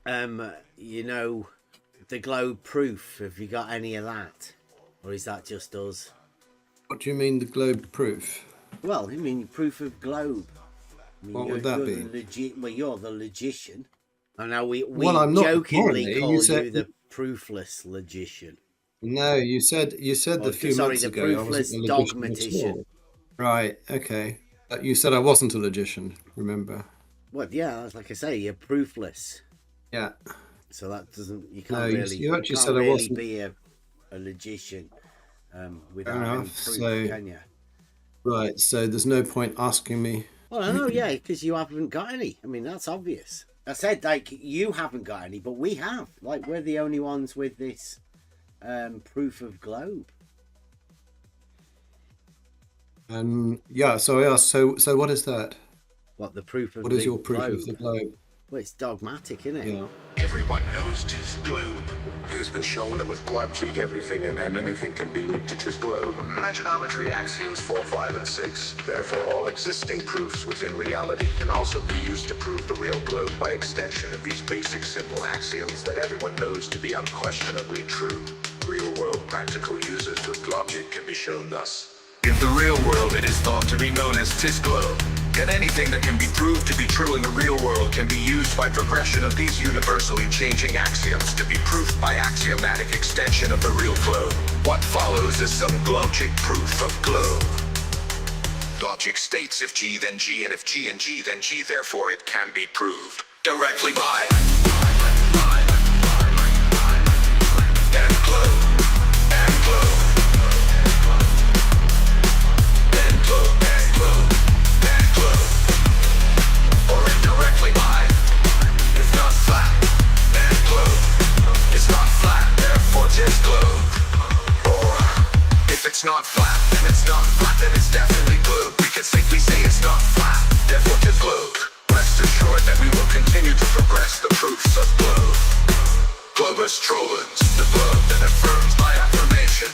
You know, the globe proof. Have you got any of that, or is that just us? What do you mean, the globe proof? Well, I mean proof of globe. I mean, What would that be? Well, you're the logician. I know we Well, I'm not jokingly apparently. call you the proofless logician. No, you said Or, a few sorry, months the ago I wasn't proofless a logician at dogmatician. all. Right, okay. You said I wasn't a logician, remember? Well, yeah, like I say, you're proofless. Yeah. So that doesn't, you No, can't really, you actually can't said I really wasn't. be a logician without Fair any enough. proof, So, can you? right, so there's no point asking me. Well, I know, yeah, because you haven't got any. I mean, that's obvious. I said, like, you haven't got any, but we have. Like, we're the only ones with this proof of globe. Yeah, so I asked, so what is that? What, the proof of What is the your proof globe? of the globe? Well, it's dogmatic, isn't it? Yeah. Everyone knows tis globe. It has been shown that with logic everything and anything can be linked to tis globe. Geometry axioms 4, 5, and 6. Therefore, all existing proofs within reality can also be used to prove the real globe by extension of these basic simple axioms that everyone knows to be unquestionably true. Real-world practical uses with logic can be shown thus. In the real world, it is thought to be known as tis globe. Yet anything that can be proved to be true in the real world can be used by progression of these universally changing axioms to be proved by axiomatic extension of the real globe. What follows is some logic proof of globe. Logic states if G then G, and if G and G then G, therefore it can be proved directly by and globe, and globe, and globe, and globe, and globe, or indirectly by, if not flat, then globe, it's not flat, therefore tis globe, or if it's not flat, then it's not flat, then it's definitely globe. We can safely say it's not flat, therefore tis globe. Rest assured that we will continue to progress the proofs of globe. Globus trollens, the globe that affirms by affirmation.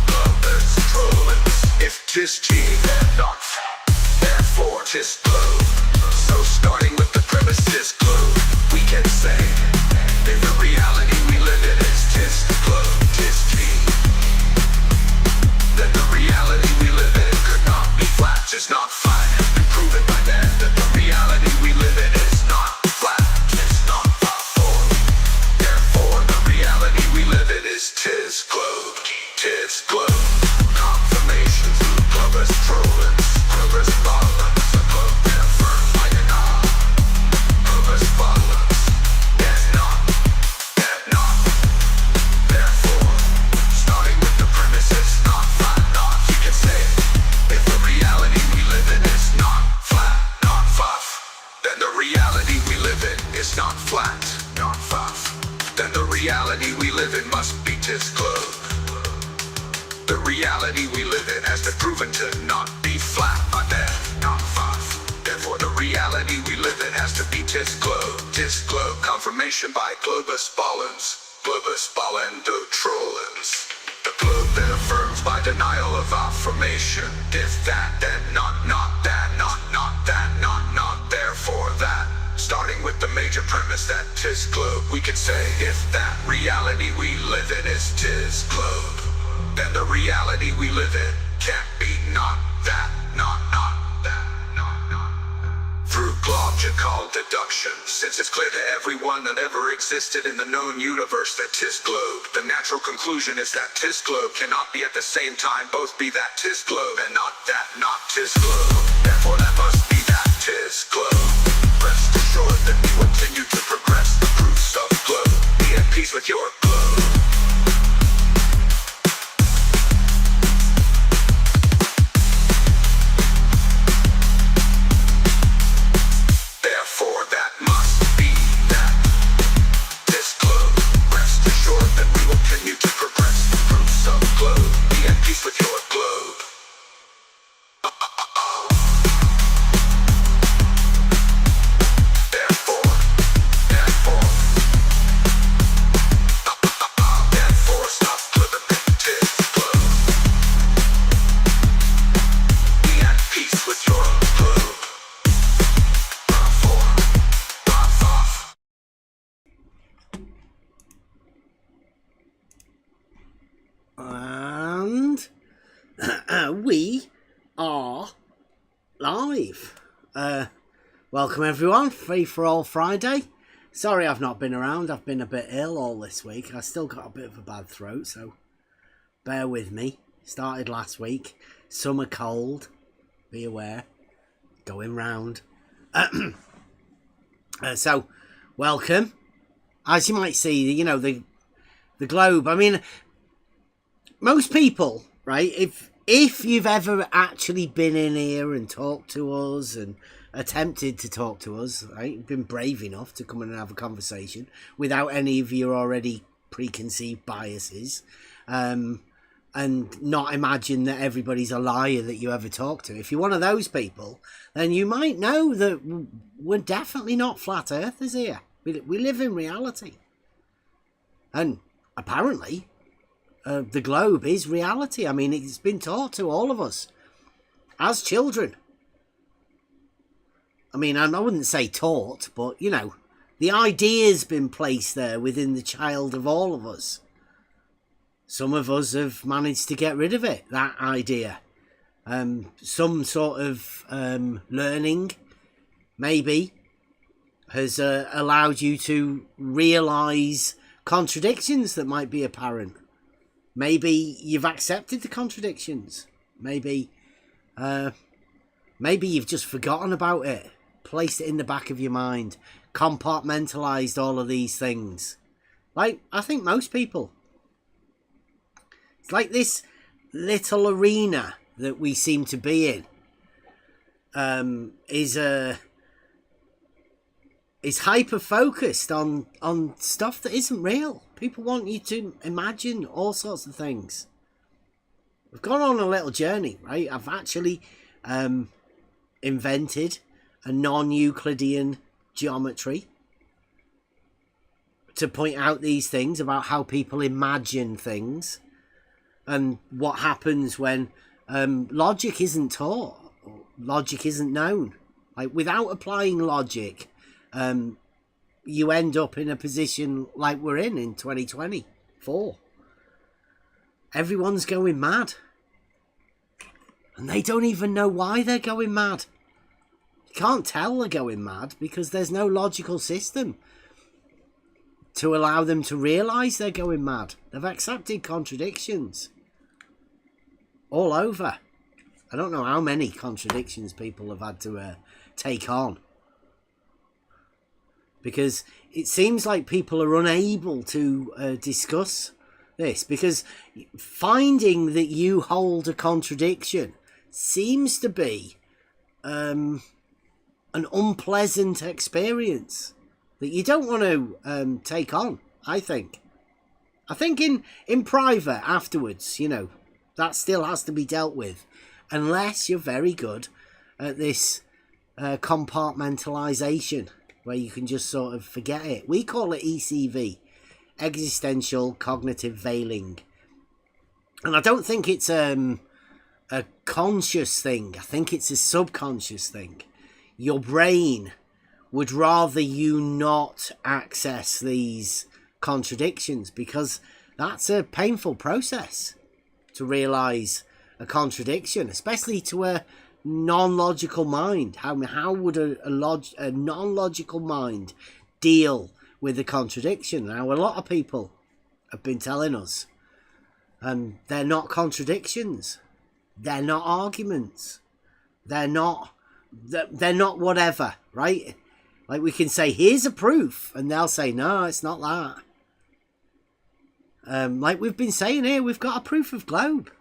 Globus trollens, if tis G, then not flat, therefore tis globe. So starting with the premise tis globe, we can say, in the reality we live in is tis globe, tis G. Then the reality we live in could not be flat, tis not flat. It's been proven by man that the reality we live in is not flat, tis not flat. Therefore the reality we live in is tis globe, tis globe. Confirmation through globus trollens, globus balance, the globe that affirms by denial. Globus balance, there's not, there's not. Therefore, starting with the premise it's not flat, not, you can say it. If the reality we live in is not flat, not fluff, then the reality we live in is not flat, not fluff. Then the reality we live in must be tis globe. The reality we live in has been proven to not be flat, but then not fluff. Therefore the reality we live in has to be tis globe. Tis globe, confirmation by globus balance, globus ballendo trollens. The globe that affirms by denial of affirmation. If that, then not that, not that, not, therefore that. Starting with the major premise that tis globe, we can say if that reality we live in is tis globe, then the reality we live in can't be not that, not that, not. Through logical deduction, since it's clear to everyone that ever existed in the known universe that tis globe, the natural conclusion is that tis globe cannot be at the same time both be that tis globe and not that, not tis globe. Therefore that must be that tis globe. Rest assured that we will continue to progress the proofs of globe. Be at peace with your globe. Therefore that must be that tis globe. Rest assured that we will continue to progress the proofs of globe. Be at peace with your globe. Therefore, We are live. Welcome everyone, Free for All Friday. Sorry I've not been around, I've been a bit ill all this week. I still got a bit of a bad throat, so bear with me. Started last week, summer cold, be aware, going round. So, welcome. As you might see, you know, the globe, I mean, most people, right, if you've ever actually been in here and talked to us and attempted to talk to us, right, been brave enough to come in and have a conversation without any of your already preconceived biases, and not imagine that everybody's a liar that you ever talk to. If you're one of those people, then you might know that we're definitely not flat earthers here. We live in reality. And apparently, the globe is reality. I mean, it's been taught to all of us as children. I mean, I wouldn't say taught, but, you know, the idea's been placed there within the child of all of us. Some of us have managed to get rid of it, that idea. Some sort of learning, maybe, has allowed you to realise contradictions that might be apparent. Maybe you've accepted the contradictions. Maybe you've just forgotten about it, placed it in the back of your mind, compartmentalised all of these things. Like, I think most people. It's like this little arena that we seem to be in is hyper-focused on stuff that isn't real. People want you to imagine all sorts of things. We've gone on a little journey, right? I've actually invented a non-Euclidean geometry to point out these things about how people imagine things and what happens when logic isn't taught, logic isn't known. Like, without applying logic, you end up in a position like we're in 2024. Everyone's going mad. And they don't even know why they're going mad. You can't tell they're going mad because there's no logical system to allow them to realise they're going mad. They've accepted contradictions all over. I don't know how many contradictions people have had to take on. Because it seems like people are unable to discuss this. Because finding that you hold a contradiction seems to be an unpleasant experience that you don't want to take on, I think. I think in private afterwards, you know, that still has to be dealt with. Unless you're very good at this compartmentalisation, where you can just sort of forget it. We call it ECV, existential cognitive veiling. And I don't think it's a conscious thing. I think it's a subconscious thing. Your brain would rather you not access these contradictions because that's a painful process to realise a contradiction, especially to a non-logical mind. How would a non-logical mind deal with a contradiction? Now, a lot of people have been telling us they're not contradictions, they're not arguments, they're not whatever, right? Like, we can say, here's a proof, and they'll say, no, it's not that. Like we've been saying here, we've got a proof of globe.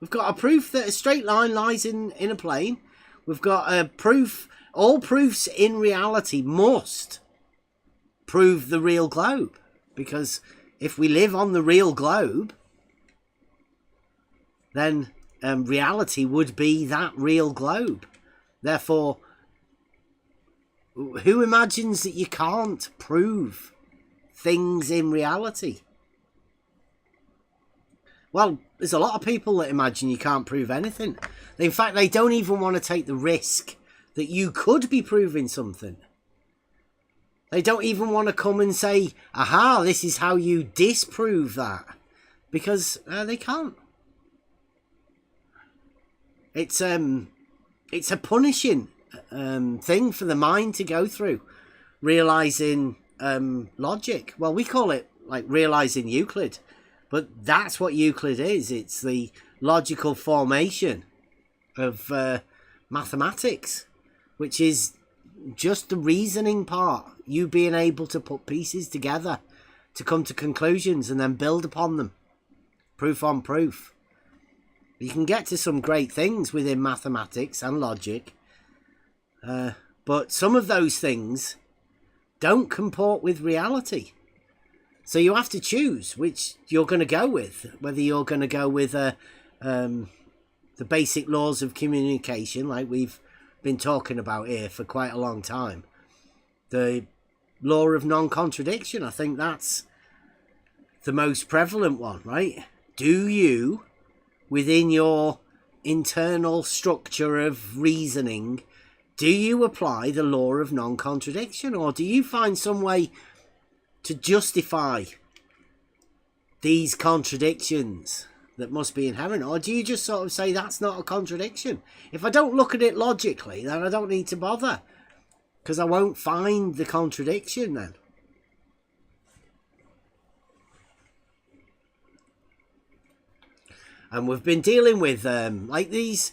We've got a proof that a straight line lies in a plane. We've got a proof, all proofs in reality must prove the real globe. Because if we live on the real globe, then reality would be that real globe. Therefore, who imagines that you can't prove things in reality? Well, there's a lot of people that imagine you can't prove anything. In fact, they don't even want to take the risk that you could be proving something. They don't even want to come and say, aha, this is how you disprove that. Because they can't. It's a punishing thing for the mind to go through, realizing logic. Well, we call it like realizing Euclid, but that's what Euclid is. It's the logical formation of mathematics, which is just the reasoning part, you being able to put pieces together to come to conclusions and then build upon them, proof on proof. You can get to some great things within mathematics and logic, but some of those things don't comport with reality. So you have to choose which you're going to go with, whether you're going to go with the basic laws of communication, like we've been talking about here for quite a long time. The law of non-contradiction, I think that's the most prevalent one, right? Do you, within your internal structure of reasoning, do you apply the law of non-contradiction, or do you find some way to justify these contradictions that must be inherent? Or do you just sort of say that's not a contradiction? If I don't look at it logically, then I don't need to bother, because I won't find the contradiction then. And we've been dealing with like these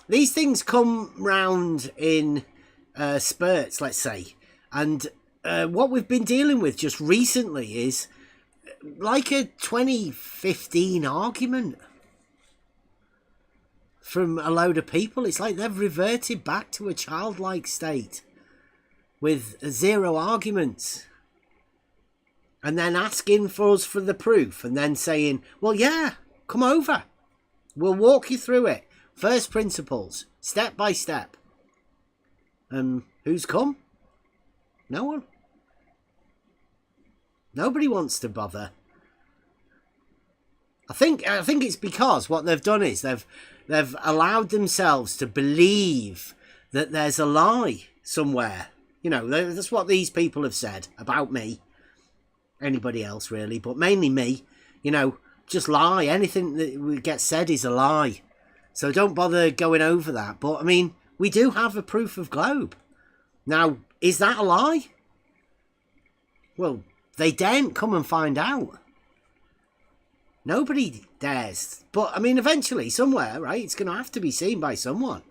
things come round in spurts, let's say. And what we've been dealing with just recently is like a 2015 argument from a load of people. It's like they've reverted back to a childlike state with zero arguments, and then asking for us for the proof, and then saying, well, yeah, come over, we'll walk you through it, first principles, step by step. Who's come? No one. Nobody wants to bother. I think it's because what they've done is they've allowed themselves to believe that there's a lie somewhere. You know, that's what these people have said about me. Anybody else really, but mainly me. You know, just lie. Anything that gets said is a lie. So don't bother going over that. But I mean, we do have a proof of globe. Now, is that a lie? Well, they daren't come and find out. Nobody dares. But, I mean, eventually, somewhere, right, it's going to have to be seen by someone.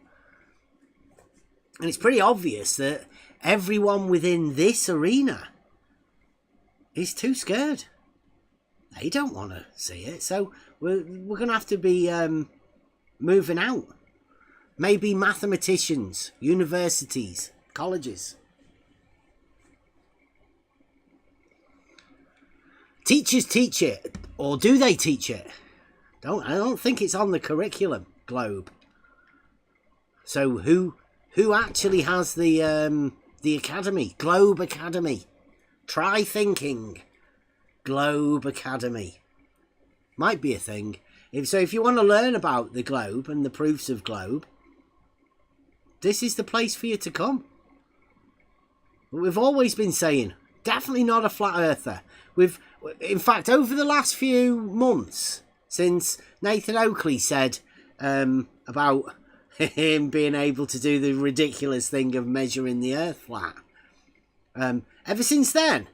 And it's pretty obvious that everyone within this arena is too scared. They don't want to see it. So we're going to have to be moving out. Maybe mathematicians, universities, colleges. Teachers teach it, or do they teach it? I don't think it's on the curriculum, Globe. So who actually has the academy? Globe Academy. Try thinking. Globe Academy. Might be a thing. If you want to learn about the globe and the proofs of globe, this is the place for you to come. We've always been saying, definitely not a flat earther. In fact, over the last few months, since Nathan Oakley said about him being able to do the ridiculous thing of measuring the earth flat, ever since then,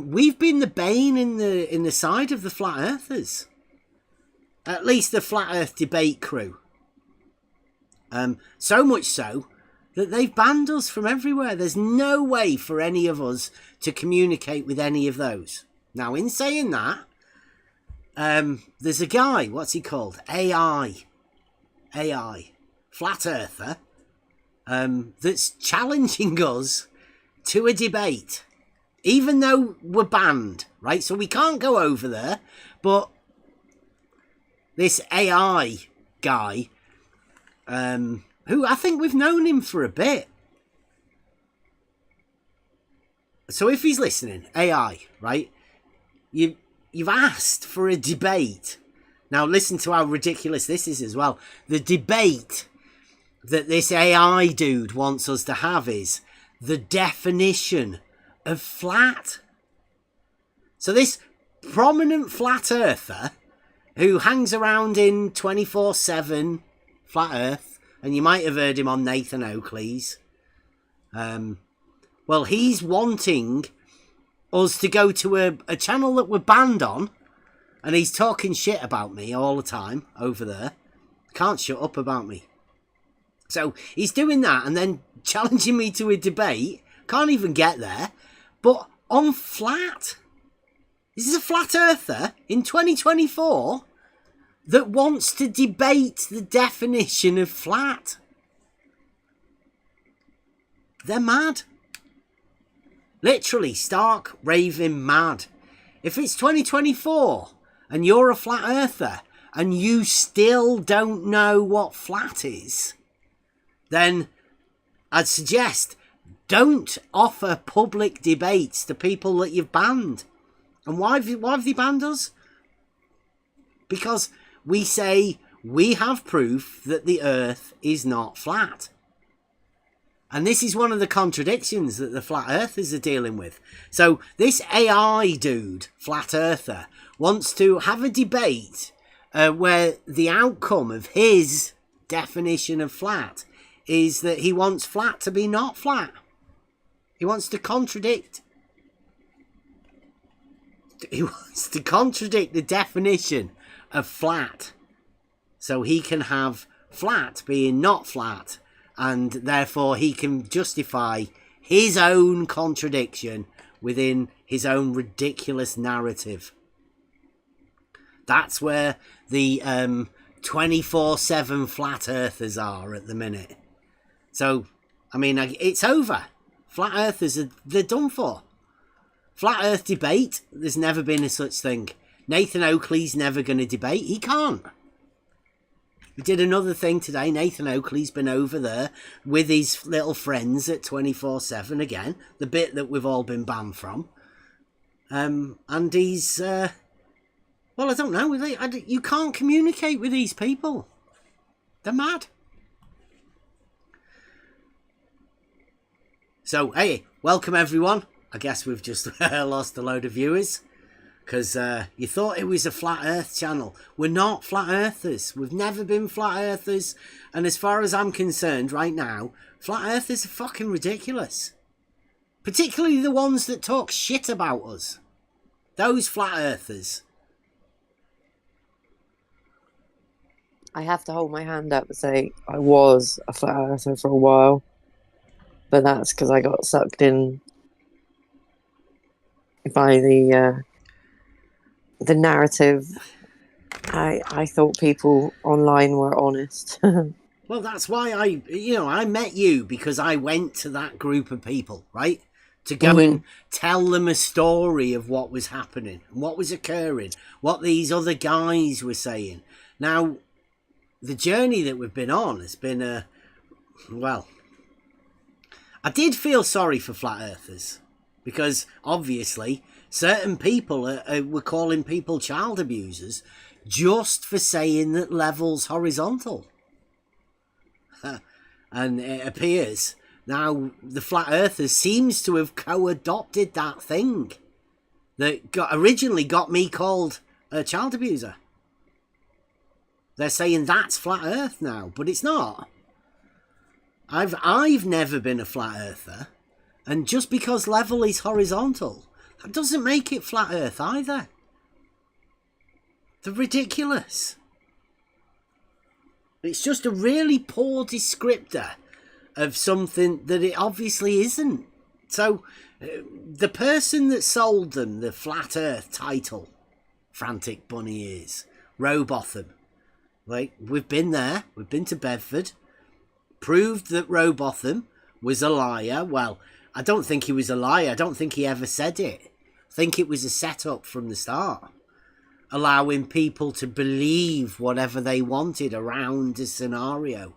we've been the bane in the side of the flat earthers. At least the flat earth debate crew. So much so that they've banned us from everywhere. There's no way for any of us to communicate with any of those. Now, in saying that, there's a guy, what's he called? AI, flat earther, that's challenging us to a debate, even though we're banned, right? So we can't go over there, but this AI guy, who I think we've known him for a bit. So if he's listening, AI, right? You've asked for a debate. Now listen to how ridiculous this is as well. The debate that this AI dude wants us to have is the definition of flat. So this prominent flat earther who hangs around in 24/7 Flat Earth, and you might have heard him on Nathan Oakley's. Well, he's wanting us to go to a channel that we're banned on, and he's talking shit about me all the time over there. Can't shut up about me. So he's doing that and then challenging me to a debate. Can't even get there. But on flat. This is a flat earther in 2024 that wants to debate the definition of flat. They're mad. Literally stark raving mad. If it's 2024 and you're a flat earther and you still don't know what flat is, then I'd suggest don't offer public debates to people that you've banned. And why have they banned us? Because we say we have proof that the earth is not flat. And this is one of the contradictions that the flat earthers are dealing with. So this AI dude, flat earther, wants to have a debate where the outcome of his definition of flat is that he wants flat to be not flat. He wants to contradict. He wants to contradict the definition of flat. So he can have flat being not flat, and therefore he can justify his own contradiction within his own ridiculous narrative. That's where the 24/7 flat earthers are at the minute. So, I mean, it's over. Flat earthers, they're done for. Flat earth debate, there's never been a such thing. Nathan Oakley's never going to debate. He can't. We did another thing today. Nathan Oakley's been over there with his little friends at 24/7 again. The bit that we've all been banned from. And he's... well, I don't know. You can't communicate with these people. They're mad. So, hey, welcome everyone. I guess we've just lost a load of viewers. Because you thought it was a flat earth channel. We're not flat earthers. We've never been flat earthers. And as far as I'm concerned right now, flat earthers are fucking ridiculous. Particularly the ones that talk shit about us. Those flat earthers. I have to hold my hand up and say I was a flat earther for a while. But that's because I got sucked in by the narrative. I thought people online were honest. Well, that's why I met you, because I went to that group of people, right? To go and tell them a story of what was happening, what was occurring, what these other guys were saying. Now, the journey that we've been on has been well, I did feel sorry for flat earthers, because obviously certain people were calling people child abusers just for saying that level's horizontal. And it appears now the flat earthers seems to have co-adopted that thing that originally got me called a child abuser. They're saying that's flat earth now, but it's not. I've never been a flat earther, and just because level is horizontal, that doesn't make it flat earth either. They're ridiculous. It's just a really poor descriptor of something that it obviously isn't. So, the person that sold them the flat earth title, Frantic Bunny Ears, Robotham, like, we've been there, we've been to Bedford, proved that Robotham was a liar. Well, I don't think he was a liar. I don't think he ever said it. I think it was a setup from the start, allowing people to believe whatever they wanted around a scenario.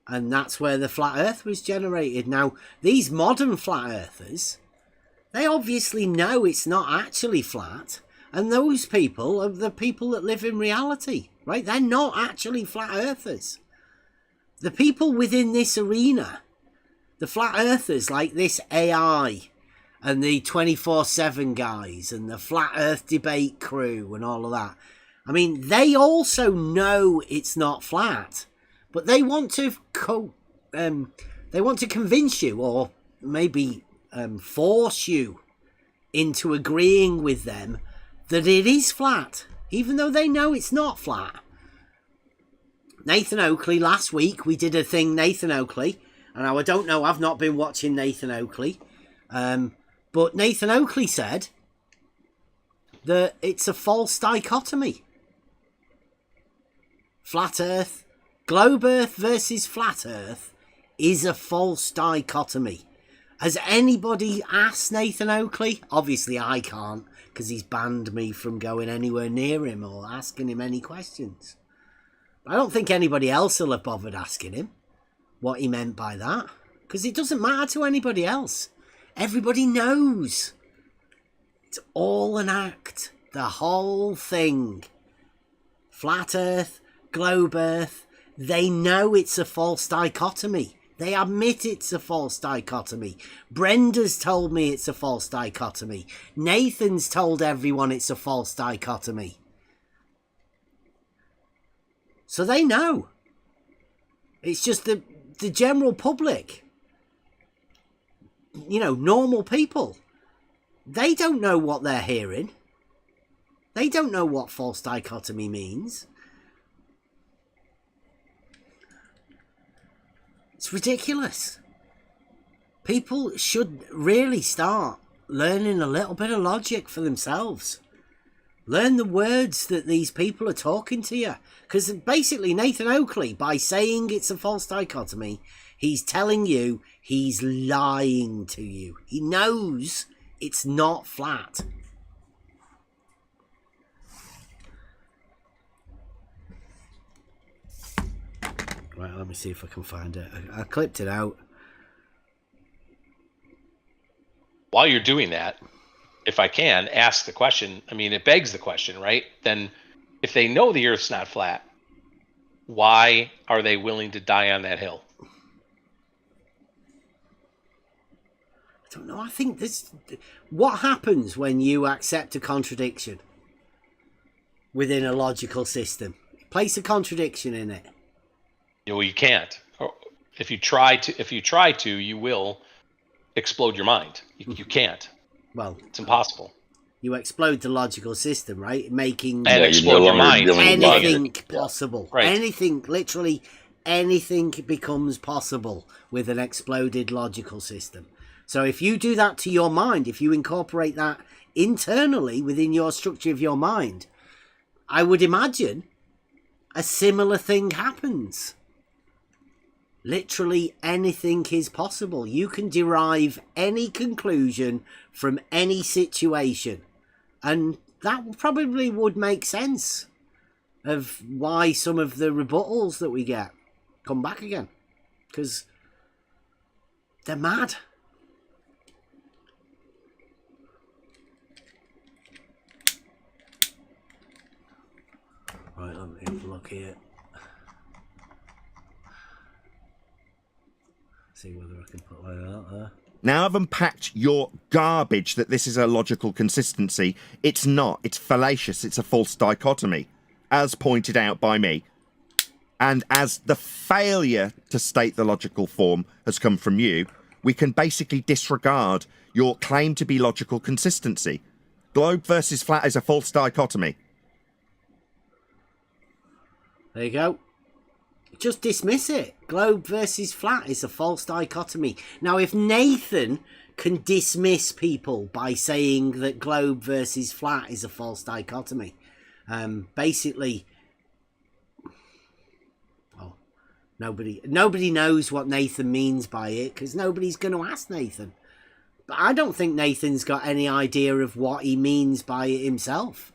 And that's where the flat earth was generated. Now, these modern flat earthers, they obviously know it's not actually flat. And those people are the people that live in reality, right? They're not actually flat earthers. The people within this arena, the flat earthers like this AI and the 24/7 guys and the flat earth debate crew and all of that. I mean, they also know it's not flat, but they want to convince you, or maybe force you into agreeing with them that it is flat, even though they know it's not flat. Nathan Oakley, last week we did a thing, Nathan Oakley, and I don't know, I've not been watching Nathan Oakley, but Nathan Oakley said that it's a false dichotomy. Flat Earth, globe Earth versus flat Earth is a false dichotomy. Has anybody asked Nathan Oakley? Obviously I can't, because he's banned me from going anywhere near him or asking him any questions. I don't think anybody else will have bothered asking him what he meant by that, because it doesn't matter to anybody else. Everybody knows. It's all an act. The whole thing. Flat Earth, globe Earth, they know it's a false dichotomy. They admit it's a false dichotomy. Brenda's told me it's a false dichotomy. Nathan's told everyone it's a false dichotomy. So they know. It's just the general public, you know, normal people, they don't know what they're hearing. They don't know what false dichotomy means. It's ridiculous. People should really start learning a little bit of logic for themselves. Learn the words that these people are talking to you. Because basically Nathan Oakley, by saying it's a false dichotomy, he's telling you he's lying to you. He knows it's not flat. Right, let me see if I can find it. I clipped it out. While you're doing that, if I can ask the question, I mean, it begs the question, right? Then if they know the Earth's not flat, why are they willing to die on that hill? I don't know. I think this... What happens when you accept a contradiction within a logical system? Place a contradiction in it. Well, you can't. If you try to, you will explode your mind. You can't. Well, it's impossible. You explode the logical system, right? Making and explode your mind. Anything possible. Right. Anything, literally anything becomes possible with an exploded logical system. So if you do that to your mind, if you incorporate that internally within your structure of your mind, I would imagine a similar thing happens. Literally anything is possible. You can derive any conclusion from any situation. And that probably would make sense of why some of the rebuttals that we get come back again. Because they're mad. Right, let me have a look here. See whether I can put that out there. Now I've unpacked your garbage that this is a logical consistency. It's not. It's fallacious. It's a false dichotomy, as pointed out by me. And as the failure to state the logical form has come from you, we can basically disregard your claim to be logical consistency. Globe versus flat is a false dichotomy. There you go. Just dismiss it. Globe versus flat is a false dichotomy. Now, if Nathan can dismiss people by saying that globe versus flat is a false dichotomy, basically, well, nobody knows what Nathan means by it because nobody's going to ask Nathan. But I don't think Nathan's got any idea of what he means by it himself.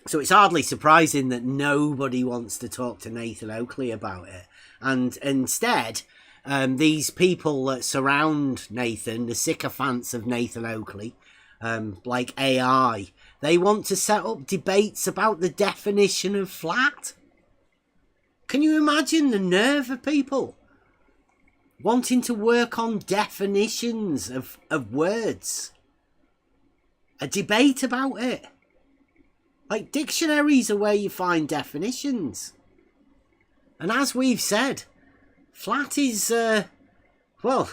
So it's hardly surprising that nobody wants to talk to Nathan Oakley about it. And instead, these people that surround Nathan, the sycophants of Nathan Oakley, like AI, they want to set up debates about the definition of flat. Can you imagine the nerve of people wanting to work on definitions of words? a debate about it. Like, dictionaries are where you find definitions. And as we've said, flat is, well,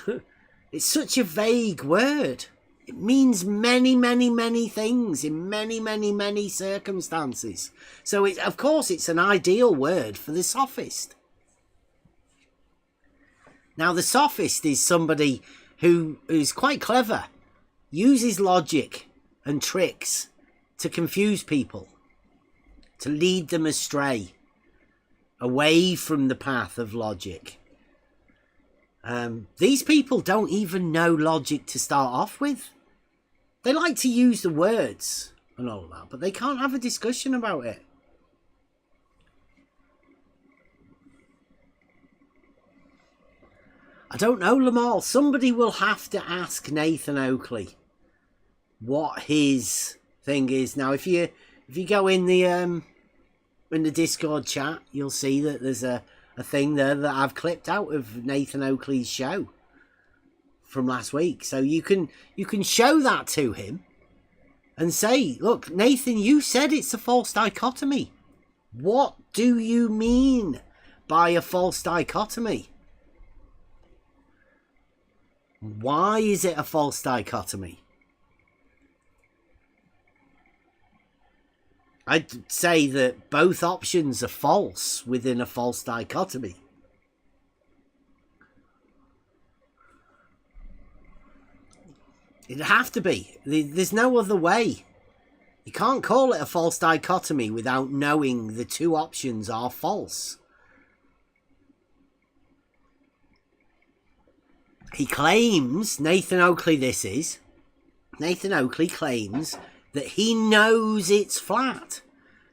it's such a vague word. It means many, many, many things in many, many, many circumstances. So, of course, it's an ideal word for the sophist. Now, the sophist is somebody who is quite clever, uses logic and tricks to confuse people, to lead them astray, away from the path of logic. These people don't even know logic to start off with. They like to use the words and all that, but they can't have a discussion about it. I don't know, Lamal. Somebody will have to ask Nathan Oakley what his thing is. Now, if you go in the Discord chat, you'll see that there's a thing there that I've clipped out of Nathan Oakley's show from last week. So you can show that to him and say, look, Nathan, you said it's a false dichotomy. What do you mean by a false dichotomy? Why is it a false dichotomy? I'd say that both options are false within a false dichotomy. It'd have to be. There's no other way. You can't call it a false dichotomy without knowing the two options are false. He claims, Nathan Oakley claims that he knows it's flat.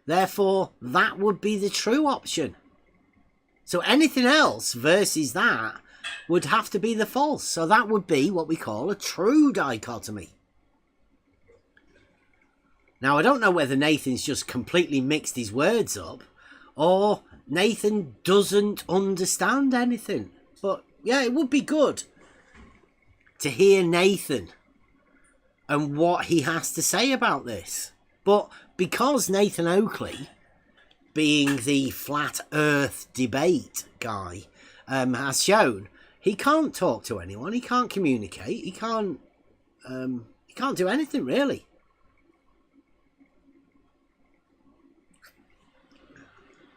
Therefore, that would be the true option. So anything else versus that would have to be the false. So that would be what we call a true dichotomy. Now, I don't know whether Nathan's just completely mixed his words up or Nathan doesn't understand anything. But yeah, it would be good to hear Nathan and what he has to say about this. But because Nathan Oakley, being the flat earth debate guy, has shown, he can't talk to anyone, he can't communicate, he can't do anything really.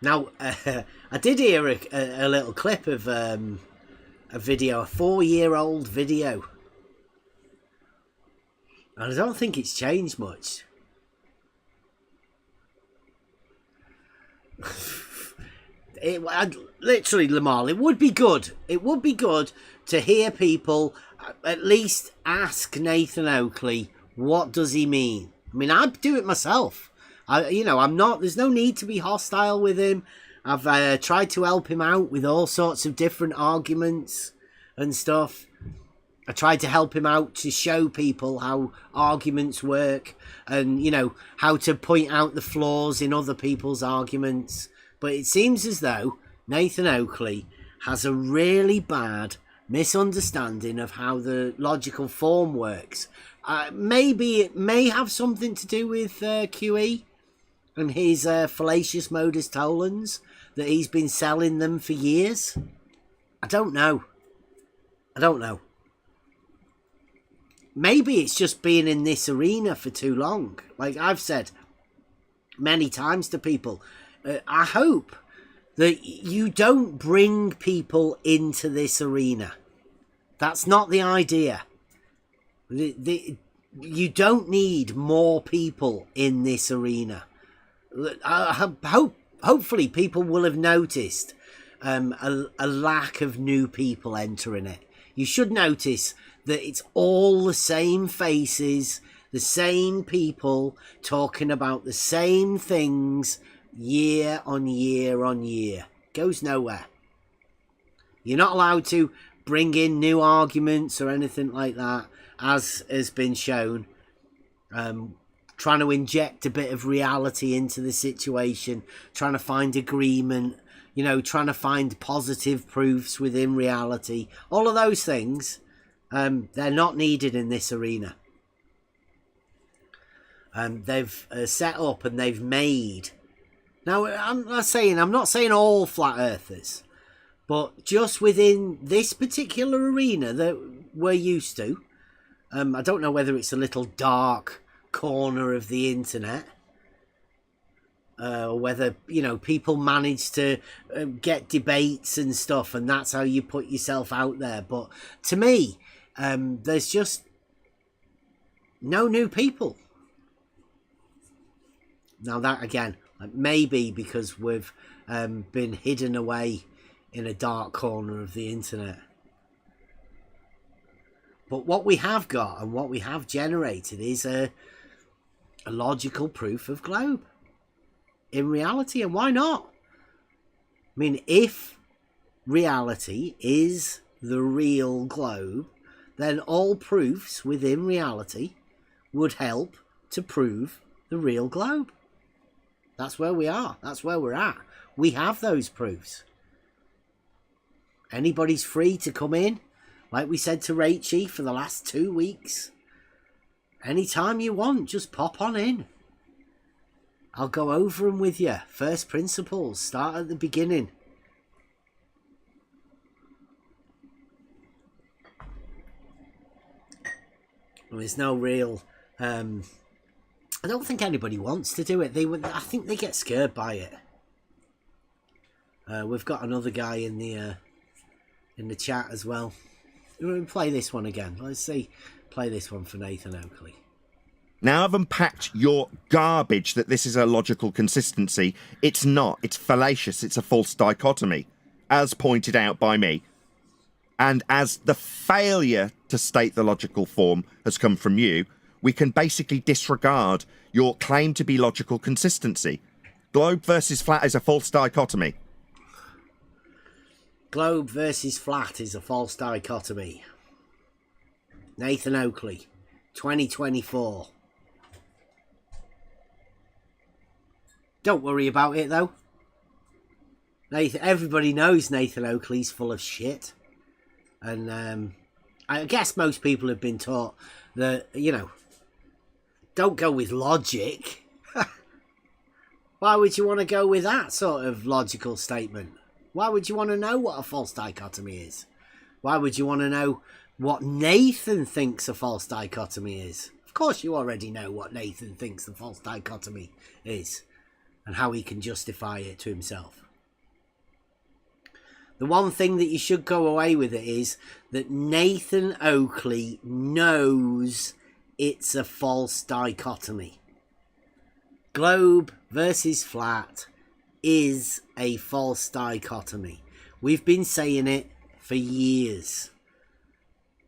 Now, I did hear a little clip of a video, a 4-year-old video. And I don't think it's changed much. Literally, Lamal, it would be good. It would be good to hear people at least ask Nathan Oakley, what does he mean? I mean, I'd do it myself. I'm not, there's no need to be hostile with him. I've tried to help him out with all sorts of different arguments and stuff. I tried to help him out to show people how arguments work and, how to point out the flaws in other people's arguments. But it seems as though Nathan Oakley has a really bad misunderstanding of how the logical form works. Maybe it may have something to do with QE and his fallacious modus tollens that he's been selling them for years. I don't know. Maybe it's just been in this arena for too long. Like I've said many times to people, I hope that you don't bring people into this arena. That's not the idea. You don't need more people in this arena. Hopefully people will have noticed a lack of new people entering it. You should notice that it's all the same faces, the same people talking about the same things year on year on year. Goes nowhere. You're not allowed to bring in new arguments or anything like that, as has been shown. Trying to inject a bit of reality into the situation, trying to find agreement, trying to find positive proofs within reality. All of those things, they're not needed in this arena. they've set up and they've made. Now, I'm not saying all flat earthers, but just within this particular arena that we're used to, I don't know whether it's a little dark corner of the internet, or whether, you know, people manage to get debates and stuff, and that's how you put yourself out there. But to me, there's just no new people. Now that, again, maybe because we've been hidden away in a dark corner of the internet. But what we have got and what we have generated is a logical proof of globe in reality. And why not? I mean, if reality is the real globe, then all proofs within reality would help to prove the real globe. That's where we are. That's where we're at. We have those proofs. Anybody's free to come in, like we said to Rachie for the last 2 weeks. Anytime you want, just pop on in. I'll go over them with you. First principles. Start at the beginning. Well, there's no real... I don't think anybody wants to do it. I think they get scared by it. We've got another guy in the chat as well. We'll play this one again. Let's see. Play this one for Nathan Oakley. Now I've unpacked your garbage that this is a logical consistency. It's not. It's fallacious. It's a false dichotomy, as pointed out by me. And as the failure to state the logical form has come from you, we can basically disregard your claim to be logical consistency. Globe versus flat is a false dichotomy. Globe versus flat is a false dichotomy. Nathan Oakley, 2024. Don't worry about it, though. Everybody knows Nathan Oakley's full of shit. And I guess most people have been taught that, you know, don't go with logic. Why would you want to go with that sort of logical statement? Why would you want to know what a false dichotomy is? Why would you want to know what Nathan thinks a false dichotomy is? Of course you already know what Nathan thinks a false dichotomy is and how he can justify it to himself. The one thing that you should go away with it is that Nathan Oakley knows it's a false dichotomy. Globe versus flat is a false dichotomy. We've been saying it for years.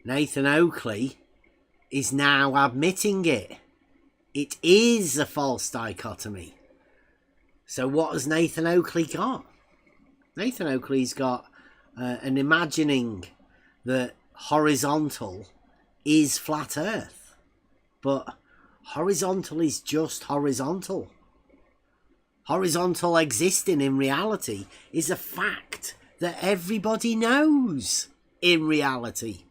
Nathan Oakley is now admitting it. It is a false dichotomy. So what has Nathan Oakley got? Nathan Oakley's got an imagining that horizontal is flat earth. But horizontal is just horizontal. Horizontal existing in reality is a fact that everybody knows in reality.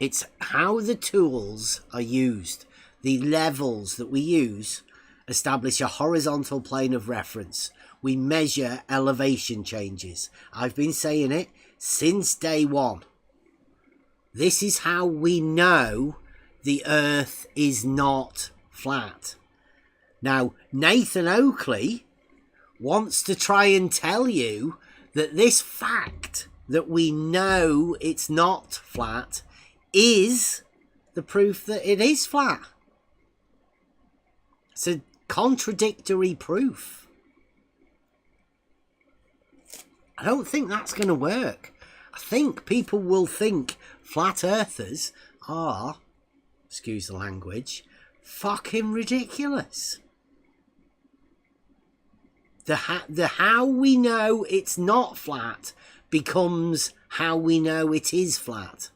It's how the tools are used. The levels that we use establish a horizontal plane of reference. We measure elevation changes. I've been saying it since day one. This is how we know the earth is not flat. Now, Nathan Oakley wants to try and tell you that this fact that we know it's not flat is the proof that it is flat. It's a contradictory proof. I don't think that's going to work. I think people will think flat earthers are, excuse the language, fucking ridiculous. The how we know it's not flat becomes how we know it is flat.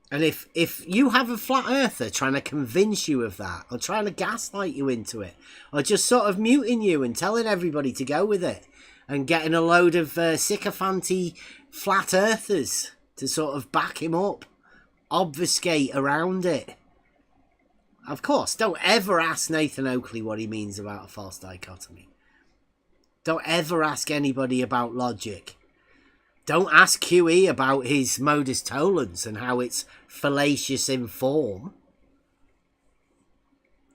And if you have a flat earther trying to convince you of that, or trying to gaslight you into it, or just sort of muting you and telling everybody to go with it, and getting a load of sycophanty flat earthers to sort of back him up, obfuscate around it. Of course, don't ever ask Nathan Oakley what he means about a false dichotomy. Don't ever ask anybody about logic. Don't ask QE about his modus tollens and how it's fallacious in form.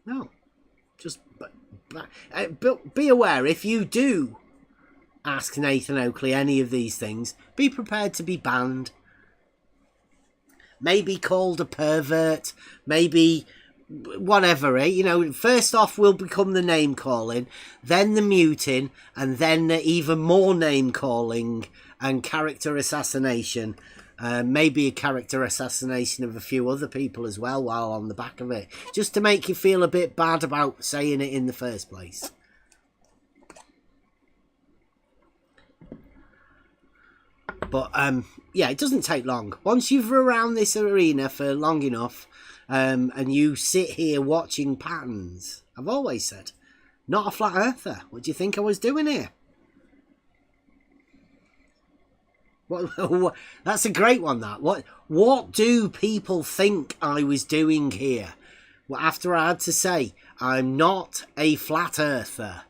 No. Just but be aware, if you do ask Nathan Oakley any of these things, be prepared to be banned. Maybe called a pervert, maybe whatever, eh? You know, first off will become the name calling, then the muting, and then the even more name calling and character assassination. Maybe a character assassination of a few other people as well while on the back of it, just to make you feel a bit bad about saying it in the first place. But yeah, it doesn't take long. Once you've around this arena for long enough, and you sit here watching patterns, I've always said, not a flat earther. What do you think I was doing here? What, that's a great one, that. What do people think I was doing here? Well, after I had to say, I'm not a flat earther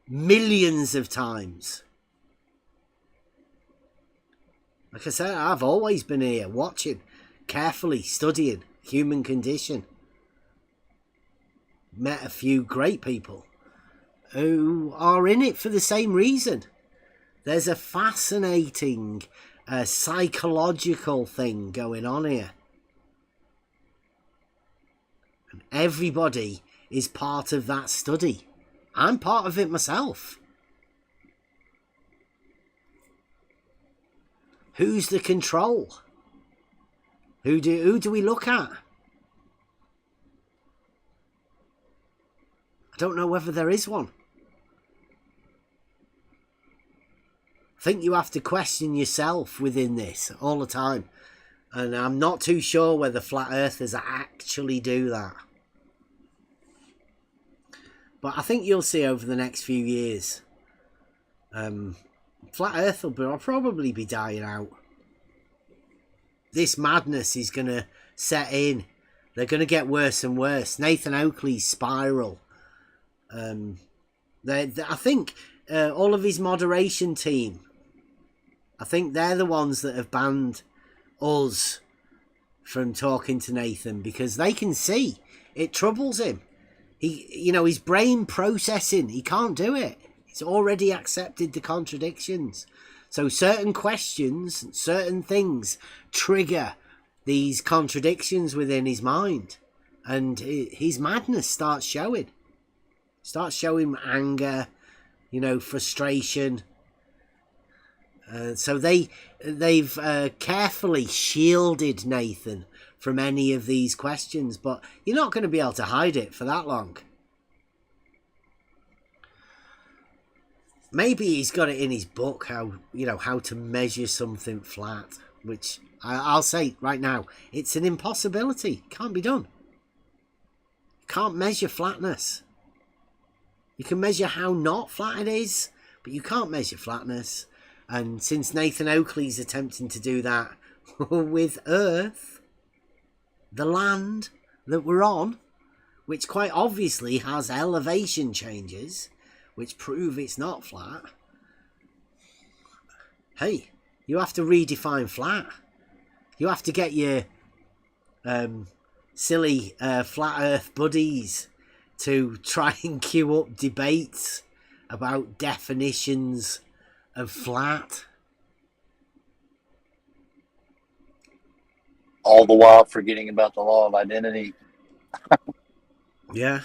millions of times. Like I said, I've always been here watching, carefully studying human condition. Met a few great people who are in it for the same reason. There's a fascinating psychological thing going on here. And everybody is part of that study. I'm part of it myself. Who's the control? Who do we look at? I don't know whether there is one. I think you have to question yourself within this all the time. And I'm not too sure whether flat earthers actually do that. But I think you'll see over the next few years. Flat earth will probably be dying out. This madness is going to set in. They're going to get worse and worse. Nathan Oakley's spiral. I think all of his moderation team, I think they're the ones that have banned us from talking to Nathan because they can see it troubles him. His brain processing, he can't do it. He's already accepted the contradictions. So certain questions, certain things trigger these contradictions within his mind. And his madness starts showing. Starts showing anger, frustration. So they've carefully shielded Nathan from any of these questions. But you're not going to be able to hide it for that long. Maybe he's got it in his book how to measure something flat, which I'll say right now, it's an impossibility. Can't be done. You can't measure flatness. You can measure how not flat it is, but you can't measure flatness. And since Nathan Oakley's attempting to do that with Earth, the land that we're on, which quite obviously has elevation changes, which prove it's not flat. Hey, you have to redefine flat. You have to get your silly flat earth buddies to try and queue up debates about definitions of flat. All the while forgetting about the law of identity. Yeah.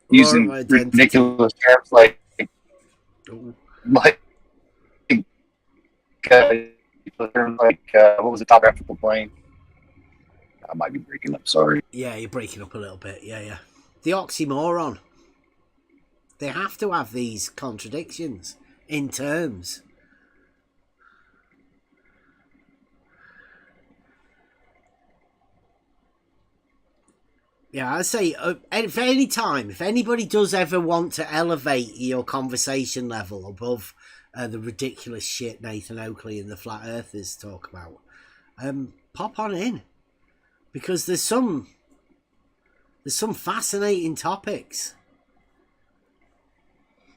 Using ridiculous terms like what was the topographical plane? I might be breaking up, sorry. Yeah, you're breaking up a little bit. Yeah. The oxymoron. They have to have these contradictions in terms. Yeah, I'd say if anybody does ever want to elevate your conversation level above the ridiculous shit Nathan Oakley and the Flat Earthers talk about, pop on in, because there's some fascinating topics.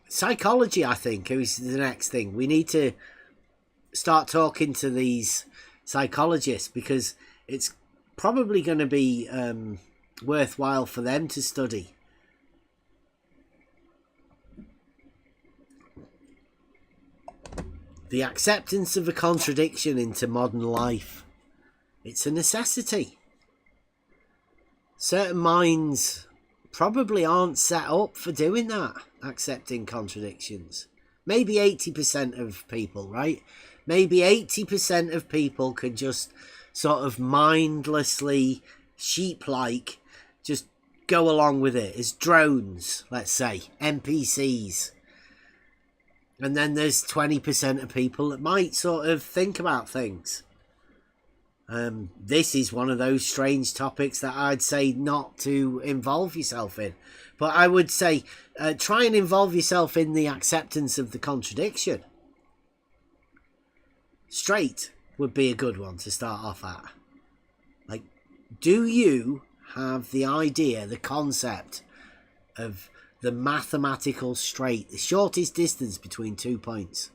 Psychology, I think, is the next thing. We need to start talking to these psychologists, because it's probably going to be worthwhile for them to study. The acceptance of a contradiction into modern life. It's a necessity. Certain minds probably aren't set up for doing that, accepting contradictions. Maybe 80% of people, right? Maybe 80% of people can just sort of mindlessly, sheep-like, just go along with it as drones, let's say, NPCs. And then there's 20% of people that might sort of think about things. This is one of those strange topics that I'd say not to involve yourself in. But I would say try and involve yourself in the acceptance of the contradiction. Straight would be a good one to start off at. Like, do you have the idea, the concept of the mathematical straight, the shortest distance between 2 points?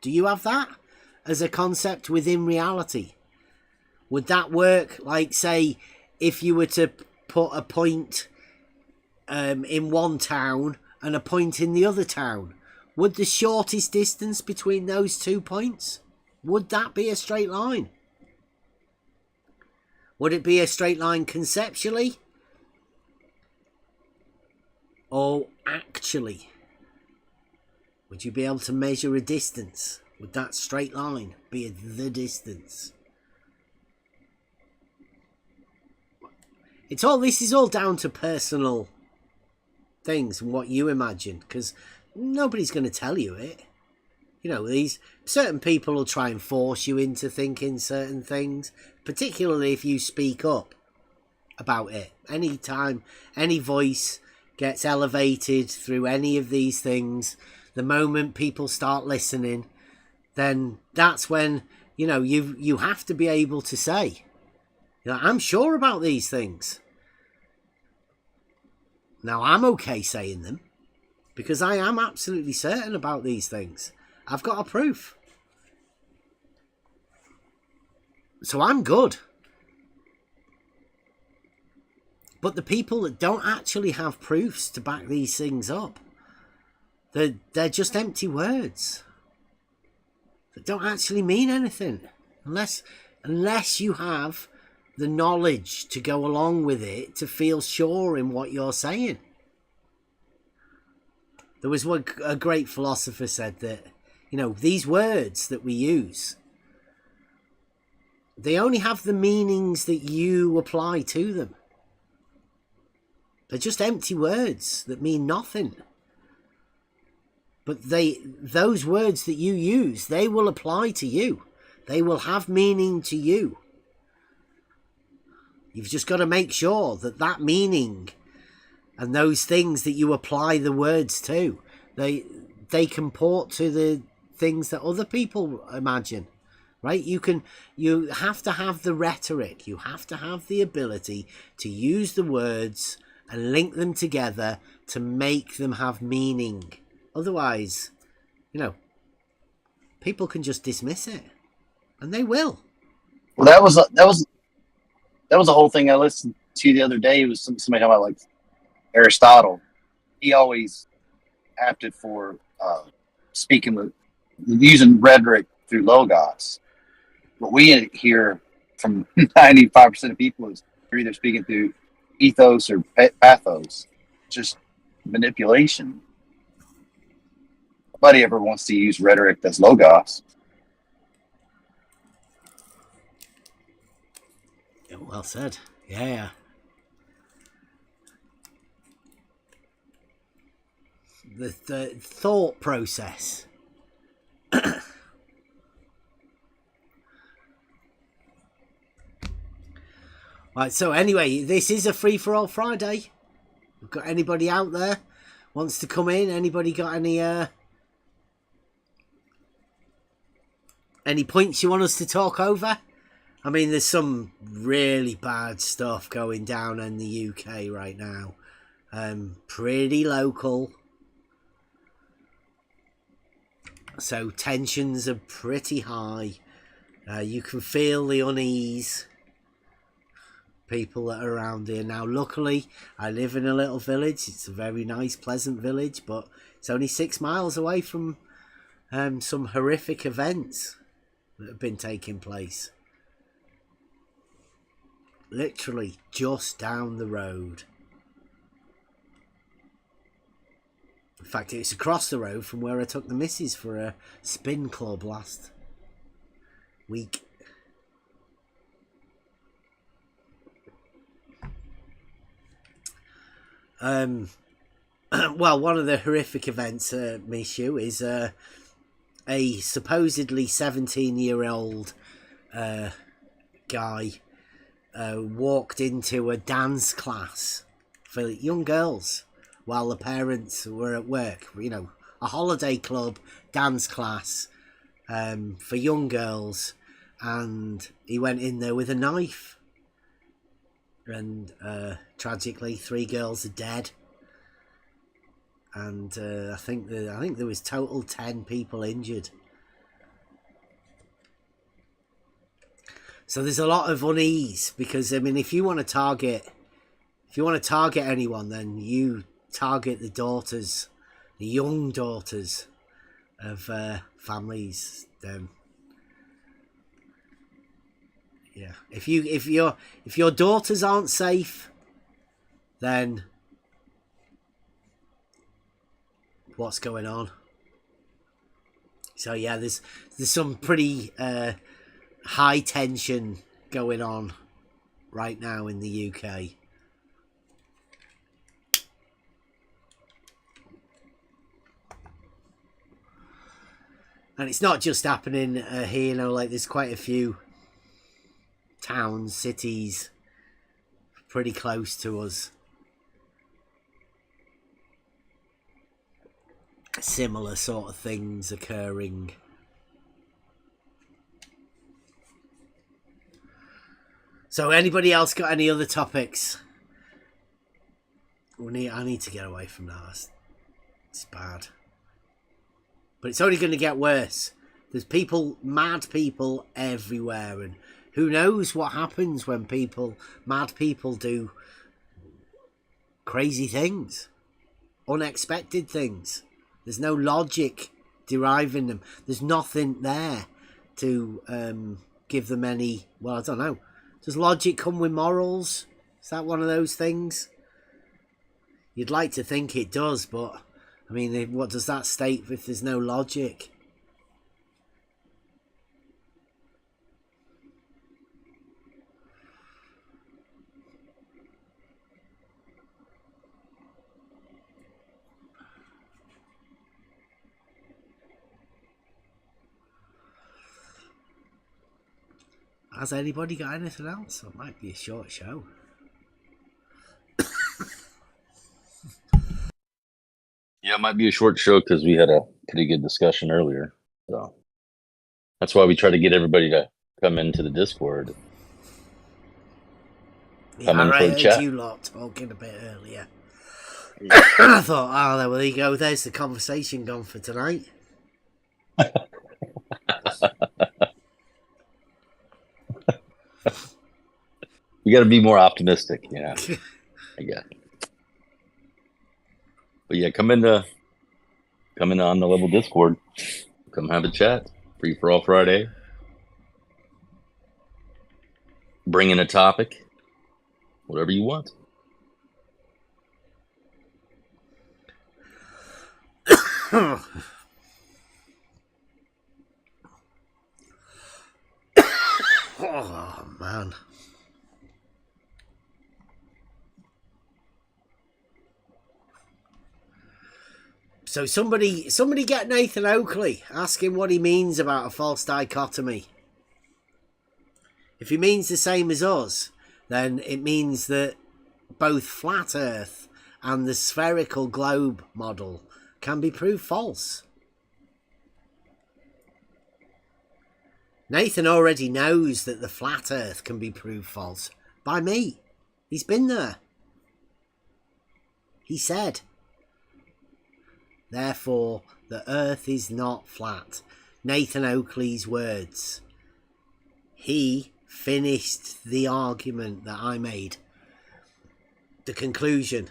Do you have that as a concept within reality? Would that work, like, say, if you were to put a point in one town and a point in the other town? Would the shortest distance between those 2 points, would that be a straight line? Would it be a straight line conceptually? Or actually? Would you be able to measure a distance? Would that straight line be the distance? This is all down to personal things and what you imagine, because nobody's going to tell you it. You know, these certain people will try and force you into thinking certain things, particularly if you speak up about it. Any time any voice gets elevated through any of these things, the moment people start listening, then that's when, you know, you have to be able to say, you know, I'm sure about these things. Now, I'm okay saying them because I am absolutely certain about these things. I've got a proof. So I'm good. But the people that don't actually have proofs to back these things up, they're just empty words that don't actually mean anything unless you have the knowledge to go along with it, to feel sure in what you're saying. There was a great philosopher said that, you know, these words that we use, they only have the meanings that you apply to them. They're just empty words that mean nothing. But those words that you use, they will apply to you. They will have meaning to you. You've just got to make sure that that meaning and those things that you apply the words to, they comport to the things that other people imagine, right? You have to have the rhetoric. You have to have the ability to use the words and link them together to make them have meaning. Otherwise, you know, people can just dismiss it, and they will. Well, that was the whole thing I listened to the other day. It was somebody talking about, like, Aristotle. He always opted for speaking with using rhetoric through logos. What we hear from 95% of people is they're either speaking through ethos or pathos, just manipulation. Nobody ever wants to use rhetoric that's logos. Well said. Yeah. The thought process. Right, so anyway, this is a free-for-all Friday. We've got anybody out there wants to come in? Anybody got any points you want us to talk over? I mean, there's some really bad stuff going down in the UK right now. Pretty local. So tensions are pretty high. You can feel the unease. People that are around here now. Luckily, I live in a little village. It's a very nice, pleasant village, but it's only 6 miles away from some horrific events that have been taking place. Literally just down the road. In fact, it's across the road from where I took the missus for a spin club last week. Well, one of the horrific events, Mishu, is a supposedly 17-year-old guy walked into a dance class for young girls while the parents were at work. You know, a holiday club dance class for young girls, and he went in there with a knife. And tragically, 3 girls are dead, and I think there was total 10 people injured. So there's a lot of unease because, I mean, if you want to target anyone, then you target the young daughters of families. Yeah, if your daughters aren't safe, then what's going on? So yeah, there's some pretty high tension going on right now in the UK. And it's not just happening here, you know, like there's quite a few towns, cities pretty close to us. Similar sort of things occurring. So anybody else got any other topics? I need to get away from that. It's bad. But it's only going to get worse. There's mad people everywhere, and who knows what happens when mad people do crazy things, unexpected things. There's no logic deriving them. There's nothing there to give them any, well, I don't know. Does logic come with morals? Is that one of those things? You'd like to think it does, but I mean, what does that state if there's no logic? Has anybody got anything else? It might be a short show. Yeah, it might be a short show because we had a pretty good discussion earlier. So that's why we try to get everybody to come into the Discord. Yeah, Come in I for a heard chat. you lot talking a bit earlier. I thought, oh, there you go. There's the conversation gone for tonight. We got to be more optimistic, you know. I guess. But yeah, come in on the level Discord. Come have a chat. Free for all Friday. Bring in a topic. Whatever you want. Oh man. So somebody get Nathan Oakley, ask him what he means about a false dichotomy. If he means the same as us, then it means that both flat Earth and the spherical globe model can be proved false. Nathan already knows that the flat earth can be proved false by me. He's been there. He said, therefore, the earth is not flat. Nathan Oakley's words. He finished the argument that I made. The conclusion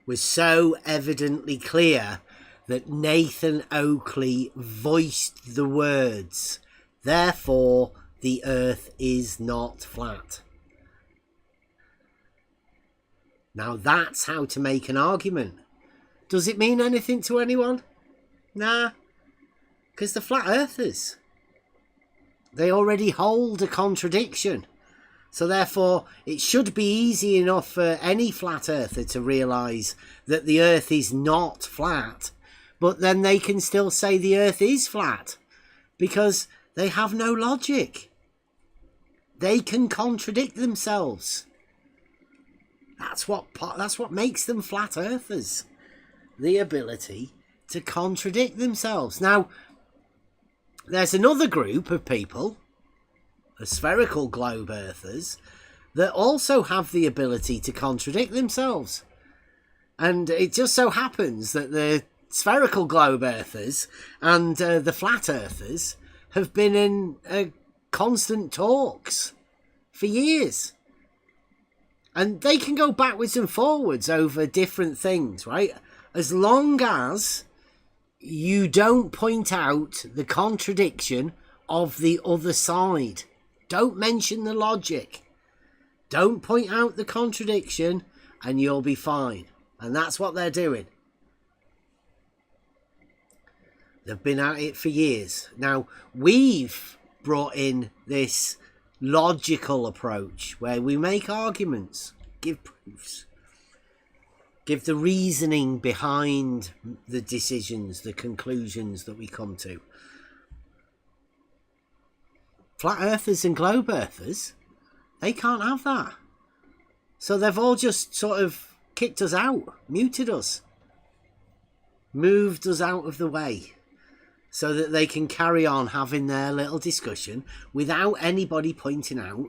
was so evidently clear that Nathan Oakley voiced the words, therefore, the earth is not flat. Now that's how to make an argument. Does it mean anything to anyone? Nah. Because the flat earthers, they already hold a contradiction. So therefore, it should be easy enough for any flat earther to realise that the earth is not flat. But then they can still say the earth is flat. Because they have no logic. They can contradict themselves. That's what makes them flat earthers. The ability to contradict themselves. Now, there's another group of people, the spherical globe earthers, that also have the ability to contradict themselves. And it just so happens that the spherical globe earthers and the flat earthers have been in constant talks for years. And they can go backwards and forwards over different things, right? As long as you don't point out the contradiction of the other side. Don't mention the logic. Don't point out the contradiction and you'll be fine. And that's what they're doing. They've been at it for years. Now, we've brought in this logical approach where we make arguments, give proofs, give the reasoning behind the decisions, the conclusions that we come to. Flat earthers and globe earthers, they can't have that. So they've all just sort of kicked us out, muted us, moved us out of the way, so that they can carry on having their little discussion without anybody pointing out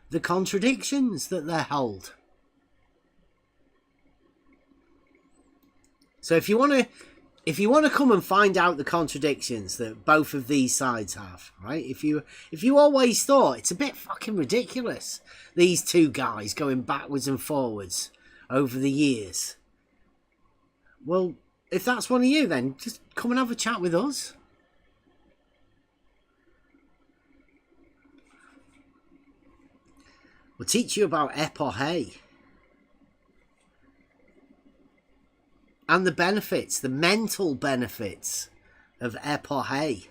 the contradictions that they hold. So if you want to come and find out the contradictions that both of these sides have, right? If you always thought it's a bit fucking ridiculous, these two guys going backwards and forwards over the years. Well, if that's one of you, then just come and have a chat with us. We'll teach you about epoche and the benefits, the mental benefits of epoche.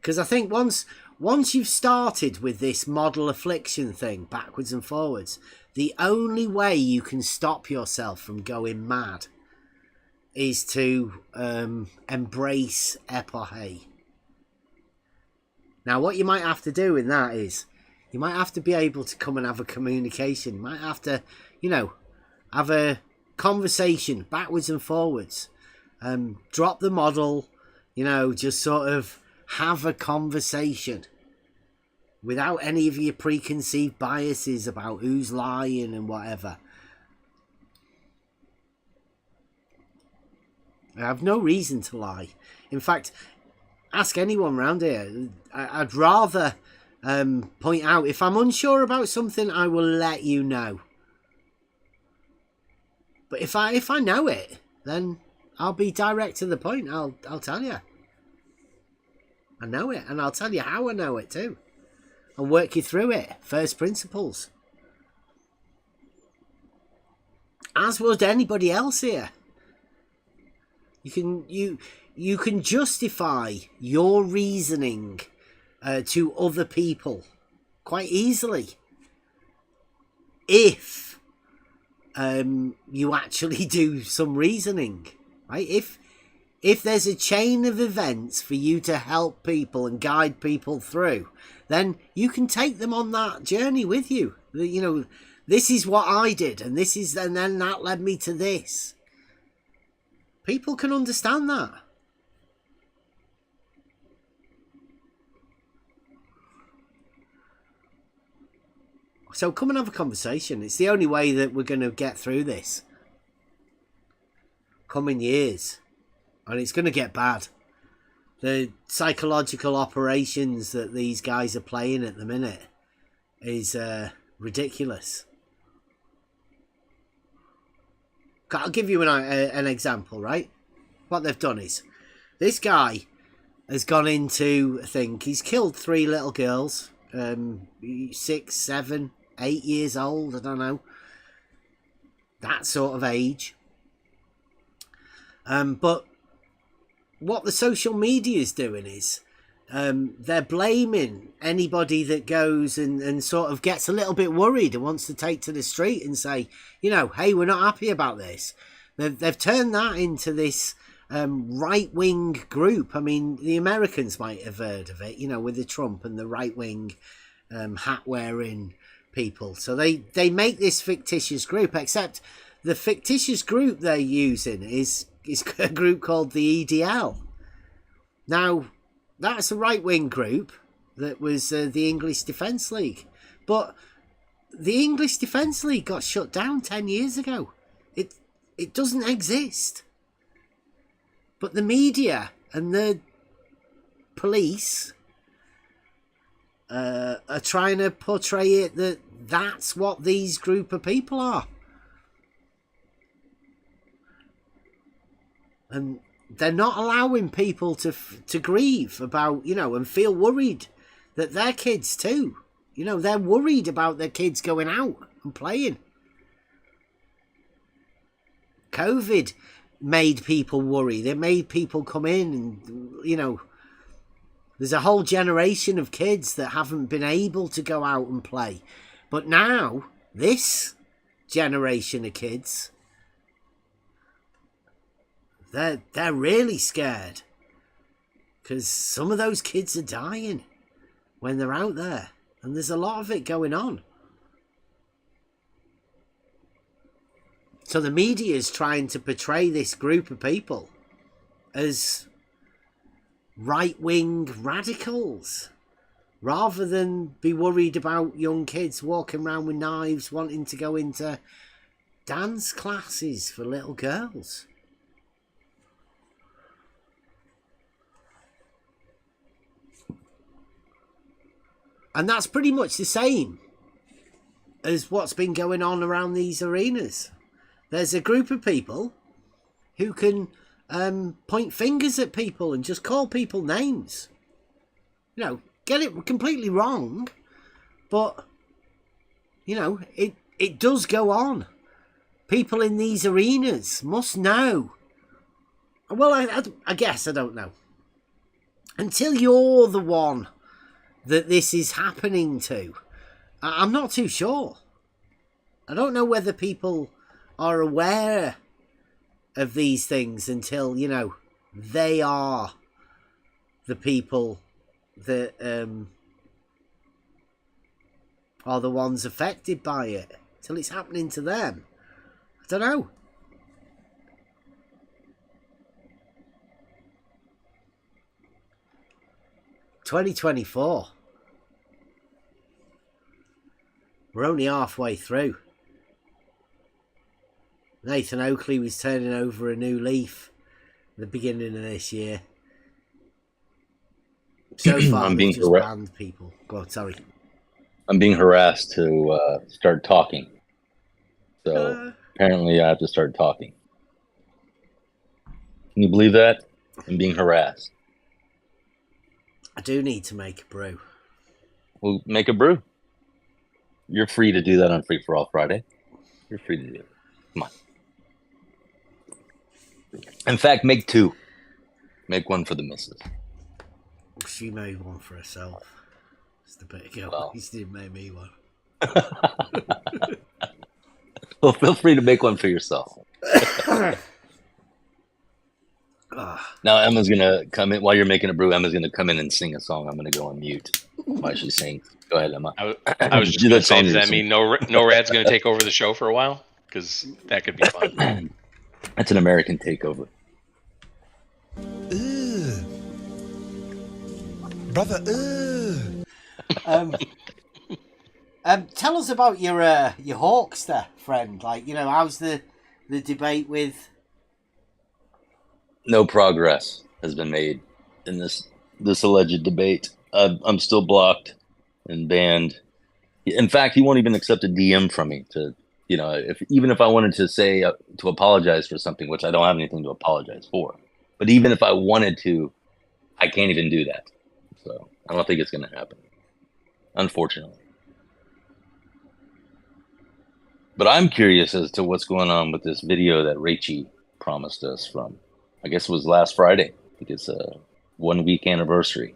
Because I think once you've started with this model affliction thing, backwards and forwards, the only way you can stop yourself from going mad is to embrace epoche. Now, what you might have to do in that is, you might have to be able to come and have a communication. You might have to, have a conversation backwards and forwards. Drop the model, just sort of have a conversation without any of your preconceived biases about who's lying and whatever. I have no reason to lie. In fact, ask anyone around here. I'd rather point out, if I'm unsure about something, I will let you know. But if I know it, then I'll be direct to the point. I'll tell you. I know it, and I'll tell you how I know it too. I'll work you through it. First principles. As would anybody else here. You can justify your reasoning to other people quite easily if you actually do some reasoning, right? If there's a chain of events for you to help people and guide people through, then you can take them on that journey with you. This is what I did, and then that led me to this. People can understand that. So come and have a conversation. It's the only way that we're going to get through this coming years. And it's going to get bad. The psychological operations that these guys are playing at the minute is ridiculous. I'll give you an example, right? What they've done is, this guy has gone into, I think, he's killed 3 little girls, 6, 7, 8 years old, I don't know. That sort of age. But what the social media is doing is they're blaming anybody that goes and sort of gets a little bit worried and wants to take to the street and say, you know, hey, we're not happy about this. They've turned that into this right-wing group. I mean, the Americans might have heard of it, you know, with the Trump and the right-wing hat-wearing people. So they make this fictitious group, except the fictitious group they're using is a group called the EDL. Now, that's a right-wing group that was the English Defence League. But the English Defence League got shut down 10 years ago. It doesn't exist. But the media and the police are trying to portray it that that's what these group of people are. And they're not allowing people to grieve about, you know, and feel worried that their kids too. You know, they're worried about their kids going out and playing. COVID made people worry. They made people come in and, you know, there's a whole generation of kids that haven't been able to go out and play. But now, this generation of kids, they're really scared. Because some of those kids are dying when they're out there. And there's a lot of it going on. So the media is trying to portray this group of people as right-wing radicals, rather than be worried about young kids walking around with knives wanting to go into dance classes for little girls. And that's pretty much the same as what's been going on around these arenas. There's a group of people who can point fingers at people and just call people names. You know, get it completely wrong, but, you know, it does go on. People in these arenas must know. Well, I guess I don't know. Until you're the one that this is happening to, I'm not too sure. I don't know whether people are aware of these things until, you know, they are the people that are the ones affected by it, till it's happening to them. I don't know. $2024. We're only halfway through. Nathan Oakley was turning over a new leaf at the beginning of this year. So far, I'm being just banned people. Go on, sorry. I'm being harassed to start talking. So apparently I have to start talking. Can you believe that? I'm being harassed. I do need to make a brew. Well, make a brew. You're free to do that on Free for All Friday. You're free to do it. Come on. In fact, make 2. Make 1 for the missus. She made one for herself. Just a bit ago. Well. He didn't make me one. Well, feel free to make 1 for yourself. Now Emma's gonna come in while you're making a brew. Emma's gonna come in and sing a song. I'm gonna go on mute while she sings. Go ahead, Emma. I was just gonna say, does that mean no Rad's gonna take over the show for a while? Because that could be fun. That's an American takeover. Brother, Tell us about your Hawkster friend. Like, how's the debate with? No progress has been made in this alleged debate. I'm still blocked and banned. In fact, he won't even accept a DM from me to, even if I wanted to say to apologize for something, which I don't have anything to apologize for. But even if I wanted to, I can't even do that. So I don't think it's going to happen, unfortunately. But I'm curious as to what's going on with this video that Rachie promised us from, I guess it was last Friday. I think it's a 1 week anniversary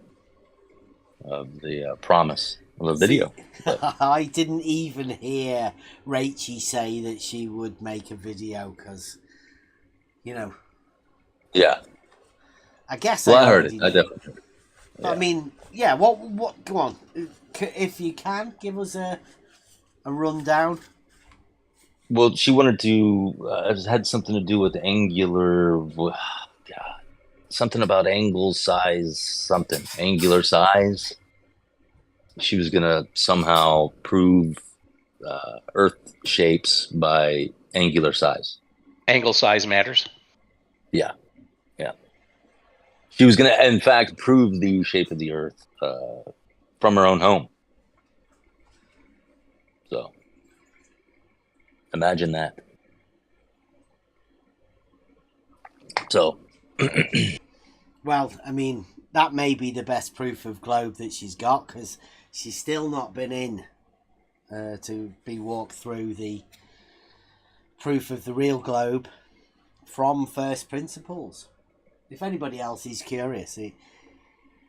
of the promise of a video. I didn't even hear Rachie say that she would make a video because, Yeah. I guess Well, I I heard already it. I knew. definitely heard it. But, I mean, yeah. What? Go on, if you can give us a rundown. Well, she wanted to. It had something to do with angular. God, something about angle size. Something angular size. She was gonna somehow prove Earth shapes by angular size. Angle size matters. Yeah. She was gonna, in fact, prove the shape of the Earth from her own home. So, imagine that. So, Well, I mean, that may be the best proof of globe that she's got because she's still not been in to be walked through the proof of the real globe from first principles. If anybody else is curious,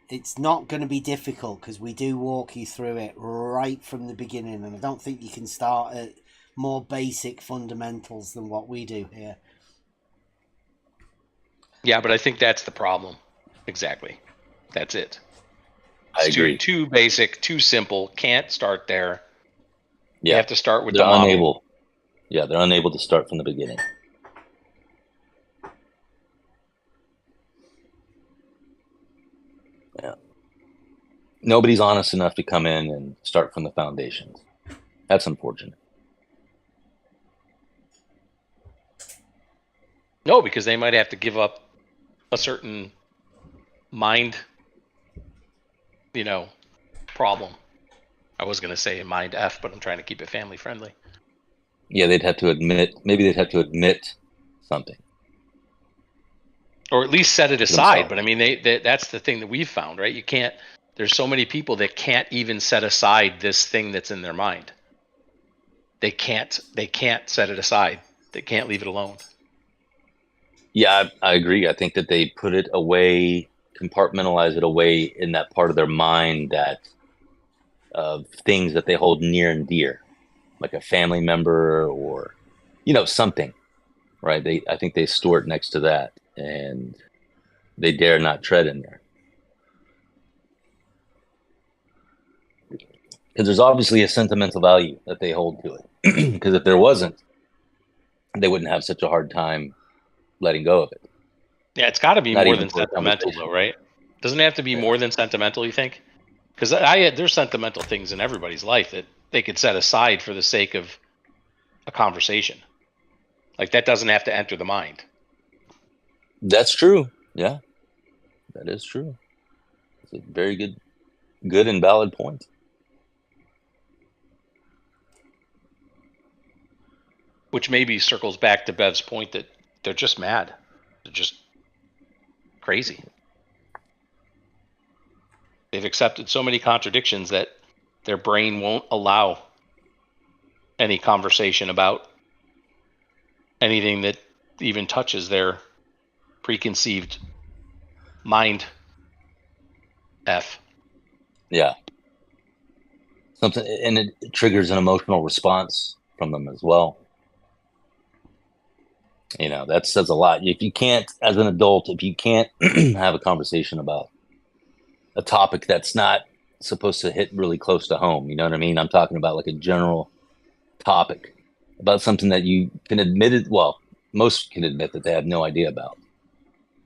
it's not going to be difficult because we do walk you through it right from the beginning, and I don't think you can start at more basic fundamentals than what we do here. Yeah, but I think that's the problem. Exactly. That's it. I It's agree. Too basic, too simple. Can't start there. Yeah, You have to start with they're the model. unable. Yeah, they're unable to start from the beginning. Yeah. Nobody's honest enough to come in and start from the foundations. That's unfortunate. No, because they might have to give up a certain mind, problem. I was going to say mind F, but I'm trying to keep it family friendly. Yeah, maybe they'd have to admit something. Or at least set it Themselves. aside. But I mean, that's the thing that we've found, right? You can't, there's so many people that can't even set aside this thing that's in their mind. They can't set it aside. They can't leave it alone. Yeah, I agree. I think that they put it away, compartmentalize it away in that part of their mind that of things that they hold near and dear, like a family member or, something, right? I think they store it next to that, and they dare not tread in there. Because there's obviously a sentimental value that they hold to it. Because if there wasn't, they wouldn't have such a hard time letting go of it. Yeah, it's got to be Not more even than for a sentimental, conversation. though, right? Doesn't it have to be more than sentimental, you think? Because there's sentimental things in everybody's life that they could set aside for the sake of a conversation. Like, that doesn't have to enter the mind. That's true. Yeah, that is true. It's a very good and valid point. Which maybe circles back to Bev's point that they're just mad. They're just crazy. They've accepted so many contradictions that their brain won't allow any conversation about anything that even touches their preconceived mind F. Yeah. Something, and it triggers an emotional response from them as well. That says a lot. If you can't, as an adult, if you can't have a conversation about a topic that's not supposed to hit really close to home, you know what I mean? I'm talking about like a general topic about something that you can admit it. Well, most can admit that they have no idea about.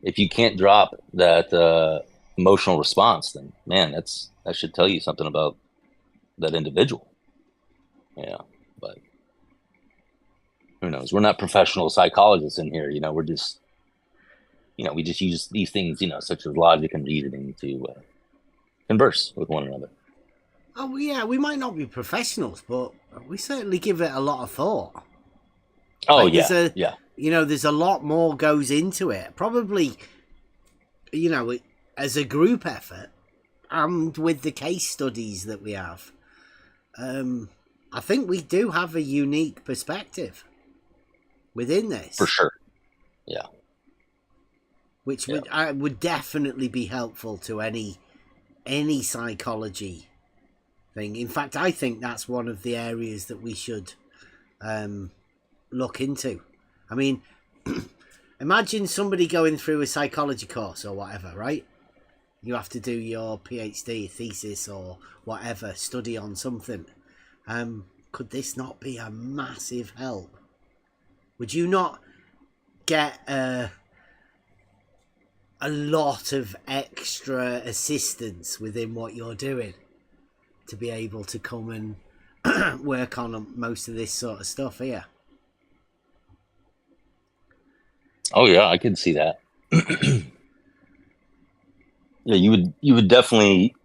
If you can't drop that emotional response, then man, that should tell you something about that individual. Yeah, but who knows? We're not professional psychologists in here. We're just, we just use these things, such as logic and reasoning to converse with one another. Oh yeah, we might not be professionals, but we certainly give it a lot of thought. Oh, Like, yeah. There's a lot more goes into it. Probably, as a group effort, and with the case studies that we have, I think we do have a unique perspective within this. For sure. Yeah. Which would definitely be helpful to any psychology thing. In fact, I think that's one of the areas that we should look into. I mean, imagine somebody going through a psychology course or whatever, right? You have to do your PhD thesis or whatever, study on something. Could this not be a massive help? Would you not get a lot of extra assistance within what you're doing to be able to come and work on most of this sort of stuff here? Oh yeah, I can see that. Yeah, you would definitely,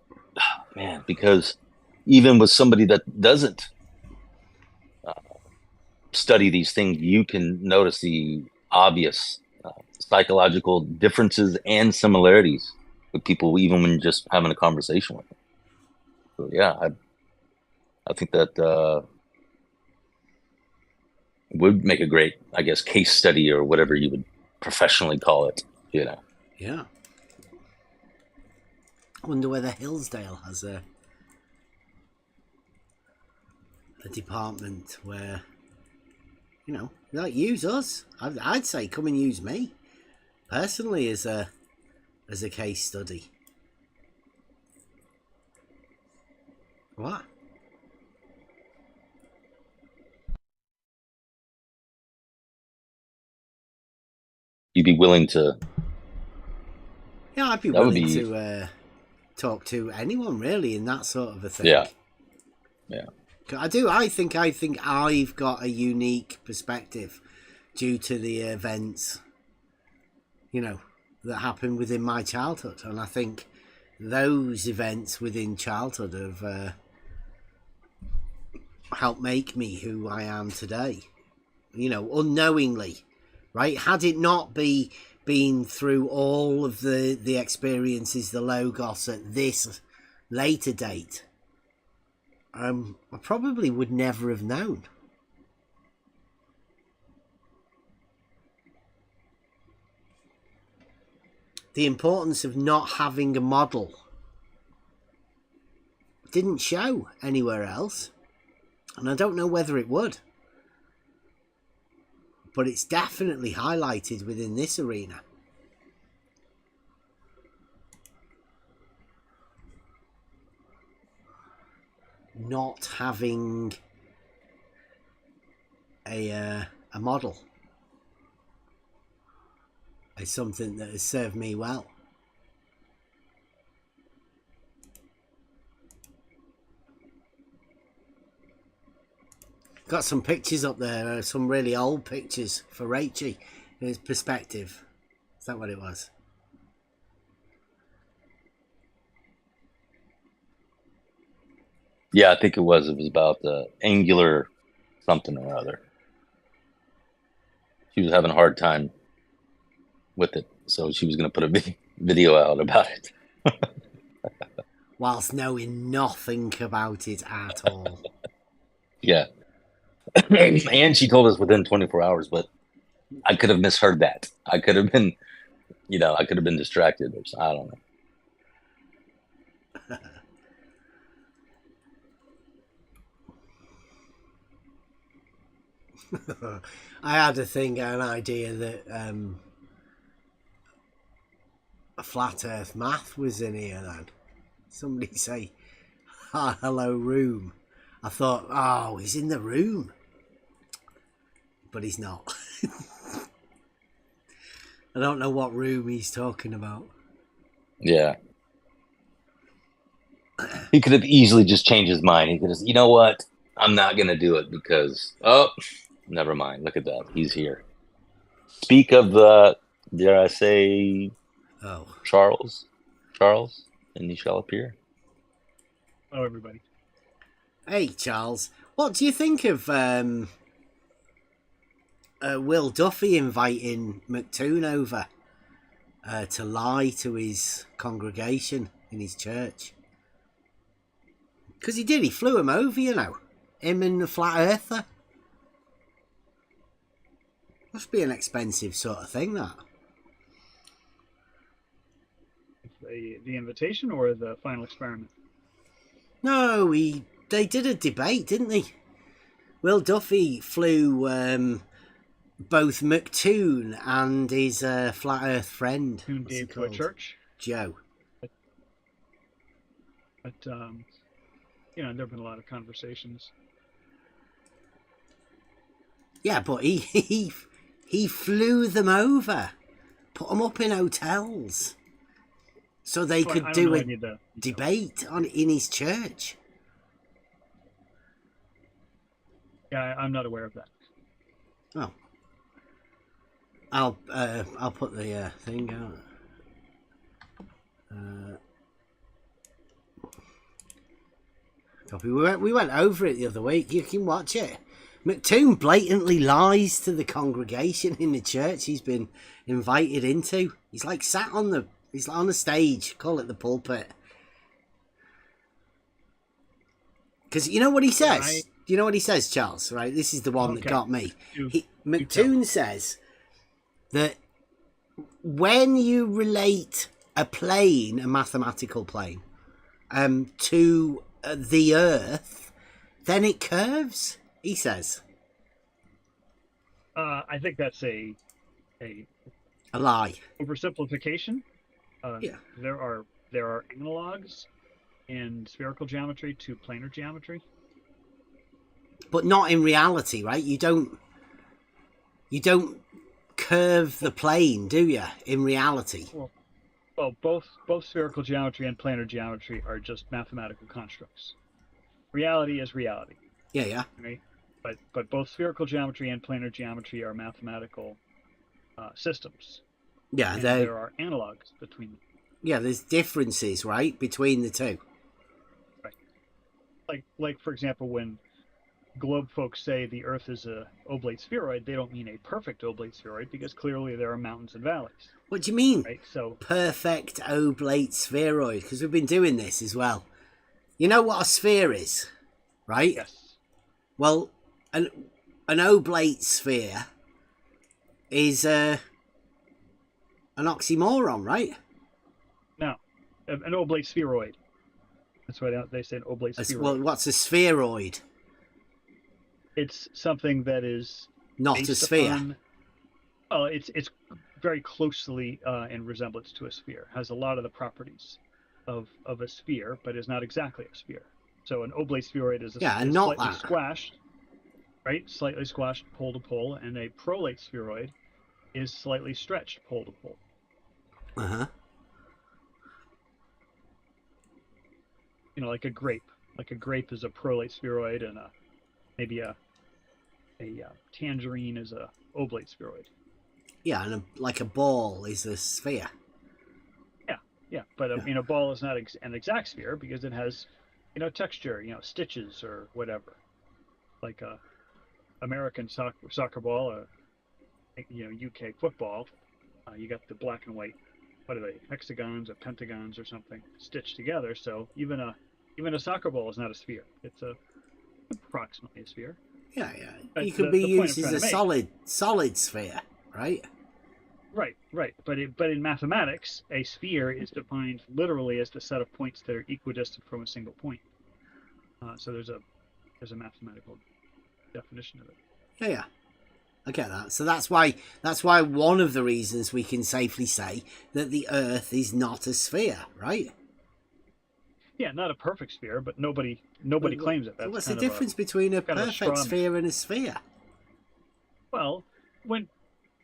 man, because even with somebody that doesn't study these things, you can notice the obvious psychological differences and similarities with people, even when just having a conversation with them. So yeah, I think that would make a great, I guess, case study or whatever you would professionally call it. Yeah. I wonder whether Hillsdale has a department where, like, use us. I'd say come and use me personally as a case study. What? You'd be willing to? Yeah, I'd be willing to talk to anyone really in that sort of a thing. Yeah. I do. I think I've got a unique perspective due to the events, that happened within my childhood, and I think those events within childhood have helped make me who I am today. Unknowingly, right? Had it not been through all of the experiences, the Logos at this later date, I probably would never have known. The importance of not having a model didn't show anywhere else, and I don't know whether it would, but it's definitely highlighted within this arena. Not having a model is something that has served me well. Got some pictures up there, some really old pictures for Rachie. His perspective. Is that what it was? Yeah, I think it was. It was about the angular something or other. She was having a hard time with it, so she was going to put a video out about it. Whilst knowing nothing about it at all. Yeah. And she told us within 24 hours, but I could have misheard that. I could have been, I could have been distracted or something. I don't know. I had an idea that a flat earth math was in here then. Somebody say, hello room. I thought, oh, he's in the room. But he's not. I don't know what room he's talking about. Yeah. He could have easily just changed his mind. He could have, you know what? I'm not going to do it because, oh, never mind. Look at that. He's here. Speak of the, dare I say, Oh, Charles, and he shall appear. Hello, everybody. hey Charles, what do you think of Will Duffy inviting McToon over to lie to his congregation in his church? Because he did, he flew him over, you know. Him and the flat earther. Must be an expensive sort of thing, that. The invitation or the final experiment? No, they did a debate, didn't they? Will Duffy flew both McToon and his flat earth friend. Tune What's he Dave to a called? church. Joe. But you know, there have been a lot of conversations. Yeah, but he flew them over, put them up in hotels, so they Well, could I don't do know a any of the debate in his church. Yeah, I'm not aware of that. Oh, I'll put the thing out. Copy. We went over it the other week. You can watch it. McToon blatantly lies to the congregation in the church he's been invited into. He's like sat on the stage, call it the pulpit. Because you know what he says? Do you know what he says, Charles? Right, this is the one that got me. McToon says that when you relate a plane, a mathematical plane, to the Earth, then it curves. He says. I think that's a lie. Oversimplification. Yeah. There are analogs in spherical geometry to planar geometry. But not in reality, right? You don't curve the plane, do you? In reality. Well, both spherical geometry and planar geometry are just mathematical constructs. Reality is reality. Yeah. Right? But both spherical geometry and planar geometry are mathematical systems. Yeah, and there are analogs between them. Yeah, there's differences, right, between the two. Right. Like for example, when globe folks say the Earth is a oblate spheroid, they don't mean a perfect oblate spheroid because clearly there are mountains and valleys. What do you mean? Right. So perfect oblate spheroid, because we've been doing this as well. You know what a sphere is, right? Yes. Well, an oblate sphere is an oxymoron, right? No, an oblate spheroid. That's why they say an oblate spheroid. Well, what's a spheroid? It's something that is not a sphere. Well, it's very closely in resemblance to a sphere. Has a lot of the properties of a sphere, but is not exactly a sphere. So an oblate spheroid is slightly squashed, right? Slightly squashed pole to pole, and a prolate spheroid is slightly stretched pole to pole. Uh-huh. You know, like a grape. Like a grape is a prolate spheroid, and maybe a tangerine is a oblate spheroid. Yeah, and like a ball is a sphere. Yeah, but a ball is not an exact sphere because it has, texture, stitches or whatever. Like a American soccer ball, UK football, you got the black and white, what are they, hexagons or pentagons or something stitched together. So even a soccer ball is not a sphere. It's approximately a sphere. Yeah. But you could be used as a solid sphere, right? Right. But in mathematics, a sphere is defined literally as the set of points that are equidistant from a single point. So there's a mathematical definition of it. Yeah. I get that. So that's why one of the reasons we can safely say that the Earth is not a sphere, right? Yeah, not a perfect sphere, but nobody claims it. That's what's the difference between a perfect sphere and a sphere? Well,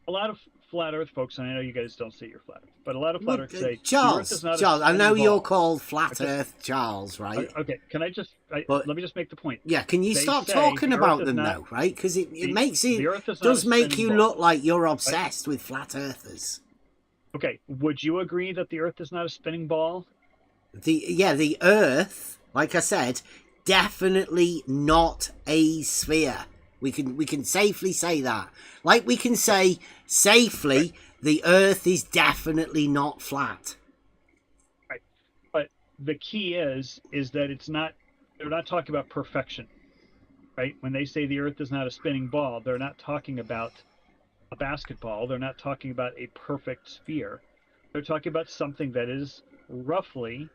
a lot of flat Earth folks, and I know you guys don't say you're flat Earth, but a lot of flat Earth say the Earth Charles, is not a Charles, I know spinning you're ball. called Flat Earth Charles, right? Okay, can I just But- let me just make the point? Yeah, can you They stop say talking the Earth about is them not- though, right? Because it makes the it Earth is not does a make spinning you ball. look like you're obsessed with flat earthers. Okay, would you agree that the Earth is not a spinning ball? The Earth, like I said, definitely not a sphere. We can safely say that. Like we can say safely, the Earth is definitely not flat. Right, but the key is that it's not. They're not talking about perfection, right? When they say the Earth is not a spinning ball, they're not talking about a basketball. They're not talking about a perfect sphere. They're talking about something that is roughly,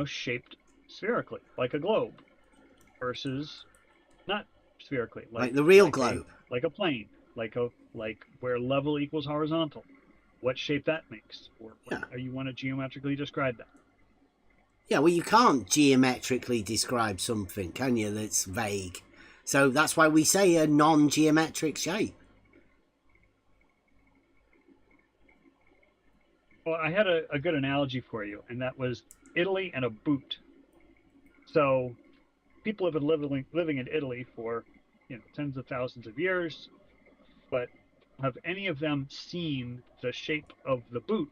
shaped spherically, like a globe, versus not spherically, Like the real like globe. like a plane, like where level equals horizontal. What shape that makes, or you want to geometrically describe that? Yeah, well, you can't geometrically describe something, can you, that's vague? So that's why we say a non-geometric shape. Well, I had a good analogy for you, and that was Italy and a boot. So people have been living in Italy for tens of thousands of years, but have any of them seen the shape of the boot?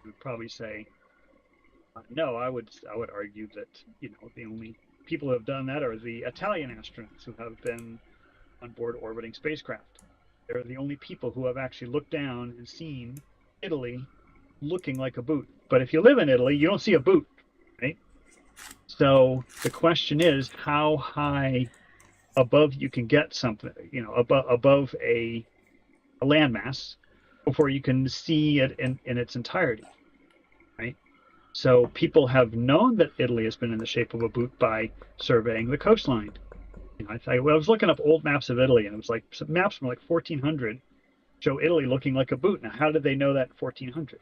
You would probably say no. I would argue that the only people who have done that are the Italian astronauts who have been on board orbiting spacecraft. They're the only people who have actually looked down and seen Italy looking like a boot. But if you live in Italy, you don't see a boot, right? So the question is how high above you can get something, above a landmass before you can see it in its entirety, right? So people have known that Italy has been in the shape of a boot by surveying the coastline. I was looking up old maps of Italy, and it was like some maps from like 1400 show Italy looking like a boot. Now, how did they know that in 1400?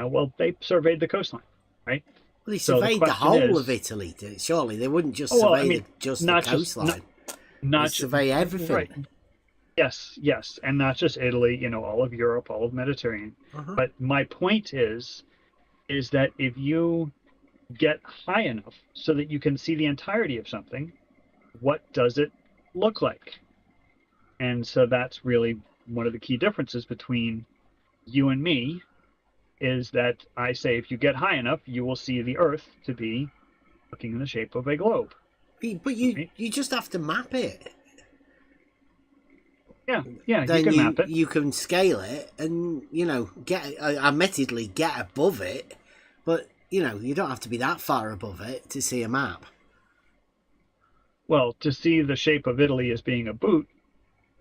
Well, they surveyed the coastline, right? Well, they So the surveyed the question whole is- of Italy. Surely they wouldn't just Oh, well, survey I mean, just the not just- coastline. Not They ju- survey everything. Right. Yes, and not just Italy. All of Europe, all of Mediterranean. Uh-huh. But my point is that if you get high enough so that you can see the entirety of something, what does it look like? And so that's really one of the key differences between you and me, is that I say if you get high enough, you will see the Earth to be looking in the shape of a globe. But you just have to map it. Yeah, Then you can map it. you can scale it and admittedly get above it, but you don't have to be that far above it to see a map. Well, to see the shape of Italy as being a boot,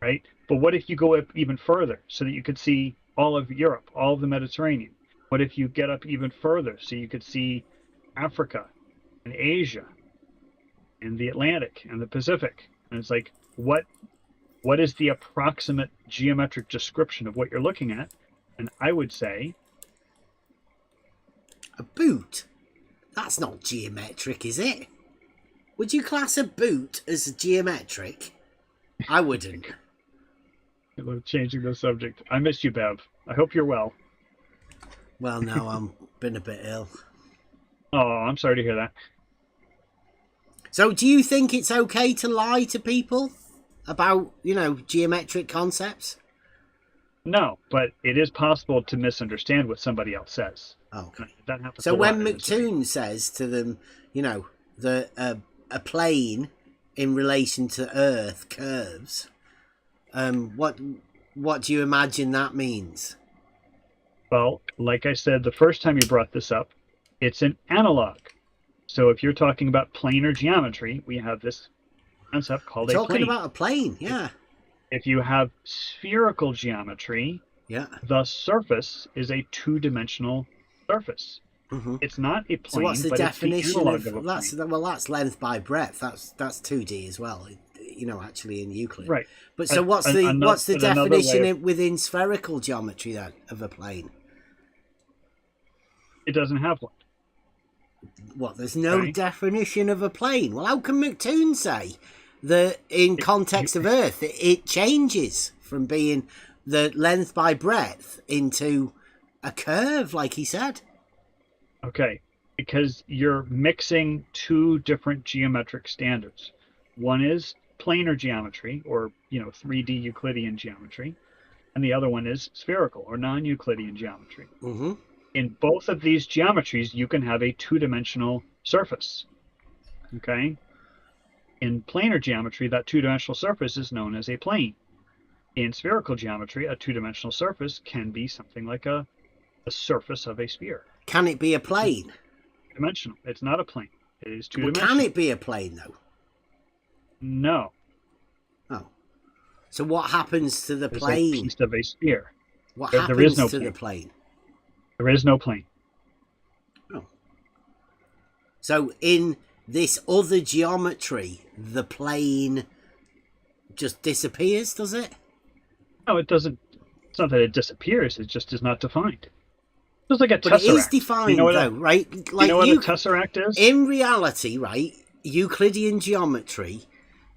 right? But what if you go up even further so that you could see all of Europe, all of the Mediterranean? What if you get up even further so you could see Africa and Asia and the Atlantic and the Pacific? And it's like, what is the approximate geometric description of what you're looking at? And I would say A boot? That's not geometric, is it? Would you class a boot as geometric? I wouldn't. changing the subject. I miss you, Bev. I hope you're well. Well, no, I'm been a bit ill. Oh, I'm sorry to hear that. So, do you think it's okay to lie to people about, geometric concepts? No, but it is possible to misunderstand what somebody else says. Okay. That happens. So a when lot in this game. McToon says to them, a plane in relation to Earth curves, what do you imagine that means? Well, like I said, the first time you brought this up, it's an analog. So if you're talking about planar geometry, we have this concept called a Talking plane. about a plane, yeah. If you have spherical geometry, Yeah. the surface is a two-dimensional surface. Mm-hmm. It's not a plane, So what's the but definition it's the analog of a that's plane. well, that's length by breadth. That's 2D as well. Actually in Euclid. Right. But so And- what's and the ano- what's the and another definition way of- within spherical geometry then of a plane? It doesn't have one. What? There's no Right. definition of a plane. Well, how can McToon say that in context of Earth it changes from being the length by breadth into a curve, like he said. Okay, because you're mixing two different geometric standards. One is planar geometry, or 3D Euclidean geometry, and the other one is spherical or non-Euclidean geometry. Mm-hmm. In both of these geometries, you can have a two-dimensional surface. Okay? In planar geometry, that two-dimensional surface is known as a plane. In spherical geometry, a two-dimensional surface can be something like a surface of a sphere. Can it be a plane? Dimensional. It's not a plane. It is Well, two-dimensional. can it be a plane, though? No. Oh. So what happens to the It's a plane? piece of a sphere. What there happens is no to plane. the plane? There is no plane. Oh. So in this other geometry, the plane just disappears, does it? No, it doesn't. It's not that it disappears. It just is not defined. Just like a But tesseract. it is defined, though, right? Like you know what a tesseract is? In reality, right, Euclidean geometry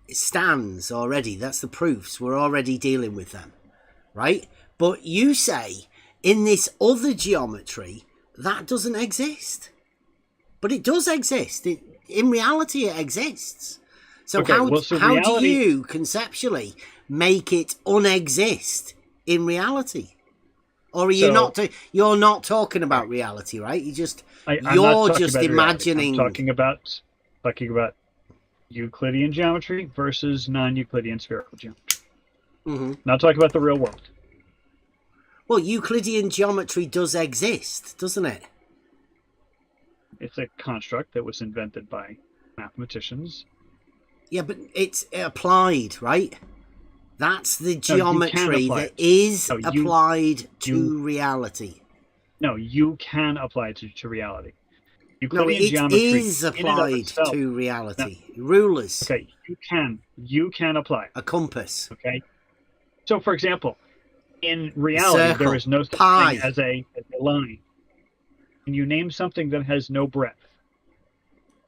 stands already. That's the proofs. We're already dealing with them, right? But you say in this other geometry, that doesn't exist. But it does exist. In reality, it exists. So Okay, how reality, do you conceptually make it unexist in reality? Or are you you're not talking about reality, right? You just I'm not you're talking just about reality. imagining. I'm talking about Euclidean geometry versus non-Euclidean spherical geometry. Mhm. Not talking about the real world. Well, Euclidean geometry does exist, doesn't it? It's a construct that was invented by mathematicians. Yeah, but it's applied, right? That's the No, you can geometry apply that it. is No, you- applied to reality. No, you can apply it to reality. No, Euclidean it geometry is in and of applied itself- to reality. Rulers, Okay, you can apply it. a compass. Okay. So, for example, in reality, circle, there is no such pi. thing as a line. And you name something that has no breadth.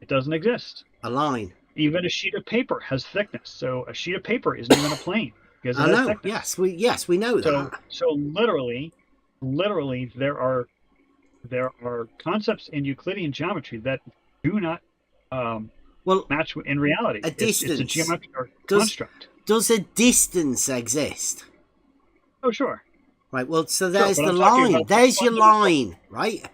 It doesn't exist. A line. Even a sheet of paper has thickness. So a sheet of paper isn't even a plane because it I has know. thickness. Yes, we know So that. so literally, there are concepts in Euclidean geometry that do not Well, match in reality. a It's a distance. geometric Does- construct. does a distance exist? Oh, sure. Right. Well, so there's but the I'm talking line. about the There's your fundamental- line, right?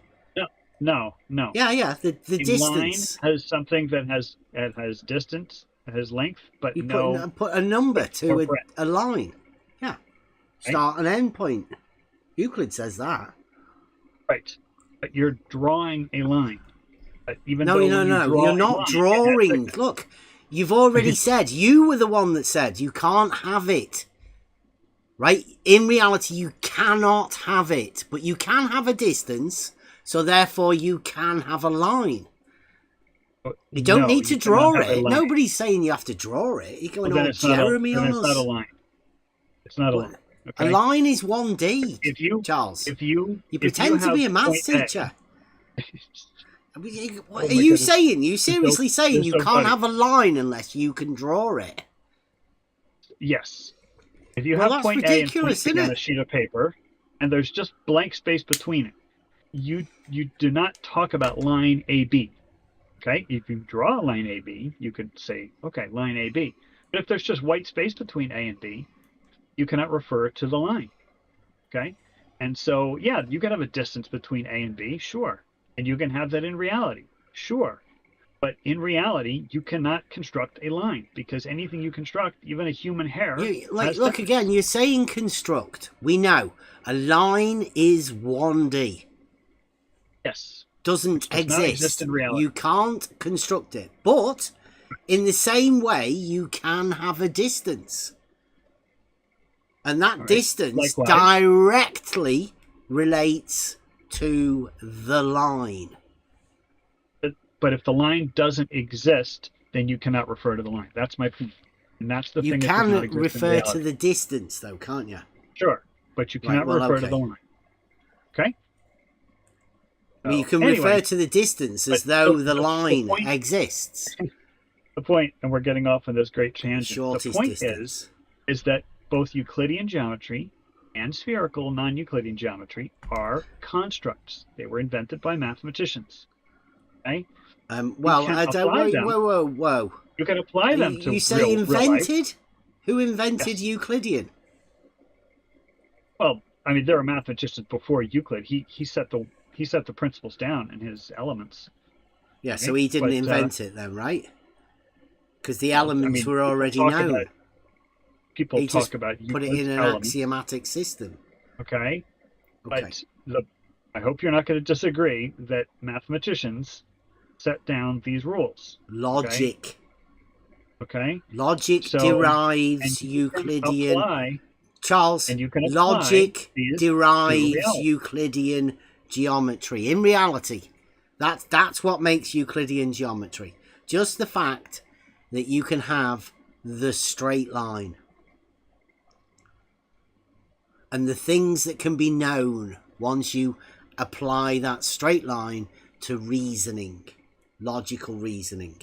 No. Yeah. The A distance. line has something that has distance, it has length, but You no. put a number to or a, breadth. a line. Yeah. Start and end point. Euclid says that. Right. But you're drawing a line. Even No. though when you draw You're a not line, it has drawing. thickness. Look, you've already said. You were the one that said you can't have it. Right? In reality, you cannot have it, but you can have a distance. So therefore, you can have a line. You don't No, need to you draw cannot have a it. line. Nobody's saying you have to draw it. You're going Well, then all it's not Jeremy then on it's us. not a line. It's not a What? line. A Okay? line is 1D, If you Charles. if you You if pretend to be a have maths point A- teacher. I mean, what Oh are my you goodness. saying? You seriously saying you're you so can't funny. have a line unless you can draw it? Yes. If you Well, have that's point A and point ridiculous, B isn't on it? a sheet of paper, and there's just blank space between it, you do not talk about line AB. Okay? If you draw a line AB, you could say, okay, line AB. But if there's just white space between A and B, you cannot refer to the line. Okay? And so, yeah, you can have a distance between A and B, sure. And you can have that in reality, sure. But in reality, you cannot construct a line because anything you construct, even a human hair, has Look thickness. again, you're saying construct. We know a line is 1D. Yes. Doesn't does not exist. exist in reality. You can't construct it. But in the same way, you can have a distance. And that right. distance Likewise. directly relates to the line. But if the line doesn't exist, then you cannot refer to the line. That's my point. And that's the You thing that does not can exist in refer reality. to the distance, though, can't you? Sure, but you Right, cannot well, refer to okay. the line. Okay? Well, you can Anyway, refer to the distance as but though the- the the line point- exists. the point, and we're getting off on this great tangent. The Shortest point distance. is that both Euclidean geometry and spherical non-Euclidean geometry are constructs. They were invented by mathematicians. Okay? Well, can I don't. apply them. Whoa. You can apply them to You say real life. invented? Who invented Yes. Euclidean? Well, I mean, there are mathematicians before Euclid. He set the principles down in his Elements. Yeah, Okay? so he didn't But, invent it then, right? Because the Well, I elements mean, were people already talk known. about- People He talk just about put it Euclid's in an Elements. axiomatic system. Okay, Okay. but I hope you're not going to disagree that mathematicians set down these rules. Logic. Okay, Logic So- derives and you can Euclidean. apply, Charles, and you can apply logic these to derives reality. Euclidean geometry. In reality, that's what makes Euclidean geometry. Just the fact that you can have the straight line. And the things that can be known once you apply that straight line to reasoning, logical reasoning.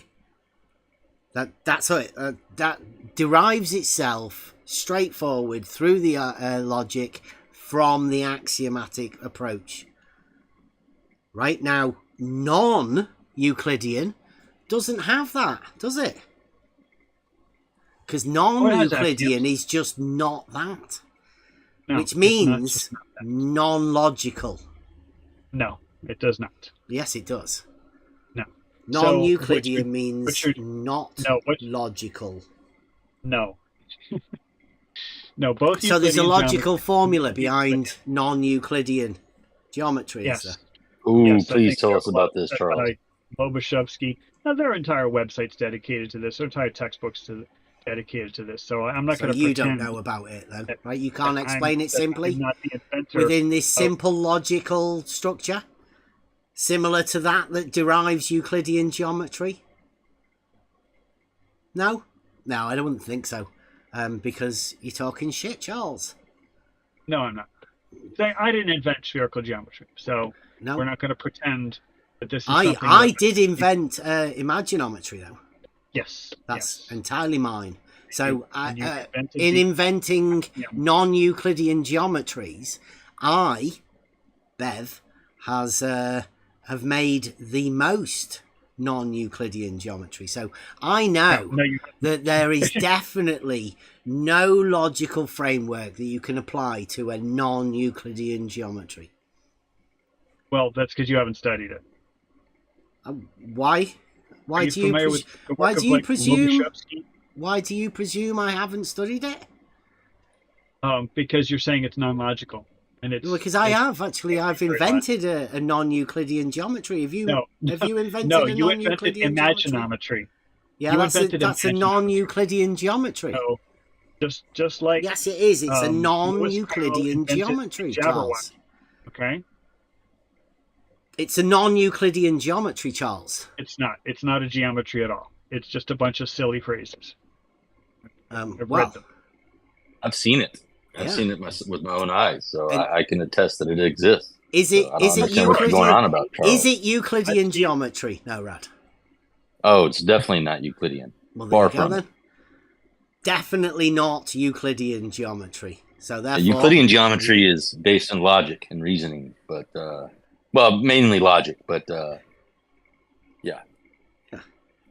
That's it. That derives itself straightforward through the logic from the axiomatic approach. Right now, non-Euclidean doesn't have that, does it? Because non-Euclidean is just not that, No, which it's not means just not that. non-logical. No, it does not. Yes, it does. No. Non-Euclidean So means you're- not no, what- logical. No. No, both. So there's a Euclidean logical geometry- formula behind non-Euclidean geometry, Yes. is Ooh, Yes, I please think tell they're us about this, by Charles. Lobachevsky. Now, there are entire websites dedicated to this. There are entire textbooks dedicated to this. So I'm not there? So going to you pretend don't know about it then, that- right? You can't that explain I'm- it that I'm simply not the inventor. within this simple logical structure, similar to that derives Euclidean geometry? No, I don't think so. Because you're talking shit, Charles. No, I'm not. I didn't invent spherical geometry, so No, we're not going to pretend that this is I something. did invent imaginometry though. Yes, That's yes. entirely mine. So And you invented in the- inventing Yeah. non-Euclidean geometries, Bev, have made the most non-Euclidean geometry. So I know No, you, that there is definitely no logical framework that you can apply to a non-Euclidean geometry. well, that's because you haven't studied it. Why? Why Are you do you familiar with the why work of, do you like, presume? Lobachevsky? Why do you presume I haven't studied it? Because you're saying it's non-logical, and it's Because I it's- have actually. I've very invented a non-Euclidean geometry. Have you? No, Have you invented no, a you invented non-Euclidean geometry? imaginometry. Yeah, you that's a invented imaginometry. non-Euclidean geometry. So just like Yes, it is. It's a Lewis non-Euclidean Carroll invented geometry, the Charles. okay, It's a non-Euclidean geometry, Charles. it's not. It's not a geometry at all. It's just a bunch of silly phrases. I've read Well, them. I've seen it. I've Yeah. seen it with my own eyes, so And- I can attest that it exists. is it So I don't is it understand what you're going on about, Charles. Is it Euclidean geometry? No, Rad. Oh, it's definitely not Euclidean. Well, there Far you go from then. Definitely not Euclidean geometry. So therefore, Euclidean geometry is based on logic and reasoning, but well, mainly logic, but yeah, Yeah.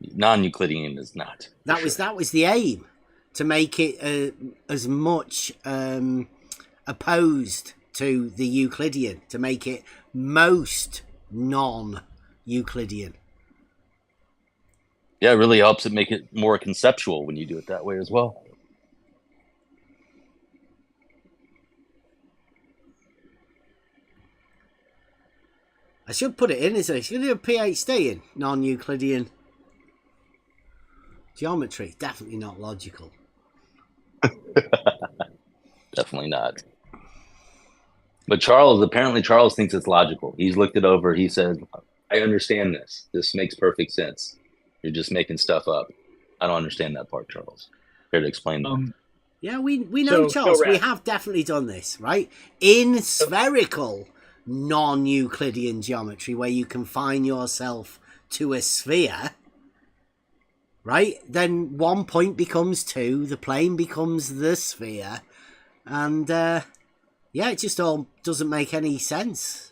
non-Euclidean is not. for that sure. was the aim, to make it as much opposed to the Euclidean, to make it most non-Euclidean. Yeah, it really helps it make it more conceptual when you do it that way as well. I should put it in. Is it? Should do a PhD in non-Euclidean geometry. Definitely not logical. Definitely not. But Charles thinks it's logical. He's looked it over. He says, I understand this. This makes perfect sense. You're just making stuff up. I don't understand that part, Charles. Here to explain that. Yeah, we know, So, Charles. We Rad. have definitely done this, right? In spherical non-Euclidean geometry, where you confine yourself to a sphere, right? Then 1 point becomes 2, the plane becomes the sphere, and Yeah, it just all doesn't make any sense.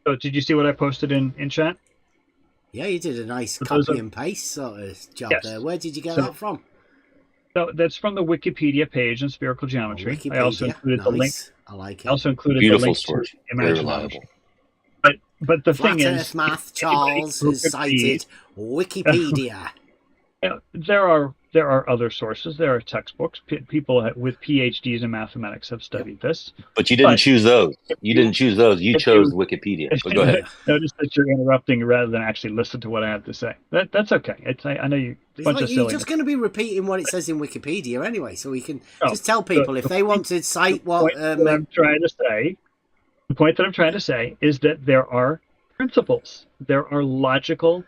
So did you see what I posted in chat? Yeah, you did a nice For those copy of- and paste sort of job Yes. there. Where did you get So- that from? So that's from the Wikipedia page on spherical geometry. Wikipedia. I also included the link. Nice. I like I it. also included Beautiful the link source. to Very Imagine reliable. But the Flat thing Earth is, Math anybody Charles who has could cited Wikipedia. there are other sources. There are textbooks. People with PhDs in mathematics have studied this. But you didn't But choose those. You didn't choose those. You if chose you- Wikipedia. But go ahead. Notice that you're interrupting rather than actually listen to what I have to say. That's okay. I know you. It's Bunch like of you're silliness. just going to be repeating what it says in Wikipedia anyway, so we can No, just tell people if they want to cite what. The point that I'm trying to say is that there are principles. There are logical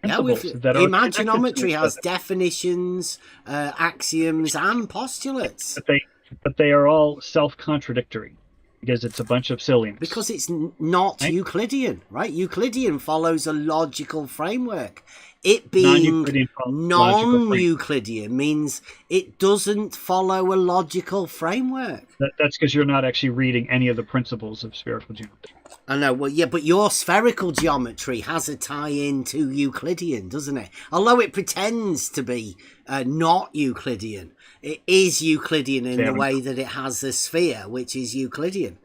principles that are connected to Imaginometry each has other. definitions, axioms, and postulates. But they are all self-contradictory because it's a bunch of silliness. Because it's not Right? Euclidean, right? Euclidean follows a logical framework. It being Non-Euclidean follows a logical framework. non-Euclidean means it doesn't follow a logical framework. That's because you're not actually reading any of the principles of spherical geometry. I know, well, yeah, but your spherical geometry has a tie-in to Euclidean, doesn't it? Although it pretends to be not Euclidean, it is Euclidean in the way that it has the sphere, which is Euclidean.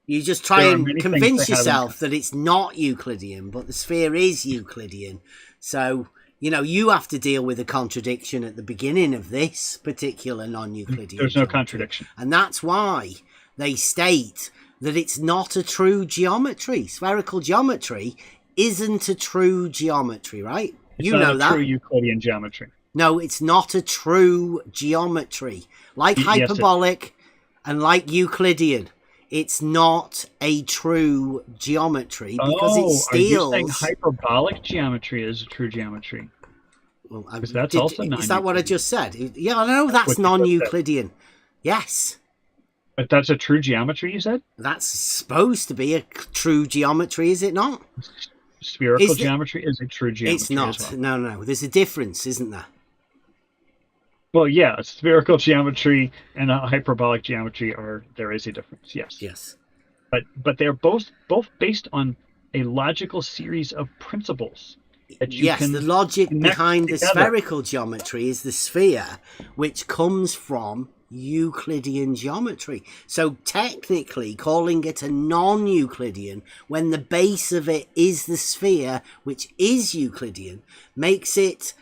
You just try There are and many convince things that yourself that it's not Euclidean, but the sphere is Euclidean. So, you have to deal with a contradiction at the beginning of this particular non-Euclidean There's no geometry. contradiction. And that's why they state that it's not a true geometry. Spherical geometry isn't a true geometry, right? It's You not know a that. true Euclidean geometry. No, it's not a true geometry. Like Yes, it- hyperbolic and like Euclidean, it's not a true geometry because it Are you saying steals. hyperbolic geometry is a true geometry? Well, Because that's also is that what I non-Euclidean. just said? Yeah, I know that's what you just said. non-Euclidean. Yes, But that's a true geometry, you said? that's supposed to be a true geometry, is it not? Spherical Is it- geometry is a true geometry. It's not. As well. No. There's a difference, isn't there? Well, yeah, spherical geometry and hyperbolic geometry there is a difference. Yes. Yes. But they're both based on a logical series of principles that you Yes, can the logic connect behind the together. spherical geometry is the sphere, which comes from Euclidean geometry. So technically, calling it a non-Euclidean when the base of it is the sphere, which is Euclidean, makes it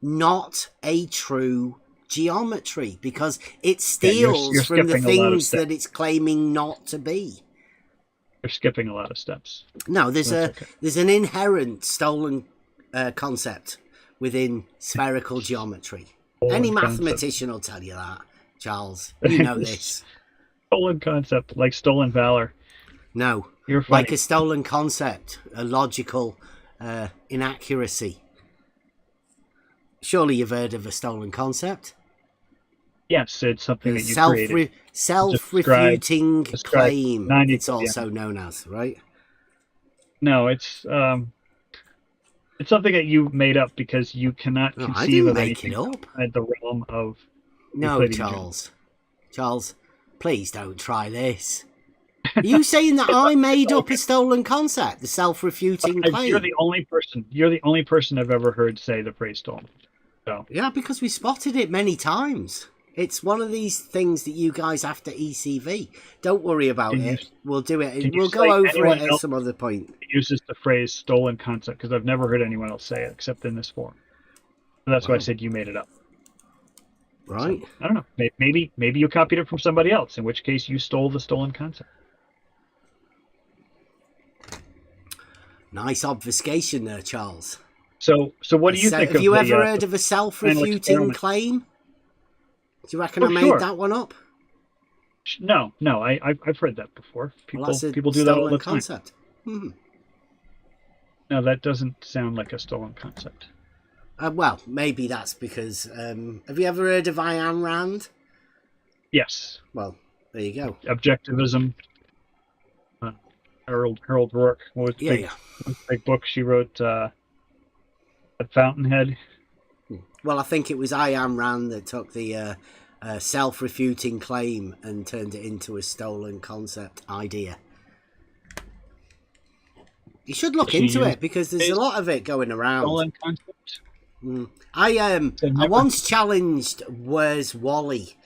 not a true geometry because it steals you're from the skipping a lot of things that it's claiming not to be. You're skipping a lot of steps. No, there's That's okay. there's an inherent stolen concept within spherical geometry. Any Stolen concept. mathematician will tell you that, Charles. You know this. Stolen concept, like stolen valor. No, You're funny. like a stolen concept, a logical inaccuracy. Surely you've heard of a stolen concept. Yes, it's something A that you created. self-refuting describe claim, non-Euclidean. it's also known as, right? No, it's something that you made up because you cannot No, I conceive didn't of make anything it up. outside the realm of No, Euclidean Charles. Charles, please don't try this. Are you saying that I made up a stolen concept, the self-refuting claim? You're the only person. You're the only person I've ever heard say the phrase stolen. So Yeah, because we spotted it many times. It's one of these things that you guys have to ECV. Don't worry about Can you- it. We'll do it. can you We'll go cite over anyone it at else? some other point. it uses the phrase stolen concept because I've never heard anyone else say it except in this form. So that's why I said you made it up. Right? I don't know. Maybe you copied it from somebody else, in which case you stole the stolen concept. Nice obfuscation there, Charles. So what do you think Have of you the, ever heard of a self-refuting experiment? claim? Do you reckon Oh, I made sure. that one up? No, I've heard that before. Well, that's a People do that all stolen the time. concept. Hmm. No, that doesn't sound like a stolen concept. Well, maybe that's because... have you ever heard of Ayn Rand? Yes, Well, there you go. objectivism. Harold Rourke. What was the Yeah, big, yeah. what was the big book she wrote? At Fountainhead. Well, I think it was Ayn Rand that took the a self-refuting claim and turned it into a stolen concept idea. You should look into it because there's a lot of it going around. Stolen concept. I once challenged Where's Wally,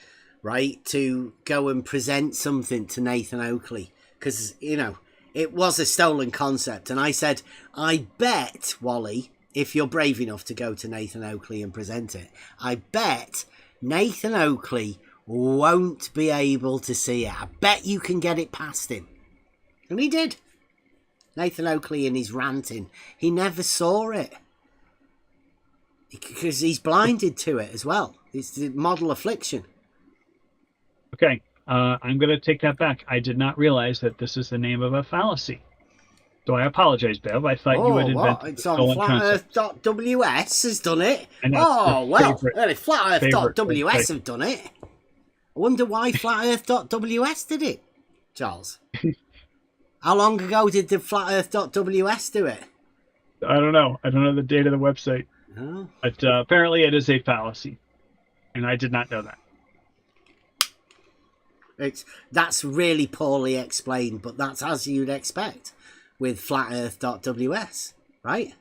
right, to go and present something to Nathan Oakley because, you know, it was a stolen concept. And I said, I bet, Wally, if you're brave enough to go to Nathan Oakley and present it, I bet Nathan Oakley won't be able to see it. I bet you can get it past him. And he did. Nathan Oakley in his ranting, he never saw it. Because he's blinded to it as well. It's the model affliction. Okay, I'm going to take that back. I did not realize that this is the name of a fallacy. So I apologize, Bev. I thought you had invented It's the on stolen concept. flatearth.ws has done it. And that's Oh, your well, favorite- if flatearth.ws favorite have done it, I wonder why flatearth.ws did it, Charles. How long ago did the flatearth.ws do it? I don't know. I don't know the date of the website. Oh. But apparently it is a fallacy. And I did not know that. That's really poorly explained, but that's as you'd expect with flatearth.ws, right?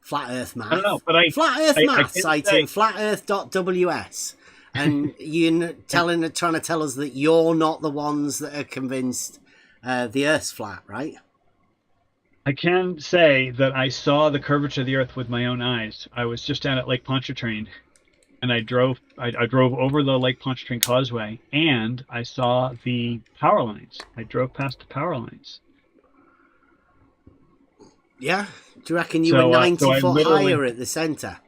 Flat Earth math. I don't know, but Flat Earth I math can citing say- flatearth.ws, and you're trying to tell us that you're not the ones that are convinced the Earth's flat, right? I can say that I saw the curvature of the Earth with my own eyes. I was just down at Lake Pontchartrain, and I drove over the Lake Pontchartrain Causeway, and I saw the power lines. I drove past the power lines. Yeah. Do you reckon you So, were 90 so I foot literally- higher at the centre?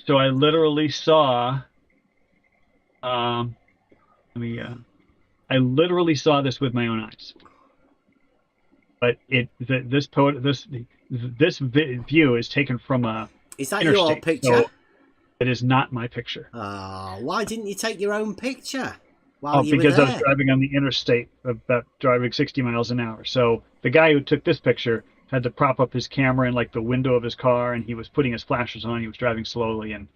So I literally saw. I literally saw this with my own eyes. But this view is taken from a Is that your interstate, picture? so it is not my picture. Why didn't you take your own picture while you Because were I there? was driving on the interstate, about driving 60 miles an hour. So the guy who took this picture had to prop up his camera in like the window of his car, and he was putting his flashers on. He was driving slowly, and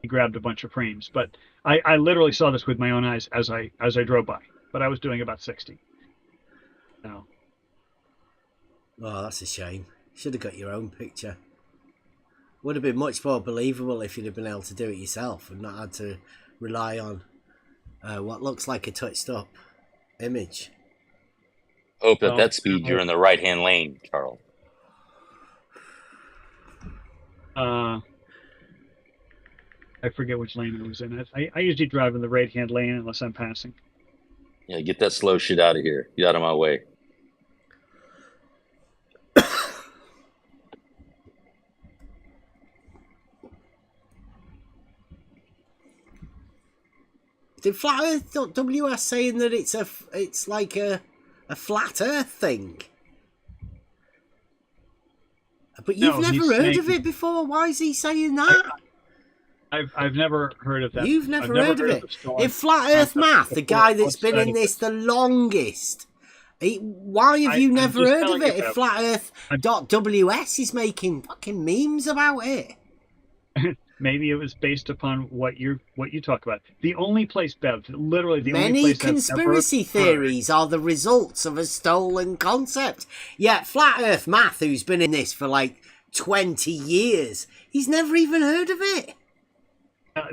he grabbed a bunch of frames. But I literally saw this with my own eyes as I drove by. But I was doing about 60. No. Oh, that's a shame. Should have got your own picture. Would have been much more believable if you'd have been able to do it yourself and not had to rely on what looks like a touched up image. Hope at Oh, that speed you're in the right hand lane, Charles. I forget which lane I was in. I usually drive in the right-hand lane unless I'm passing. Yeah, get that slow shit out of here. Get out of my way. Did Flat Earth.ws saying that it's like a flat Earth thing? But you've No, never he's heard saying- of it before. Why is he saying that? I've never heard of that. You've never I've heard of it. the story. If Flat Earth concept Math, the before guy that's been in outside of this the longest, why have you I'm never just heard of telling it? you, If Bev. Flat.ws is making fucking memes about it. Maybe it was based upon what you talk about. The only place, Bev, literally the only Many place conspiracy I've ever heard- theories are the results of a stolen concept. Yet Flat Earth Math, who's been in this for like 20 years, he's never even heard of it.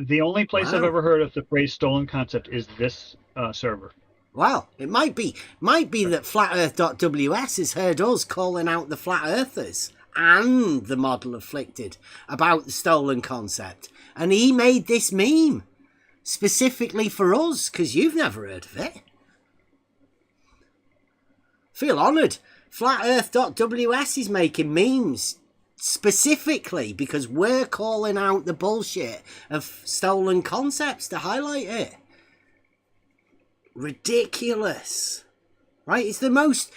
The only place I've Wow. ever heard of the phrase "stolen concept" is this server. Well, it might be that flatearth.ws has heard us calling out the flat earthers and the model afflicted about the stolen concept, and he made this meme specifically for us because you've never heard of it. Feel honoured. Flatearth.ws is making memes specifically because we're calling out the bullshit of stolen concepts to highlight it. Ridiculous, right? It's the most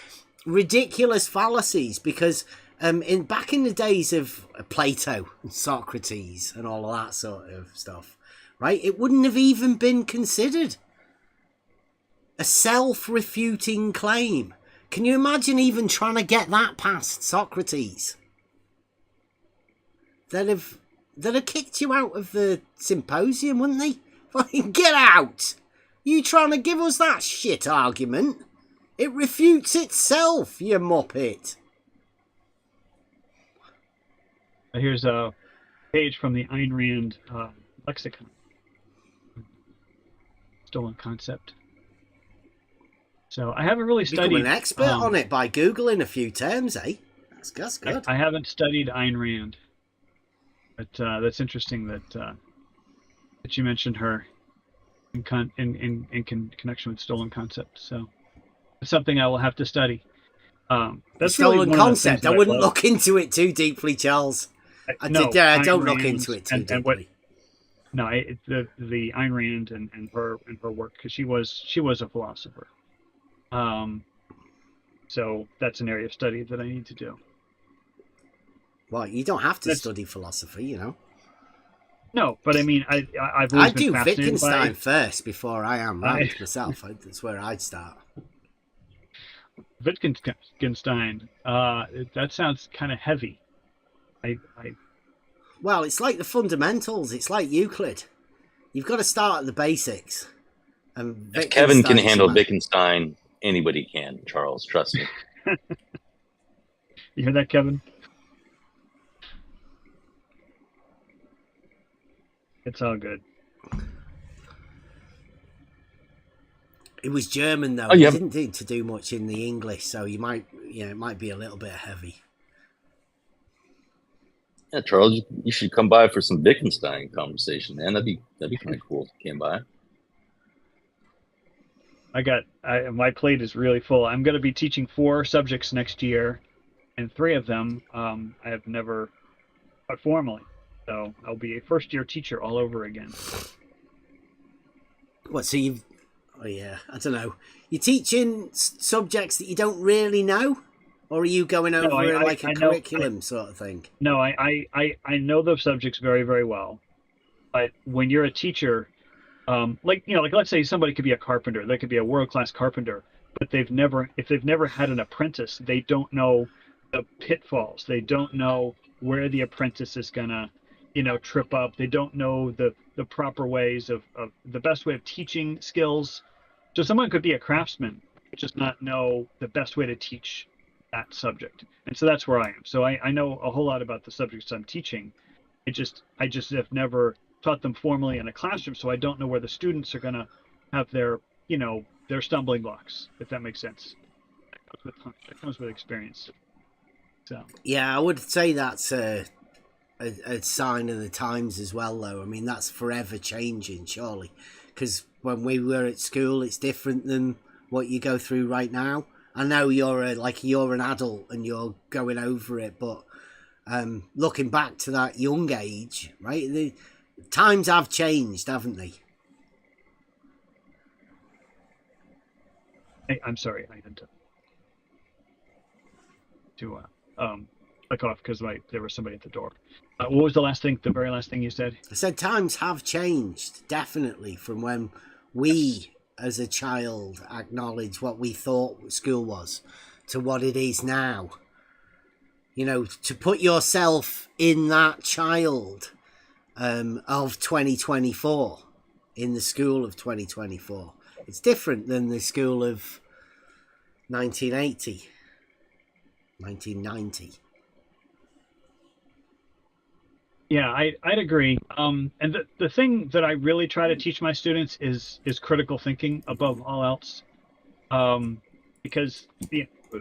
ridiculous fallacies because back in the days of Plato and Socrates and all of that sort of stuff, right, it wouldn't have even been considered a self-refuting claim. Can you imagine even trying to get that past Socrates? They'd have they'd have kicked you out of the symposium, wouldn't they? Fucking get out! You trying to give us that shit argument? It refutes itself, you muppet. Here's a page from the Ayn Rand lexicon. Stolen concept. So I haven't really Become studied an expert on it by Googling a few terms, eh? That's good. I haven't studied Ayn Rand, but that's interesting that you mentioned her in connection with stolen concept. So it's something I will have to study. That's stolen really concept. I wouldn't love. look into it too deeply, Charles. I don't look into it too deeply. The Ayn Rand and her work, because she was a philosopher. So that's an area of study that I need to do. Well, you don't have to study philosophy, you know. No, but I mean, I've always been do fascinated Wittgenstein by first before I am Rand myself. That's where I'd start. Wittgenstein. That sounds kind of heavy. Well, it's like the fundamentals. It's like Euclid. You've got to start at the basics. And if Kevin can handle man. Wittgenstein, anybody can, Charles. Trust me. You hear that, Kevin? It's all good. It was German though. Oh, He yeah. didn't need to do much in the English, so it might be a little bit heavy. Yeah, Charles, you should come by for some Wittgenstein conversation, man. That'd be kind of cool if you came by. My plate is really full. I'm going to be teaching 4 subjects next year, and 3 of them I have never taught formally. So I'll be a first-year teacher all over again. What? So you've? Oh yeah, I don't know. You're teaching subjects that you don't really know, or are you going over a curriculum sort of thing? No, I know those subjects very, very well. But when you're a teacher, like let's say somebody could be a carpenter. They could be a world-class carpenter, but if they've never had an apprentice, they don't know the pitfalls. They don't know where the apprentice is gonna, trip up. They don't know the proper ways of the best way of teaching skills. So someone could be a craftsman, just not know the best way to teach that subject. And so that's where I am. So I know a whole lot about the subjects I'm teaching. I just have never taught them formally in a classroom, so I don't know where the students are going to have their stumbling blocks, if that makes sense. That comes with experience. So yeah, I would say that's a sign of the times as well, though. I mean, that's forever changing, surely, because when we were at school, it's different than what you go through right now. I know you're an adult and you're going over it, but looking back to that young age, right? The times have changed, haven't they? I'm sorry, I had to click off because there was somebody at the door. What was the very last thing you said? I said times have changed, definitely, from when we, as a child, acknowledged what we thought school was to what it is now. To put yourself in that child of 2024, in the school of 2024. It's different than the school of 1980, 1990. Yeah, I'd agree. And the thing that I really try to teach my students is critical thinking above all else. Because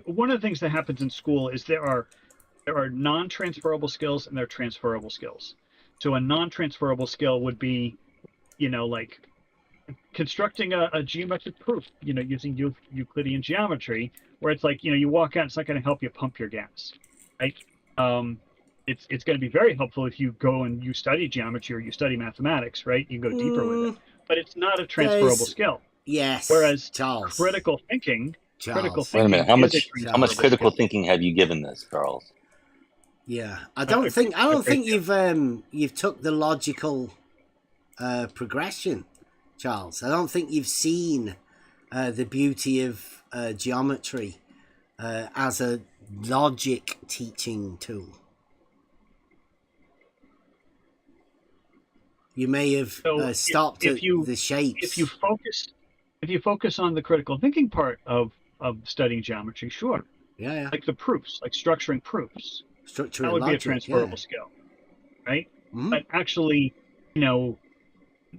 one of the things that happens in school is there are non-transferable skills and there are transferable skills. So a non-transferable skill would be, like constructing a geometric proof, using Euclidean geometry, where it's like, you walk out, it's not going to help you pump your gas, right? It's going to be very helpful if you go and you study geometry or you study mathematics, right? You go deeper with it, but it's not a transferable skill. Yes. Whereas Charles. critical thinking. Wait a minute. How much critical thinking have you given this, Charles? Yeah, I don't think you've took the logical progression, Charles. I don't think you've seen the beauty of geometry as a logic teaching tool. You may have So stopped if at you the shapes. if you focus on the critical thinking part of studying geometry, sure, yeah. like the proofs, like structuring proofs, Structure that and would be a logic, transferable yeah. skill, right? Mhm. But actually,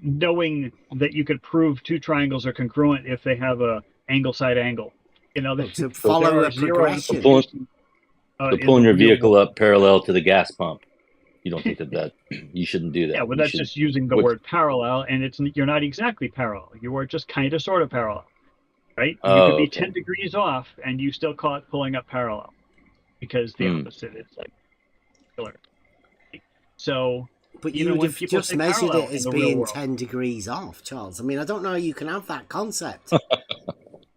knowing that you could prove two triangles are congruent if they have a angle side angle, To follow there a are zero progression. applications, So in pulling the your real vehicle world. up parallel to the gas pump. You don't think that you shouldn't do that. Yeah, well, You that's should- just using the what- word parallel, and you're not exactly parallel. You are just kind of sort of parallel, right? You Oh, could be okay. 10 degrees off, and you still call it pulling up parallel, because the opposite is like killer. So, But you would when have people just say measured parallel it in as the real being world, 10 degrees off, Charles. I mean, I don't know how you can have that concept.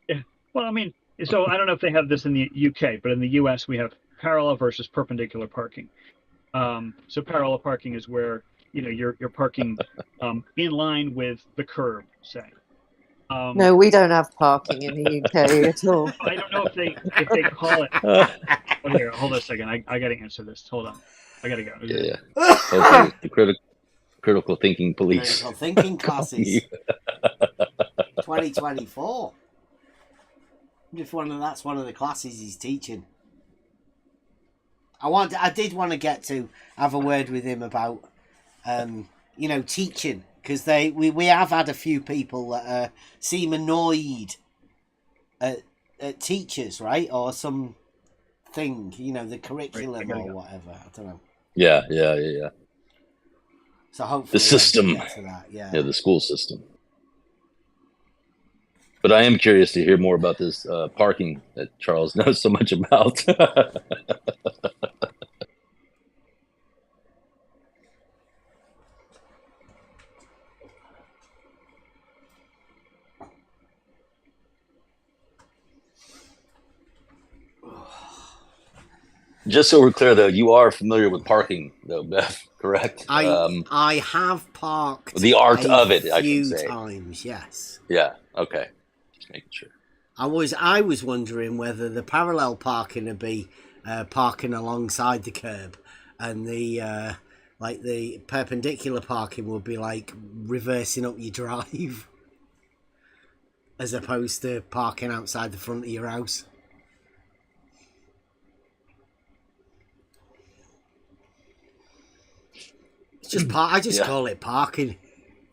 yeah. Well, I mean, so I don't know if they have this in the UK, but in the US we have parallel versus perpendicular parking. So parallel parking is where you're parking in line with the curb, say. No, we don't have parking in the UK at all. I don't know if they call it. Oh, here, hold on a second. I got to answer this. Hold on. I got to go. Yeah. Hopefully it's the critical thinking police. Critical thinking classes. You. 2024. If that's one of the classes he's teaching. I did want to get to have a word with him about teaching, because we have had a few people that seem annoyed at teachers, right, or some thing, the curriculum or whatever. I don't know. Yeah. So hopefully The system. I can get to that. Yeah, the school system. But I am curious to hear more about this parking that Charles knows so much about. Just so we're clear, though, you are familiar with parking, though, Beth, correct? I have parked the art of it, I few should say. times. Yes. Yeah. Okay. Just making sure. I was wondering whether the parallel parking would be parking alongside the curb, and the perpendicular parking would be like reversing up your drive, as opposed to parking outside the front of your house. It's just I just call it parking.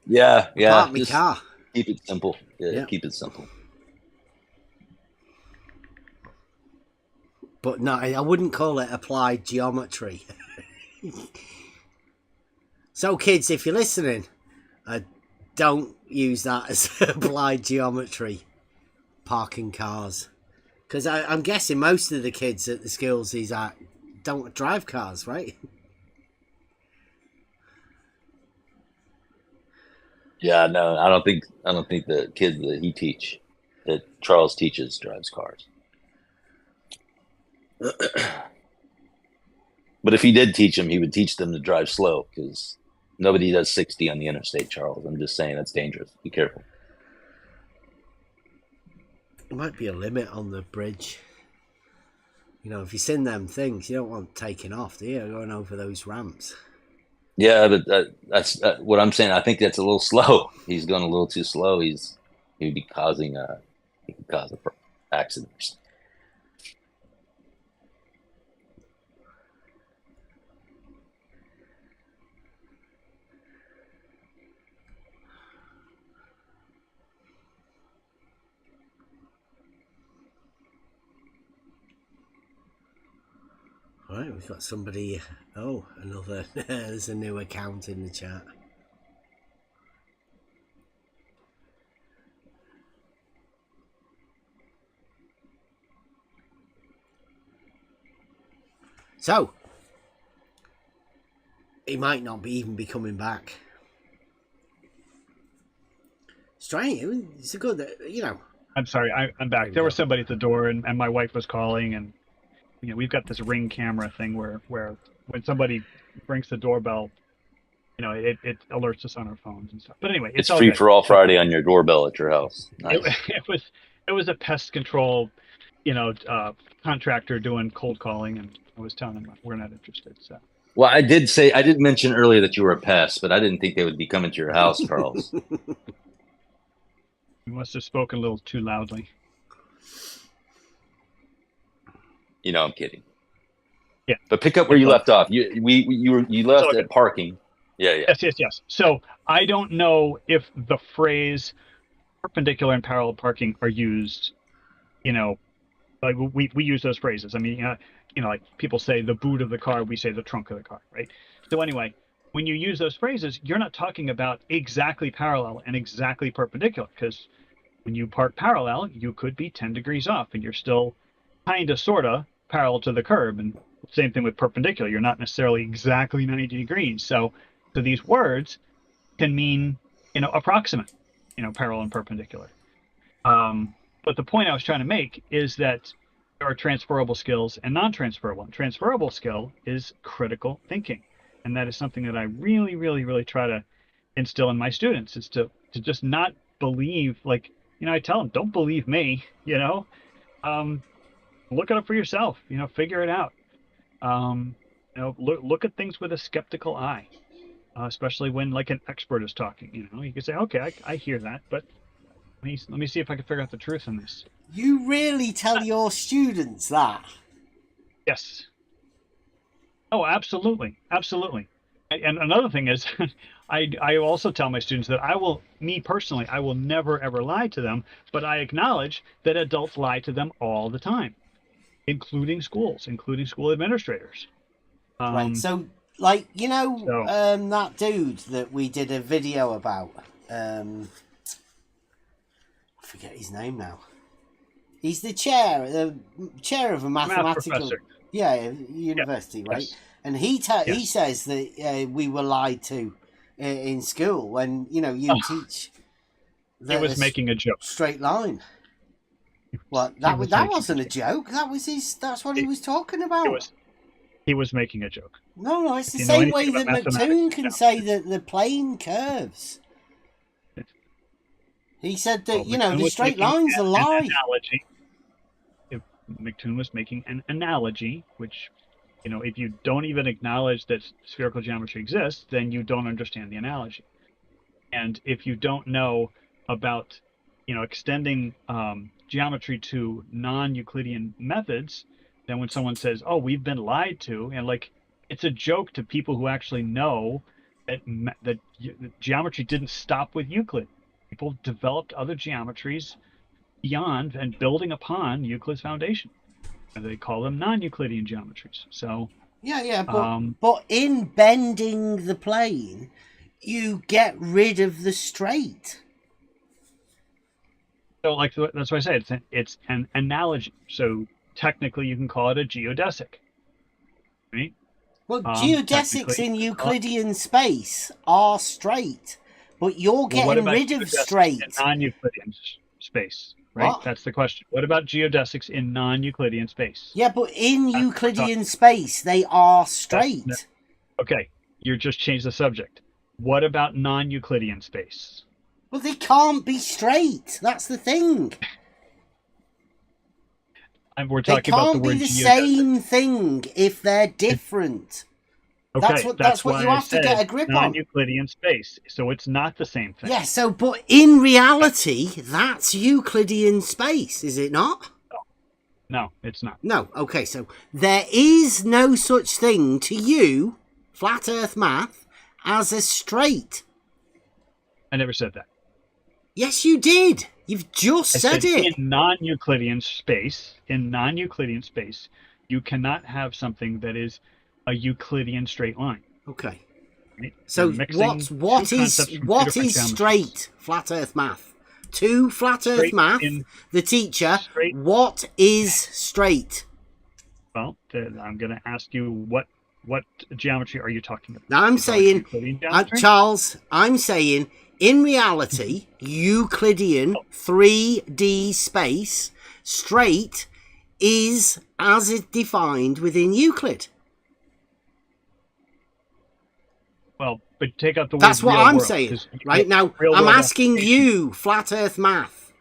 Yeah. Park my just car. Keep it simple. Yeah. Keep it simple. But no, I wouldn't call it applied geometry. So, kids, if you're listening, don't use that as applied geometry. Parking cars. Because I'm guessing most of the kids at the schools he's at don't drive cars, right? Yeah, no, I don't think the kids that Charles teaches drives cars. But if he did teach them, he would teach them to drive slow, because nobody does 60 on the interstate, Charles. I'm just saying that's dangerous. Be careful. There might be a limit on the bridge. If you've seen them things, you don't want taking off, do you? Going over those ramps. Yeah, but that's what I'm saying. I think that's a little slow. He's going a little too slow. He could be causing accidents. All right, we've got somebody. Oh, another. There's a new account in the chat. So, he might not even be coming back. Strange. It's a good, I'm sorry, I'm back. There was somebody at the door, and my wife was calling, and we've got this Ring camera thing where when somebody rings the doorbell, it alerts us on our phones and stuff. But anyway, It's all free good. for all Friday on your doorbell at your house. Nice. It was a pest control, contractor doing cold calling, and I was telling him we're not interested. So Well, I did mention earlier that you were a pest, but I didn't think they would be coming to your house, Charles. You must have spoken a little too loudly. You know, I'm kidding. Yeah. But pick up where you left off. You left Okay. at parking. Yeah. Yes. So I don't know if the phrase perpendicular and parallel parking are used, like we use those phrases. I mean, like people say the boot of the car, we say the trunk of the car, right? So anyway, when you use those phrases, you're not talking about exactly parallel and exactly perpendicular, because when you park parallel, you could be 10 degrees off and you're still kind of, sort of parallel to the curb. And same thing with perpendicular. You're not necessarily exactly 90 degrees. So these words can mean, approximate, parallel and perpendicular. But the point I was trying to make is that there are transferable skills and non-transferable. And transferable skill is critical thinking. And that is something that I really, really, really try to instill in my students, is to just not believe, like, I tell them, don't believe me, look it up for yourself, figure it out. Look at things with a skeptical eye, especially when like an expert is talking, you can say, okay, I hear that, but let me see if I can figure out the truth in this. You really tell your students that? Yes. Oh, absolutely. And another thing is, I also tell my students that I will never ever lie to them, but I acknowledge that adults lie to them all the time, including school administrators. Right. So, like, that dude that we did a video about, I forget his name now. He's the chair of a mathematical, university, right? Yes. And he says that we were lied to in school when you teach. He was making a joke. Straight line. Well, that wasn't a joke. That's what he was talking about. He was making a joke. No, it's the same way that McToon can say that the plane curves. He said that the straight line's a lie. McToon was making an analogy, which, if you don't even acknowledge that spherical geometry exists, then you don't understand the analogy. And if you don't know about, extending geometry to non-Euclidean methods, then when someone says, "Oh, we've been lied to," and like it's a joke to people who actually know that geometry didn't stop with Euclid. People developed other geometries beyond and building upon Euclid's foundation. And they call them non-Euclidean geometries. So but in bending the plane, you get rid of the straight. So, like, that's what I say. It's an analogy. So technically, you can call it a geodesic, right? Well, geodesics in Euclidean space are straight, but you're getting rid of straight. In non-Euclidean space, right? What? That's the question. What about geodesics in non-Euclidean space? Yeah, but in Euclidean space, they are straight. Okay, you just changed the subject. What about non-Euclidean space? Well, they can't be straight. That's the thing. And we're talking about the word they can't be the geodesic. same thing if they're different. Okay, that's what you have to get a grip on. Non-Euclidean space, so it's not the same thing. Yeah, but in reality, that's Euclidean space, is it not? No, it's not. No, okay, so there is no such thing to you, flat earth math, as a straight. I never said that. Yes, you did. You've just said it. In non-Euclidean space, you cannot have something that is a Euclidean straight line. Okay. Right? So what is straight flat earth math? To flat earth math, the teacher, what is straight? Well, I'm going to ask you what geometry are you talking about? Now I'm saying, Charles, in reality, Euclidean 3D space, straight is as it defined within Euclid. Well, but take out the word That's what real I'm world, saying. Right now, I'm asking you, flat earth math,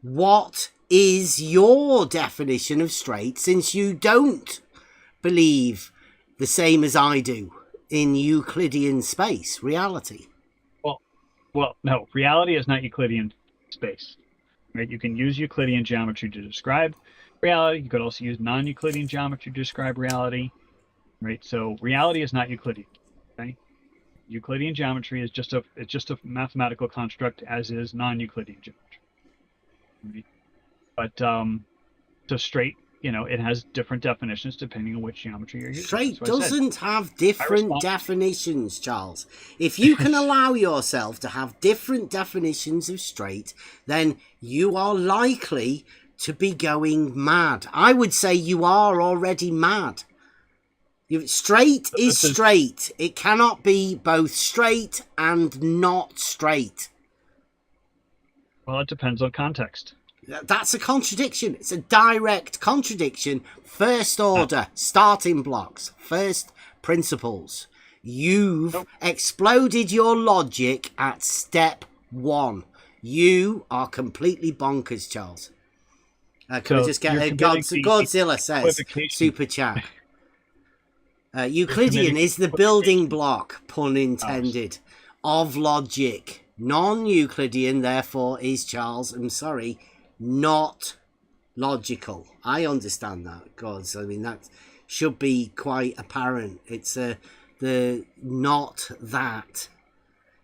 what is your definition of straight, since you don't believe the same as I do in Euclidean space, reality. Well, no, reality is not Euclidean space. Right? You can use Euclidean geometry to describe reality. You could also use non-Euclidean geometry to describe reality. Right? So reality is not Euclidean. Okay? Euclidean geometry is just a mathematical construct, as is non-Euclidean geometry. Right? But so straight, it has different definitions depending on which geometry you're using. Straight That's what I said. doesn't have different definitions, Charles. If you can allow yourself to have different definitions of straight, then you are likely to be going mad. I would say you are already mad. Straight is straight. It cannot be both straight and not straight. Well, it depends on context. That's a contradiction. It's a direct contradiction. First order, starting blocks, first principles. You've exploded your logic at step 1. You are completely bonkers, Charles. Can we just get a Godzilla says, super chat. Euclidean is the building block, pun intended, of logic. Non-Euclidean, therefore, is, Charles, I'm sorry, not logical. I understand that, gods. I mean, that should be quite apparent. It's the not that.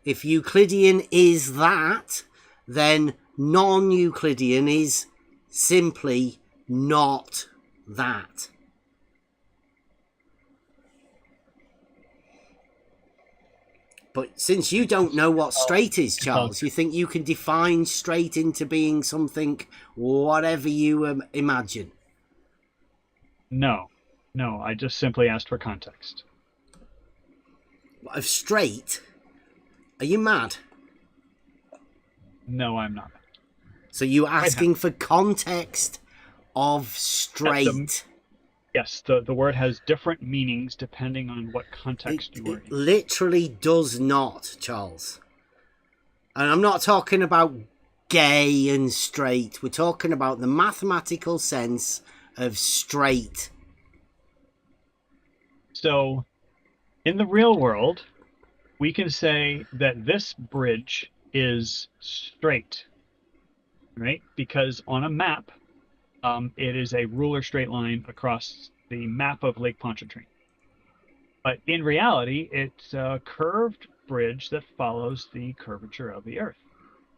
If Euclidean is that, then non-Euclidean is simply not that. But since you don't know what straight is, Charles, you think you can define straight into being something, whatever you imagine? No, I just simply asked for context. Of straight? Are you mad? No, I'm not. So you're asking for context of straight? Yes, the word has different meanings depending on what context you are in. It literally does not, Charles. And I'm not talking about gay and straight. We're talking about the mathematical sense of straight. So, in the real world, we can say that this bridge is straight, right? Because on a map, it is a ruler straight line across the map of Lake Pontchartrain. But in reality, it's a curved bridge that follows the curvature of the Earth.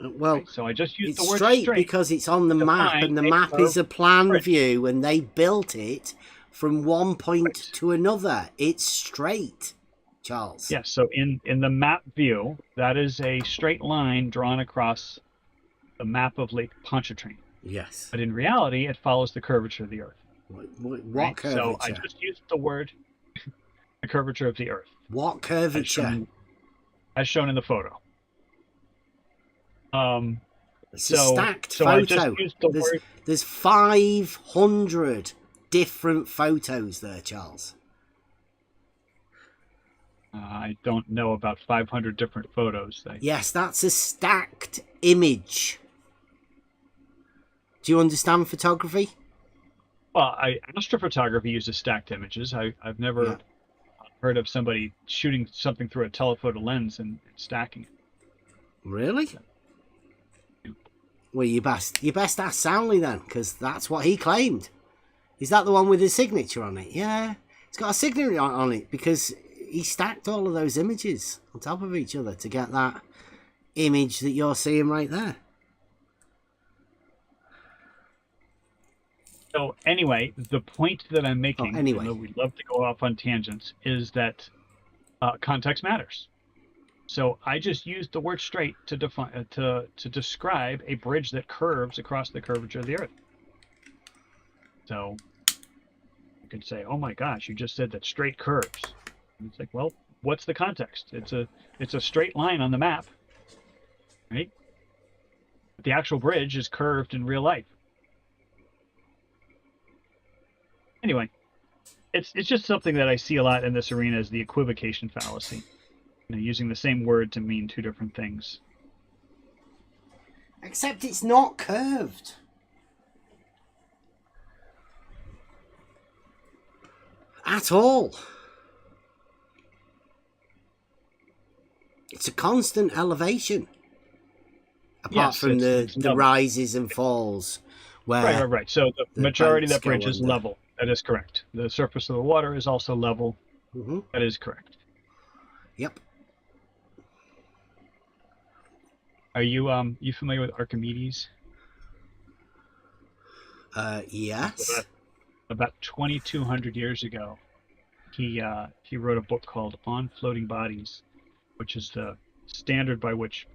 Well, right? So I just used it's the word straight because it's on the map, and the map is a plan view, and they built it from one point to another. It's straight, Charles. Yes, so in the map view, that is a straight line drawn across the map of Lake Pontchartrain. Yes. But in reality, it follows the curvature of the Earth. What curvature? So I just used the word the curvature of the Earth. What curvature? As shown in the photo. It's a stacked photo. I just used the word. There's 500 different photos there, Charles. I don't know about 500 different photos. Yes, that's a stacked image. Do you understand photography? Well, astrophotography uses stacked images. I've never heard of somebody shooting something through a telephoto lens and stacking it. Really? Well, you best ask Soundly then, because that's what he claimed. Is that the one with his signature on it? Yeah, it's got a signature on it because he stacked all of those images on top of each other to get that image that you're seeing right there. So anyway, the point that I'm making, even though we love to go off on tangents, is that context matters. So I just used the word straight to define to describe a bridge that curves across the curvature of the Earth. So you could say, "Oh my gosh, you just said that straight curves." And it's like, well, what's the context? It's a straight line on the map, right? But the actual bridge is curved in real life. Anyway, it's just something that I see a lot in this arena as the equivocation fallacy. Using the same word to mean two different things. Except it's not curved. At all. It's a constant elevation. Apart Yes, from it's the level. rises and falls, where Right. So the the majority of banks that bridge go is under. level. That is correct. The surface of the water is also level. Mm-hmm. That is correct. Yep. Are you familiar with Archimedes? Yes. About 2,200 years ago, he wrote a book called On Floating Bodies, which is the standard by which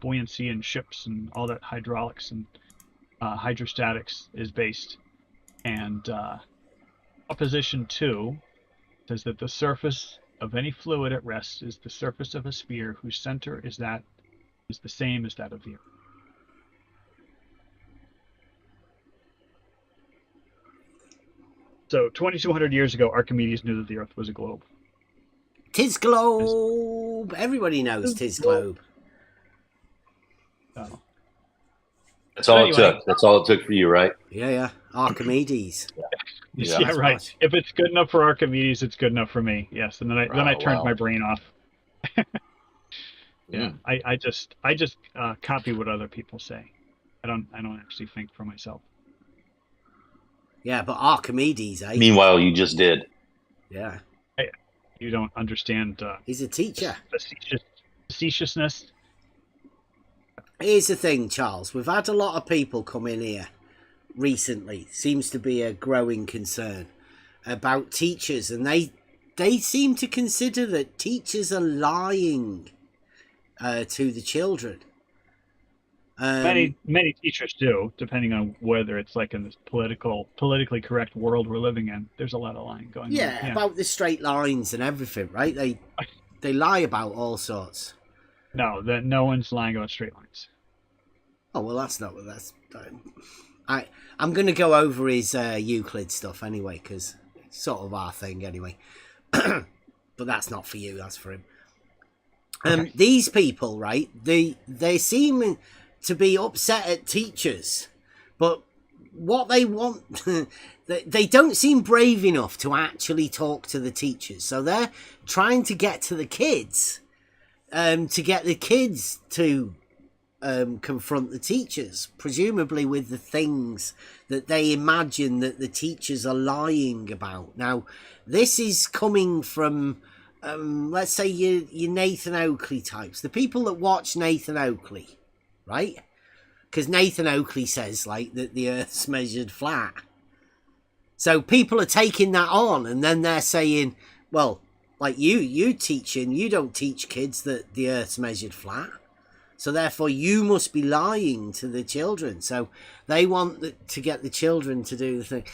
buoyancy in ships and all that hydraulics and hydrostatics is based. And Opposition 2 says that the surface of any fluid at rest is the surface of a sphere whose center is the same as that of the Earth. So 2,200 years ago, Archimedes knew that the Earth was a globe. Tis globe. Everybody knows tis globe. So, That's all Anyway. it took. That's all it took for you, right? Yeah. Archimedes. Yeah. yeah, right. much. If it's good enough for Archimedes, it's good enough for me. Yes, and then I turned wow. my brain off. Yeah, Mm. I just copy what other people say. I don't actually think for myself. Yeah, but Archimedes, eh? Meanwhile, you just did. Yeah. You don't understand He's a teacher. facetiousness. Here's the thing, Charles. We've had a lot of people come in here recently. Seems to be a growing concern about teachers, and they seem to consider that teachers are lying to the children. Many teachers do, depending on whether it's like in this politically correct world we're living in. There's a lot of lying going on. Yeah, about the straight lines and everything, right? They lie about all sorts. No, that no one's lying about straight lines. Oh well, I'm going to go over his Euclid stuff anyway, because it's sort of our thing anyway. But that's not for you, that's for him. Okay. These people, right, they seem to be upset at teachers, but what they want, they don't seem brave enough to actually talk to the teachers. So they're trying to get to the kids, to get the kids to confront the teachers, presumably with the things that they imagine that the teachers are lying about. Now, this is coming from, let's say, your Nathan Oakley types, the people that watch Nathan Oakley, right? Because Nathan Oakley says, like, that the Earth's measured flat. So people are taking that on, and then they're saying, well, like you teaching, you don't teach kids that the Earth's measured flat. So therefore, you must be lying to the children. So they want to get the children to do the thing.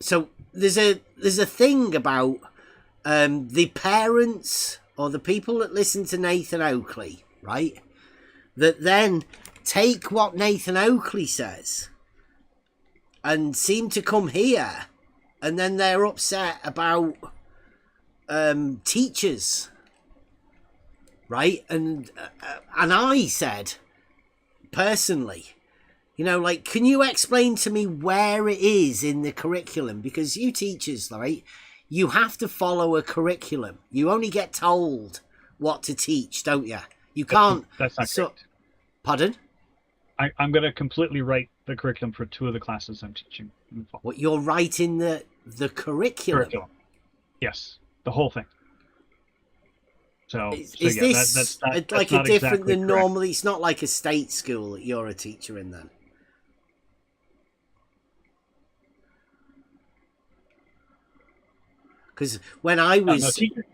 So there's a thing about the parents or the people that listen to Nathan Oakley, right? That then take what Nathan Oakley says and seem to come here, and then they're upset about teachers. Right, and I said, personally, like, can you explain to me where it is in the curriculum? Because you teachers, right, you have to follow a curriculum. You only get told what to teach, don't you? You can't. That's not correct. Pardon? I'm going to completely write the curriculum for 2 of the classes I'm teaching in the fall. What, you're writing the curriculum? Yes, the whole thing. So, Is yeah, this that's like not a different exactly than correct. normally? It's not like a state school that you're a teacher in then? Because when I was... No,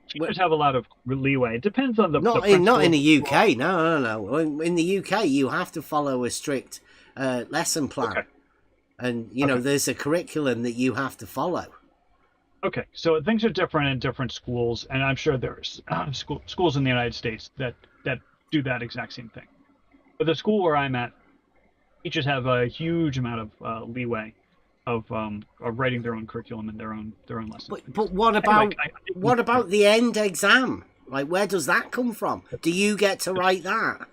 teachers have a lot of leeway. It depends on the Not the in the principal. UK, no. In the UK, you have to follow a strict lesson plan. Okay. And, there's a curriculum that you have to follow. Okay, so things are different in different schools, and I'm sure there's schools in the United States that do that exact same thing. But the school where I'm at, teachers have a huge amount of leeway of writing their own curriculum and their own lessons. But what about Anyway, what about the end exam? Like, where does that come from? Do you get to write that?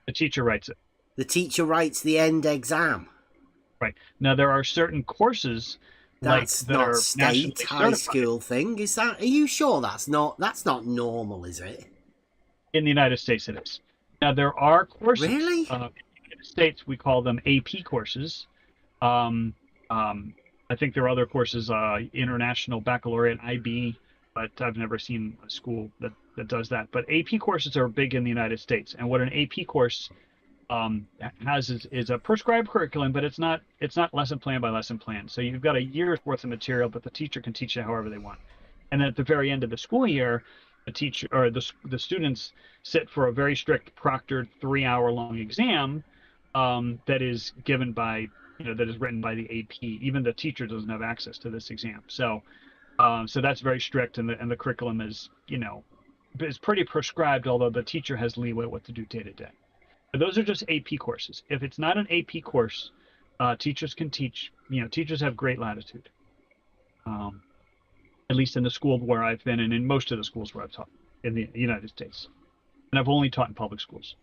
the teacher writes it? The teacher writes the end exam. Right. Now there are certain courses That's that not are state nationally high certified. school thing, is that? Are you sure that's not normal, is it? In the United States, it is. Now there are courses. Really? In the United States, we call them AP courses. I think there are other courses, International Baccalaureate IB, but I've never seen a school that does that. But AP courses are big in the United States, and what an AP course has is a prescribed curriculum, but it's not lesson plan by lesson plan. So you've got a year's worth of material, but the teacher can teach it however they want. And then at the very end of the school year, the teacher or the students sit for a very strict proctored 3-hour long exam that is given by that is written by the AP. Even the teacher doesn't have access to this exam. So that's very strict, and the curriculum is is pretty prescribed, although the teacher has leeway what to do day to day. But those are just AP courses. If it's not an AP course, teachers can teach. Teachers have great latitude. At least in the school where I've been, and in most of the schools where I've taught in the United States, and I've only taught in public schools.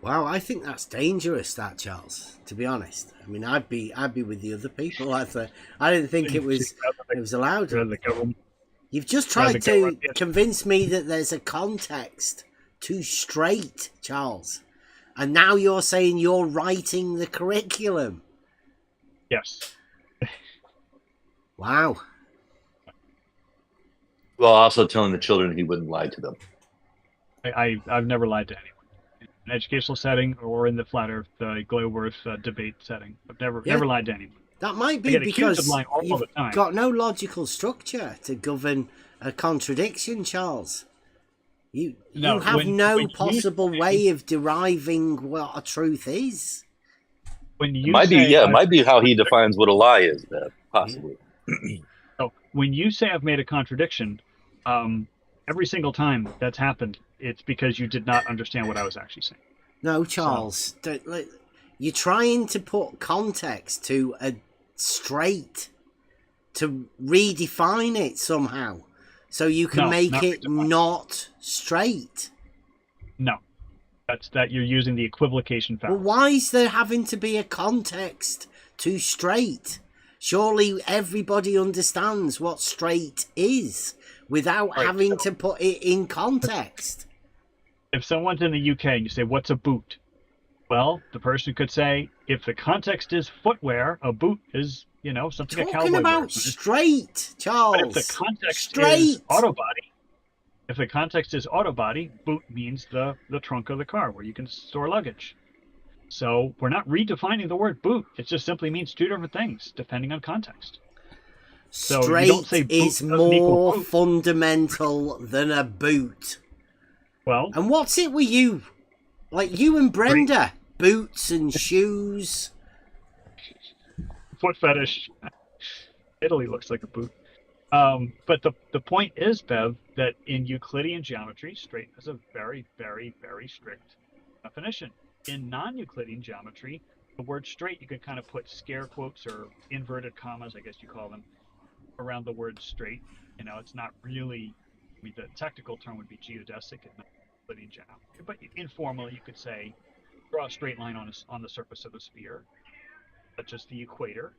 Wow, I think that's dangerous, that, Charles. To be honest, I mean, I'd be with the other people. I didn't think it was allowed. You've just tried to convince me that there's a context to straight, Charles, and now you're saying you're writing the curriculum. Yes. Wow. Well, also telling the children he wouldn't lie to them. I've never lied to anyone. In an educational setting or in the flat earth, Glowworth debate setting. I've never lied to anyone. That might be because you've the time. got no logical structure to govern a contradiction, Charles. You have no possible way of deriving what a truth is. It might be how he defines what a lie is, possibly. So when you say I've made a contradiction, every single time that's happened, it's because you did not understand what I was actually saying. No, Charles, you're trying to put context to a straight, to redefine it somehow, so you can make it not straight. No, that's that you're using the equivocation fallacy. Well, why is there having to be a context to straight? Surely everybody understands what straight is without having to put it in context. If someone's in the UK and you say, "What's a boot?" Well, the person could say, if the context is footwear, a boot is, something a cowboy wears. Talking about straight, Charles. But if the context is auto body, boot means the trunk of the car where you can store luggage. So we're not redefining the word boot. It just simply means two different things depending on context. So straight you don't say boot is more fundamental than a boot. Well, and what's it with you? Like you and Brenda, boots and shoes. Foot fetish. Italy looks like a boot. But the point is, Bev, that in Euclidean geometry, straight has a very, very, very strict definition. In non-Euclidean geometry, the word straight, you can kind of put scare quotes or inverted commas, I guess you call them, around the word straight. It's not really, the technical term would be geodesic and not Euclidean geometry. But informally, you could say, draw a straight line on the surface of a sphere, such as the equator,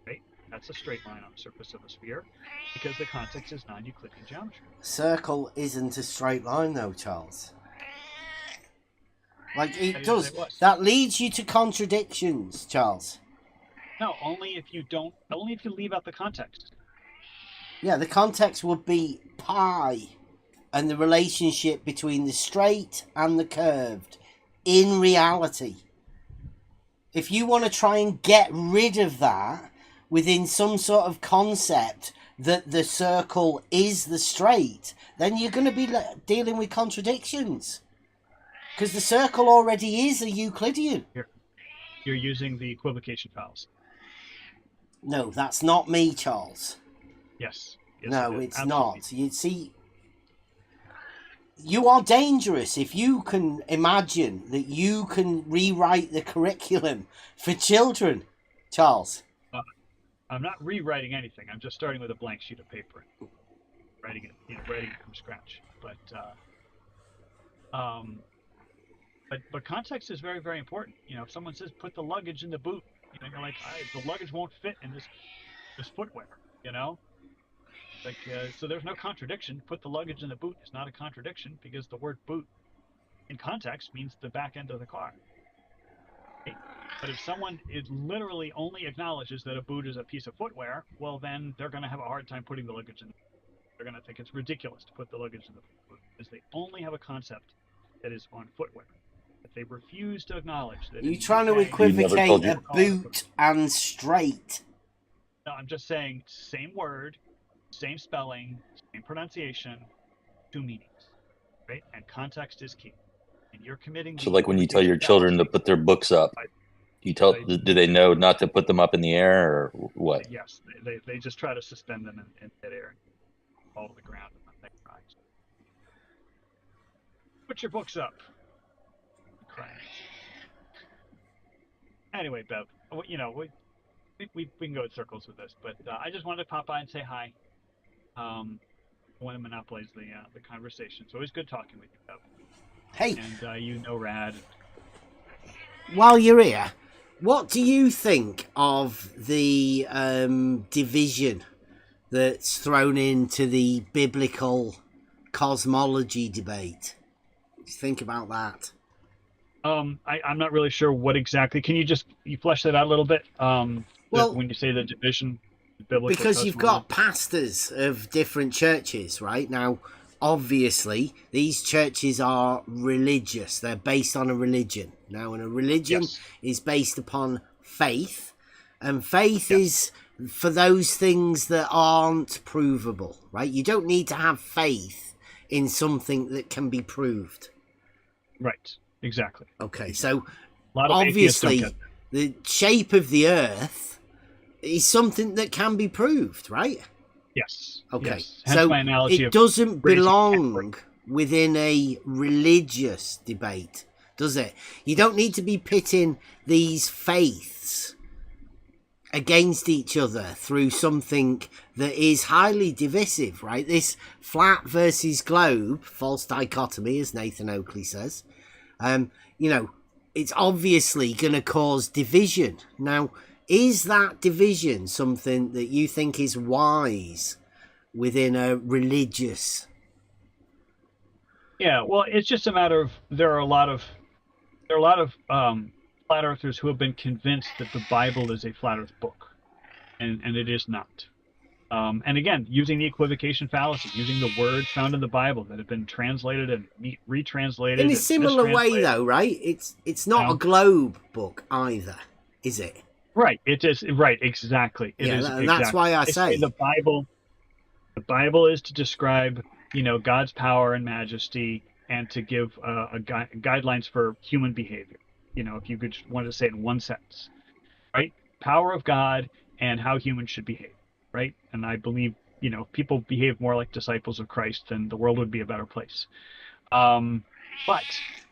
right? That's a straight line on the surface of a sphere, because the context is non-Euclidean geometry. Circle isn't a straight line, though, Charles. Like it does. That leads you to contradictions, Charles. No, only if you leave out the context. Yeah, the context would be pi and the relationship between the straight and the curved in reality. If you want to try and get rid of that within some sort of concept that the circle is the straight, then you're going to be dealing with contradictions. Because the circle already is a Euclidean. You're using the equivocation fallacy. No, that's not me, Charles. Yes. No, it's not. You see, you are dangerous if you can imagine that you can rewrite the curriculum for children, Charles. I'm not rewriting anything. I'm just starting with a blank sheet of paper, writing it from scratch. But context is very, very important. If someone says put the luggage in the boot, you're like, the luggage won't fit in this footwear. So there's no contradiction. Put the luggage in the boot is not a contradiction because the word boot in context means the back end of the car. Okay. But if someone literally only acknowledges that a boot is a piece of footwear, well, then they're going to have a hard time putting the luggage in the boot. They're going to think it's ridiculous to put the luggage in the boot because they only have a concept that is on footwear. But they refuse to acknowledge that. You trying to told equivocate you. a boot and straight? No, I'm just saying same word, same spelling, same pronunciation, two meanings, right? And context is key. And you're committing. So, like when you tell your children to put their books up, do they know not to put them up in the air or what? Yes, they just try to suspend them in midair, fall to the ground, and let them rise. Put your books up. Crash. Anyway, Bev, you know we can go in circles with this, but I just wanted to pop by and say hi. I want to monopolize the conversation. It's always good talking with you, Bev. Hey, and Rad. while you're here, what do you think of the division that's thrown into the biblical cosmology debate? What do you think about that? I'm not really sure what exactly. Can you flesh that out a little bit? Well, when you say the division, biblical because you've cosmology? got pastors of different churches, right? Now, obviously, these churches are religious. They're based on a religion. Now, and a religion is based upon faith, and faith is for those things that aren't provable, right? You don't need to have faith in something that can be proved. Right. Exactly. Okay, so obviously the shape of the Earth is something that can be proved, right? Yes. Okay, yes. Hence so my analogy it doesn't belong within a religious debate, does it? You don't need to be pitting these faiths against each other through something that is highly divisive, right? This flat versus globe, false dichotomy, as Nathan Oakley says. It's obviously going to cause division. Now, is that division something that you think is wise within a religious? Yeah, well, it's just a matter of there are a lot of flat earthers who have been convinced that the Bible is a flat earth book, and it is not. And again, using the equivocation fallacy, using the words found in the Bible that have been translated and retranslated. In a similar way, though, right? It's not a globe book either, is it? Right. It is. Right. Exactly. It is. And that's why I say the Bible. The Bible is to describe, God's power and majesty, and to give guidelines for human behavior. If you could want to say it in one sentence, right? Power of God and how humans should behave. Right. And I believe, if people behave more like disciples of Christ, then the world would be a better place. But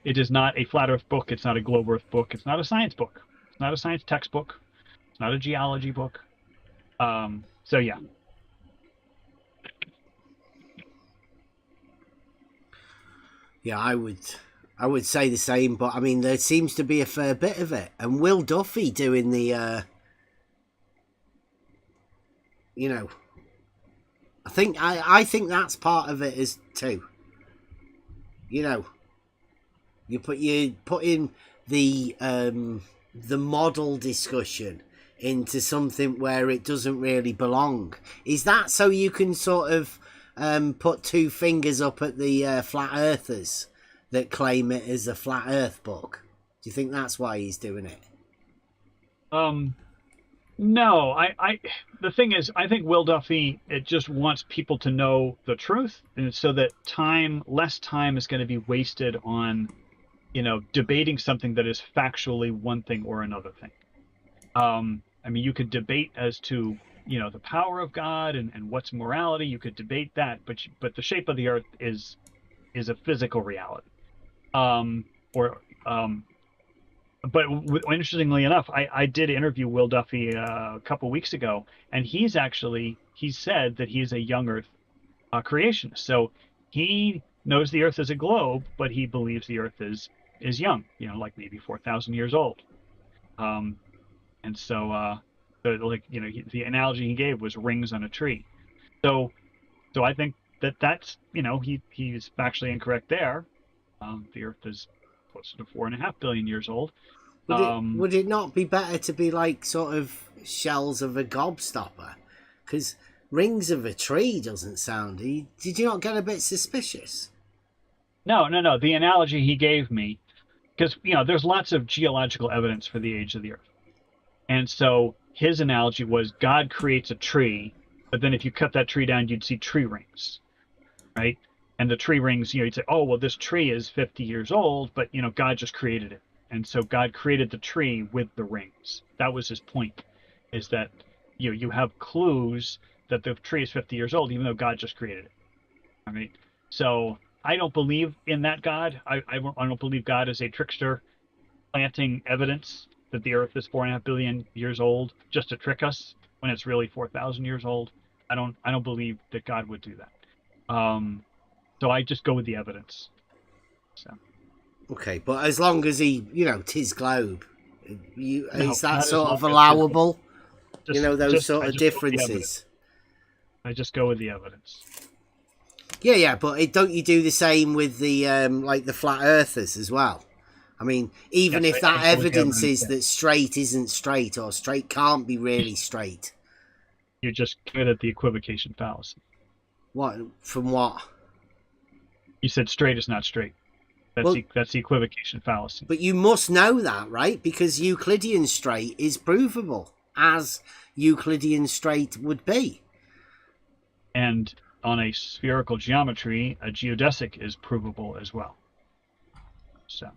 it is not a flat earth book. It's not a globe earth book. It's not a science book. It's not a science textbook. It's not a geology book. So, yeah. Yeah, I would say the same. But, I mean, there seems to be a fair bit of it. And Will Duffy doing the... I think that's part of it as too. You put in the model discussion into something where it doesn't really belong. Is that so you can sort of put two fingers up at the flat earthers that claim it as a flat earth book? Do you think that's why he's doing it? No, the thing is, I think Will Duffy, it just wants people to know the truth, and so that less time is going to be wasted on, debating something that is factually one thing or another thing. I mean, you could debate as to, the power of God and what's morality. You could debate that, but the shape of the earth is a physical reality. But interestingly enough, I did interview Will Duffy a couple weeks ago, and he said that he is a young Earth creationist. So he knows the Earth is a globe, but he believes the Earth is young, like maybe 4,000 years old. And so, the analogy he gave was rings on a tree. So So I think that's he's factually incorrect there. The Earth is closer to 4.5 billion years old. Would it not be better to be like sort of shells of a gobstopper? Because rings of a tree doesn't sound. Did you not get a bit suspicious? No. The analogy he gave me, because there's lots of geological evidence for the age of the Earth, and so his analogy was God creates a tree, but then if you cut that tree down, you'd see tree rings, right? And the tree rings, you'd say, oh well, this tree is 50 years old, but God just created it. And so God created the tree with the rings. That was his point, is that you have clues that the tree is 50 years old, even though God just created it. All right. So I don't believe in that God. I don't believe God is a trickster planting evidence that the Earth is 4.5 billion years old just to trick us when it's really 4,000 years old. I don't believe that God would do that. So I just go with the evidence. So. Okay, but as long as he, tis globe, is that not as sort long of as allowable? Just- those just- sort I of just go with the differences. evidence. I just go with the evidence. Yeah, but don't you do the same with the like the flat earthers as well? I mean, even Yes, if I that go with the evidence evidence, is yeah. that straight isn't straight or straight can't be really straight. You're just good at the equivocation fallacy. What from what? You said straight is not straight. That's the equivocation fallacy. But you must know that, right? Because Euclidean straight is provable, as Euclidean straight would be. And on a spherical geometry, a geodesic is provable as well. So,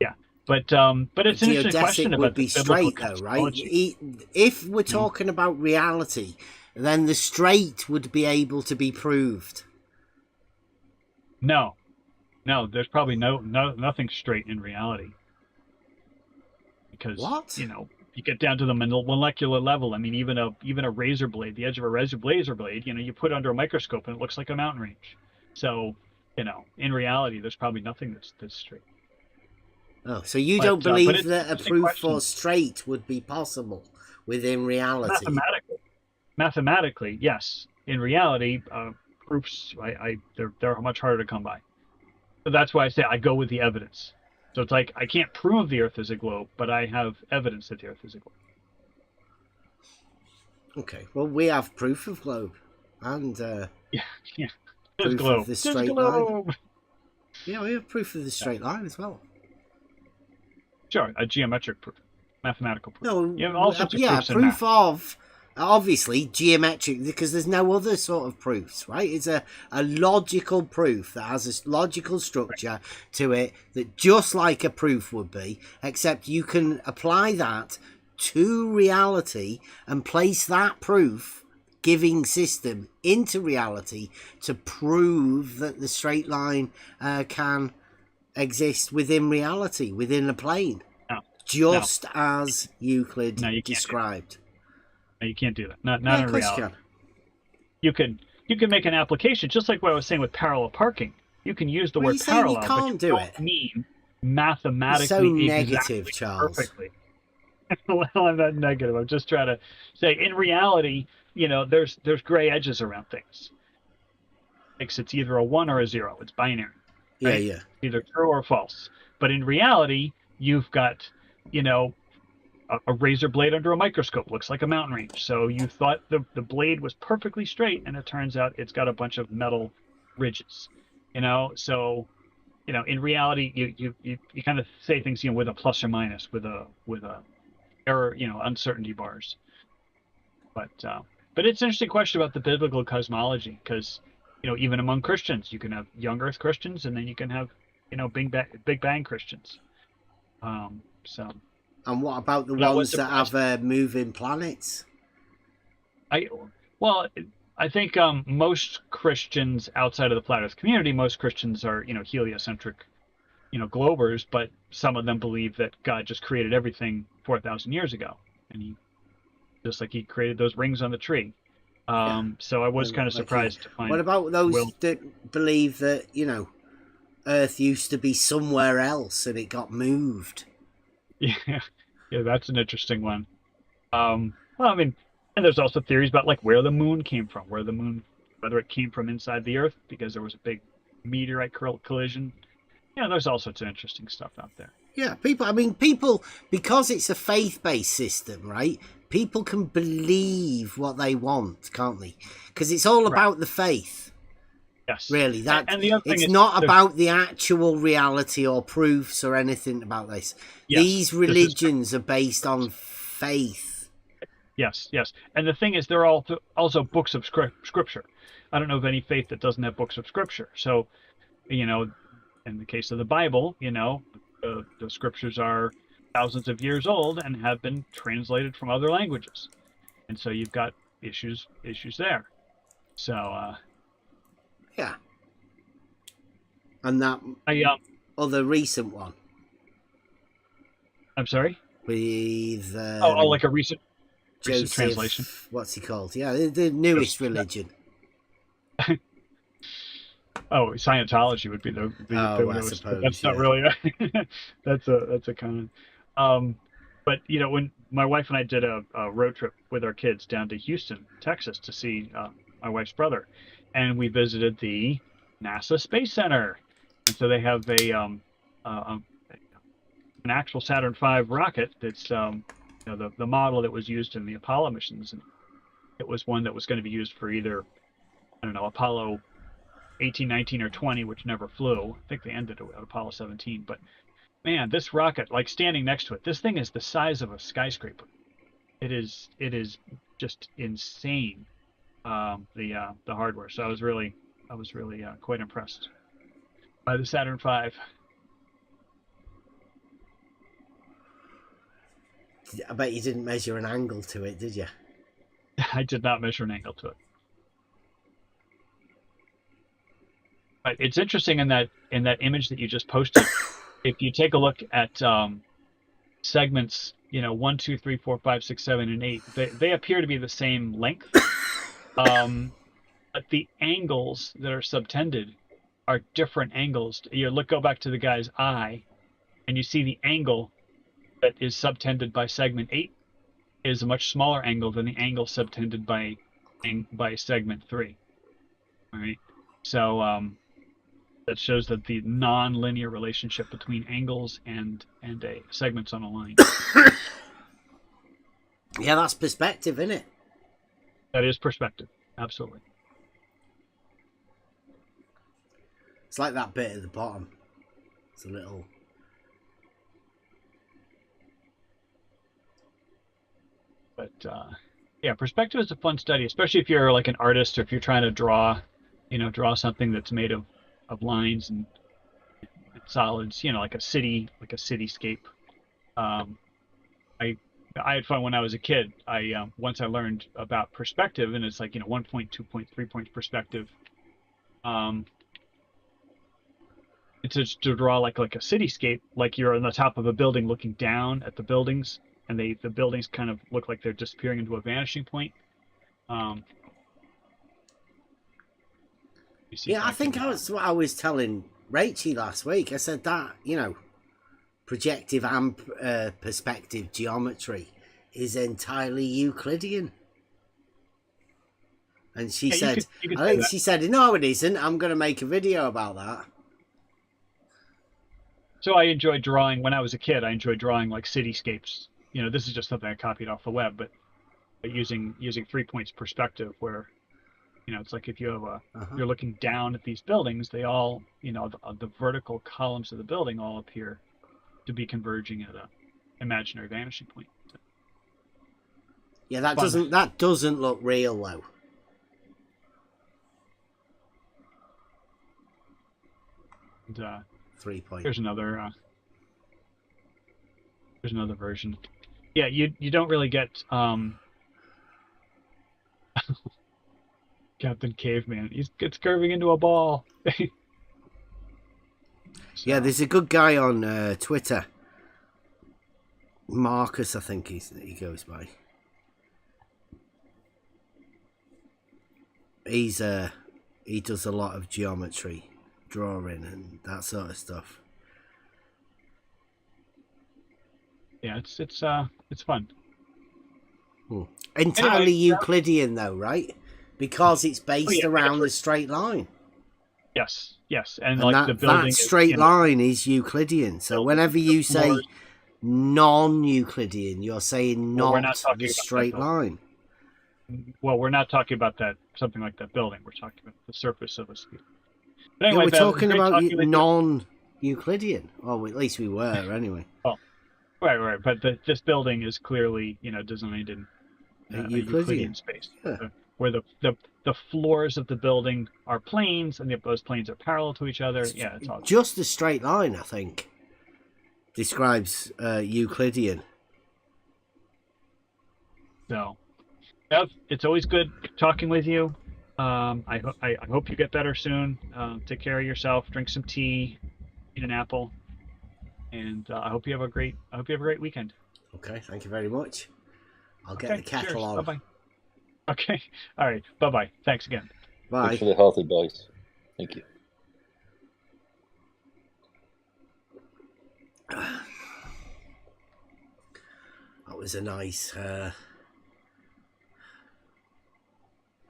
yeah, but it's an interesting question Geodesic about would be the biblical straight, though, right? cosmology. If we're talking about reality, then the straight would be able to be proved. No, there's probably nothing straight in reality. Because What? you get down to the molecular level. I mean, even a razor blade, the edge of a razor blade, you put under a microscope and it looks like a mountain range. So, in reality, there's probably nothing that's straight. Oh, so you But, don't but believe it's that a interesting proof question. for straight would be possible within reality? Mathematically, yes. In reality, proofs they're much harder to come by. So that's why I say I go with the evidence. So it's like I can't prove the Earth is a globe, but I have evidence that the Earth is a globe. Okay, well, we have proof of globe and Yeah. proof of Globe. the There's straight globe. line. Yeah, we have proof of the straight line as well. Sure, a geometric proof, mathematical proof. No, You have all sorts of yeah, proofs in proof math. of, obviously, geometric, because there's no other sort of proofs, right? It's a logical proof that has a logical structure to it, that just like a proof would be, except you can apply that to reality and place that proof giving system into reality to prove that the straight line can exist within reality, within a plane, just as Euclid No, you can't described. No, you can't do that. Not Yeah, in of course reality. you can. You can make an application, just like what I was saying with parallel parking. You can use the What are word you saying? You parallel, can't but do you don't it? mean mathematically so negative, exactly Charles. perfectly. Well, I'm not negative. I'm just trying to say, in reality, there's gray edges around things. It's either a 1 or a 0. It's binary. Yeah, Right? yeah. Either true or false. But in reality, you've got, a razor blade under a microscope looks like a mountain range. So you thought the blade was perfectly straight, and it turns out it's got a bunch of metal ridges. So in reality, you kind of say things with a plus or minus, with a error, uncertainty bars. But it's an interesting question about the biblical cosmology, because even among Christians, you can have young Earth Christians, and then you can have Big Bang Christians. So. And what about the But I ones was that have moving planets? I think most Christians outside of the flat Earth community, most Christians are heliocentric, globers, but some of them believe that God just created everything 4,000 years ago, and he created those rings on the tree. So I was kind of surprised to find. What about those that believe that Earth used to be somewhere else and it got moved? Yeah, that's an interesting one. Well, I mean, and there's also theories about where the moon came from, where the moon whether it came from inside the Earth because there was a big meteorite collision. Yeah, there's all sorts of interesting stuff out there. Yeah, people, because it's a faith-based system, right? People can believe what they want, can't they? Because it's all about the faith. Yes. Really, and the other thing it's is not about the actual reality or proofs or anything about this. Yes, These religions are based on faith. Yes. And the thing is, they're all also books of scripture. I don't know of any faith that doesn't have books of scripture. So, in the case of the Bible, the scriptures are thousands of years old and have been translated from other languages, and so you've got issues there. So Yeah. And that other recent one. I'm sorry. With like a recent Joseph, translation. What's he called? Yeah, the newest religion. Oh, Scientology would be the I suppose, that's not really that's a kind of but when my wife and I did a road trip with our kids down to Houston, Texas to see my wife's brother, and we visited the NASA Space Center, and so they have an actual Saturn V rocket that's the model that was used in the Apollo missions, and it was one that was going to be used for either Apollo 18, 19, or 20, which never flew. I think they ended at Apollo 17. But man, this rocket, like standing next to it, this thing is the size of a skyscraper. It is just insane. The hardware. So I was really quite impressed by the Saturn V. I bet you didn't measure an angle to it, did you? I did not measure an angle to it. But it's interesting in that image that you just posted. If you take a look at segments, 1, 2, 3, 4, 5, 6, 7, and 8, they appear to be the same length. But the angles that are subtended are different angles. Go back to the guy's eye, and you see the angle that is subtended by segment 8 is a much smaller angle than the angle subtended by segment 3. All right, so that shows that the non-linear relationship between angles and segments on a line. Yeah, that's perspective, isn't it? That is perspective, absolutely. It's like that bit at the bottom. It's a little. But yeah, perspective is a fun study, especially if you're like an artist or if you're trying to draw something that's made of lines and solids, like a cityscape. I had fun when I was a kid. Once I learned about perspective, and it's like 1 point, 2 point, 3 point perspective. It's just to draw like a cityscape, like you're on the top of a building looking down at the buildings, and the buildings kind of look like they're disappearing into a vanishing point. Yeah, I think that's what I was telling Rachie last week. I said that, projective and perspective geometry is entirely Euclidean. And she said, she said, no, it isn't. I'm going to make a video about that. So I enjoyed drawing, when I was a kid, I enjoyed drawing like cityscapes. This is just something I copied off the web, but using 3 points perspective where, it's like if you have you're looking down at these buildings, they all, the vertical columns of the building all appear to be converging at a imaginary vanishing point. Yeah, that doesn't look real though. And, 3 points. There's another version. Yeah, you don't really get Captain Caveman. It's curving into a ball. Yeah, there's a good guy on Twitter. Marcus, I think he goes by. He does a lot of geometry, drawing, and that sort of stuff. Yeah, it's fun. Entirely Euclidean though, right? because it's based yeah, around the straight line. Yes, and, And like the building that is, straight line is Euclidean. So whenever you say floors- non-Euclidean, you're saying Well, we're not not talking the about that straight building. line. Well, we're not talking about that something like that building. We're talking about the surface of a sphere. But Yeah, anyway, we're Bev, it was talking great about talking with you. non-Euclidean. Well, at least we were, anyway. Right. But this building is clearly, designed in a Euclidean space, Yeah. where the floors of the building are planes, and those planes are parallel to each other. Yeah, it's all Just a straight line, I think, describes Euclidean. so. Bev, it's always good talking with you. I hope you get better soon. Take care of yourself. Drink some tea. Eat an apple. And I hope you have a great weekend. Okay, thank you very much. I'll get the kettle on. Bye bye. Okay. All right. Bye bye. Thanks again. Bye. Thanks for the health advice. Thank you. That was a nice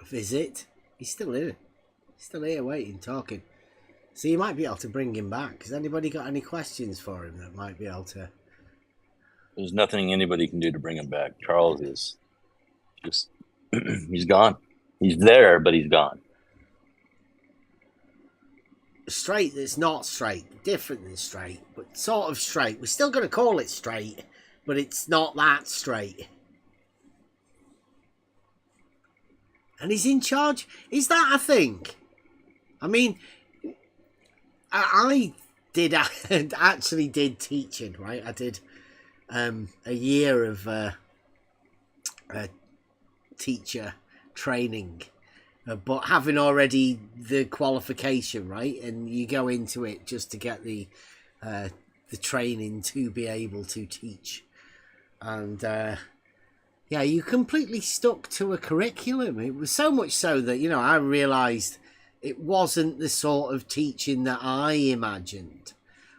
visit. He's still here. He's still here waiting, talking. So you might be able to bring him back. Has anybody got any questions for him that might be able to... There's nothing anybody can do to bring him back. Charles is just, he's gone. He's there, but he's gone. Straight that's not straight. Different than straight, but sort of straight. We're still going to call it straight, but it's not that straight. And he's in charge. Is that a thing? I mean, I did actually did teaching, right? I did a year of teacher training, but having already the qualification, right? And you go into it just to get the training to be able to teach. And yeah, you completely stuck to a curriculum. It was so much so that, I realised it wasn't the sort of teaching that I imagined,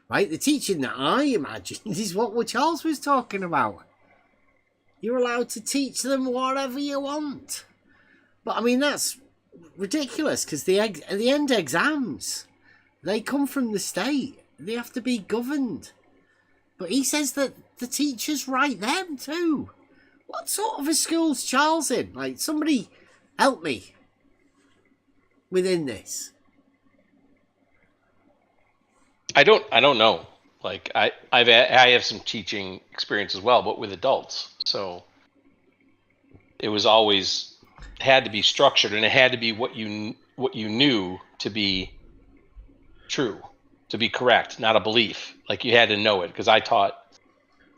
right? The teaching that I imagined is what Charles was talking about. You're allowed to teach them whatever you want. But, I mean, that's ridiculous because the end exams, they come from the state. They have to be governed. But he says that the teachers write them too. What sort of a school's Charles in? Like, somebody help me within this. I don't know. Like I have some teaching experience as well, but with adults. So it was always had to be structured, and it had to be what you knew to be true, to be correct, not a belief. Like you had to know it, because I taught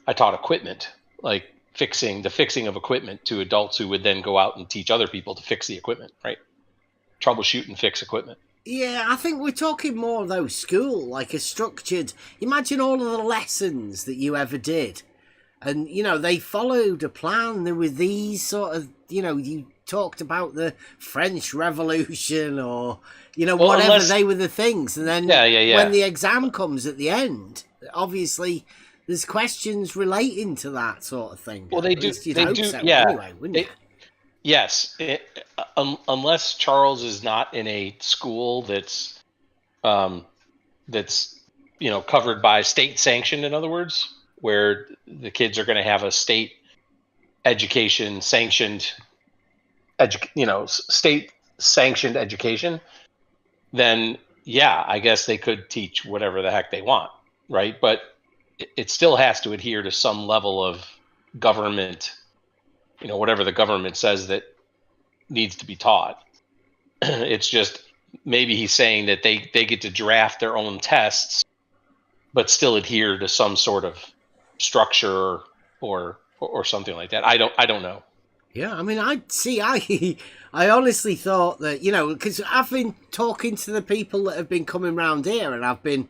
equipment, like fixing of equipment to adults who would then go out and teach other people to fix the equipment, right? Troubleshoot and fix equipment. Yeah, I think we're talking more though school, like a structured. Imagine all of the lessons that you ever did, and they followed a plan. There were these sort of, you talked about the French Revolution or whatever they were the things, and then when the exam comes at the end, obviously there's questions relating to that sort of thing. Well, they do. Anyway, wouldn't you? Yes, unless Charles is not in a school that's covered by state sanctioned. In other words, where the kids are going to have a state education sanctioned, state sanctioned education, then I guess they could teach whatever the heck they want, right? But it still has to adhere to some level of government. Whatever the government says that needs to be taught. It's just maybe he's saying that they get to draft their own tests, but still adhere to some sort of structure or something like that. I don't know. Yeah, I mean, I honestly thought that, because I've been talking to the people that have been coming round here, and I've been,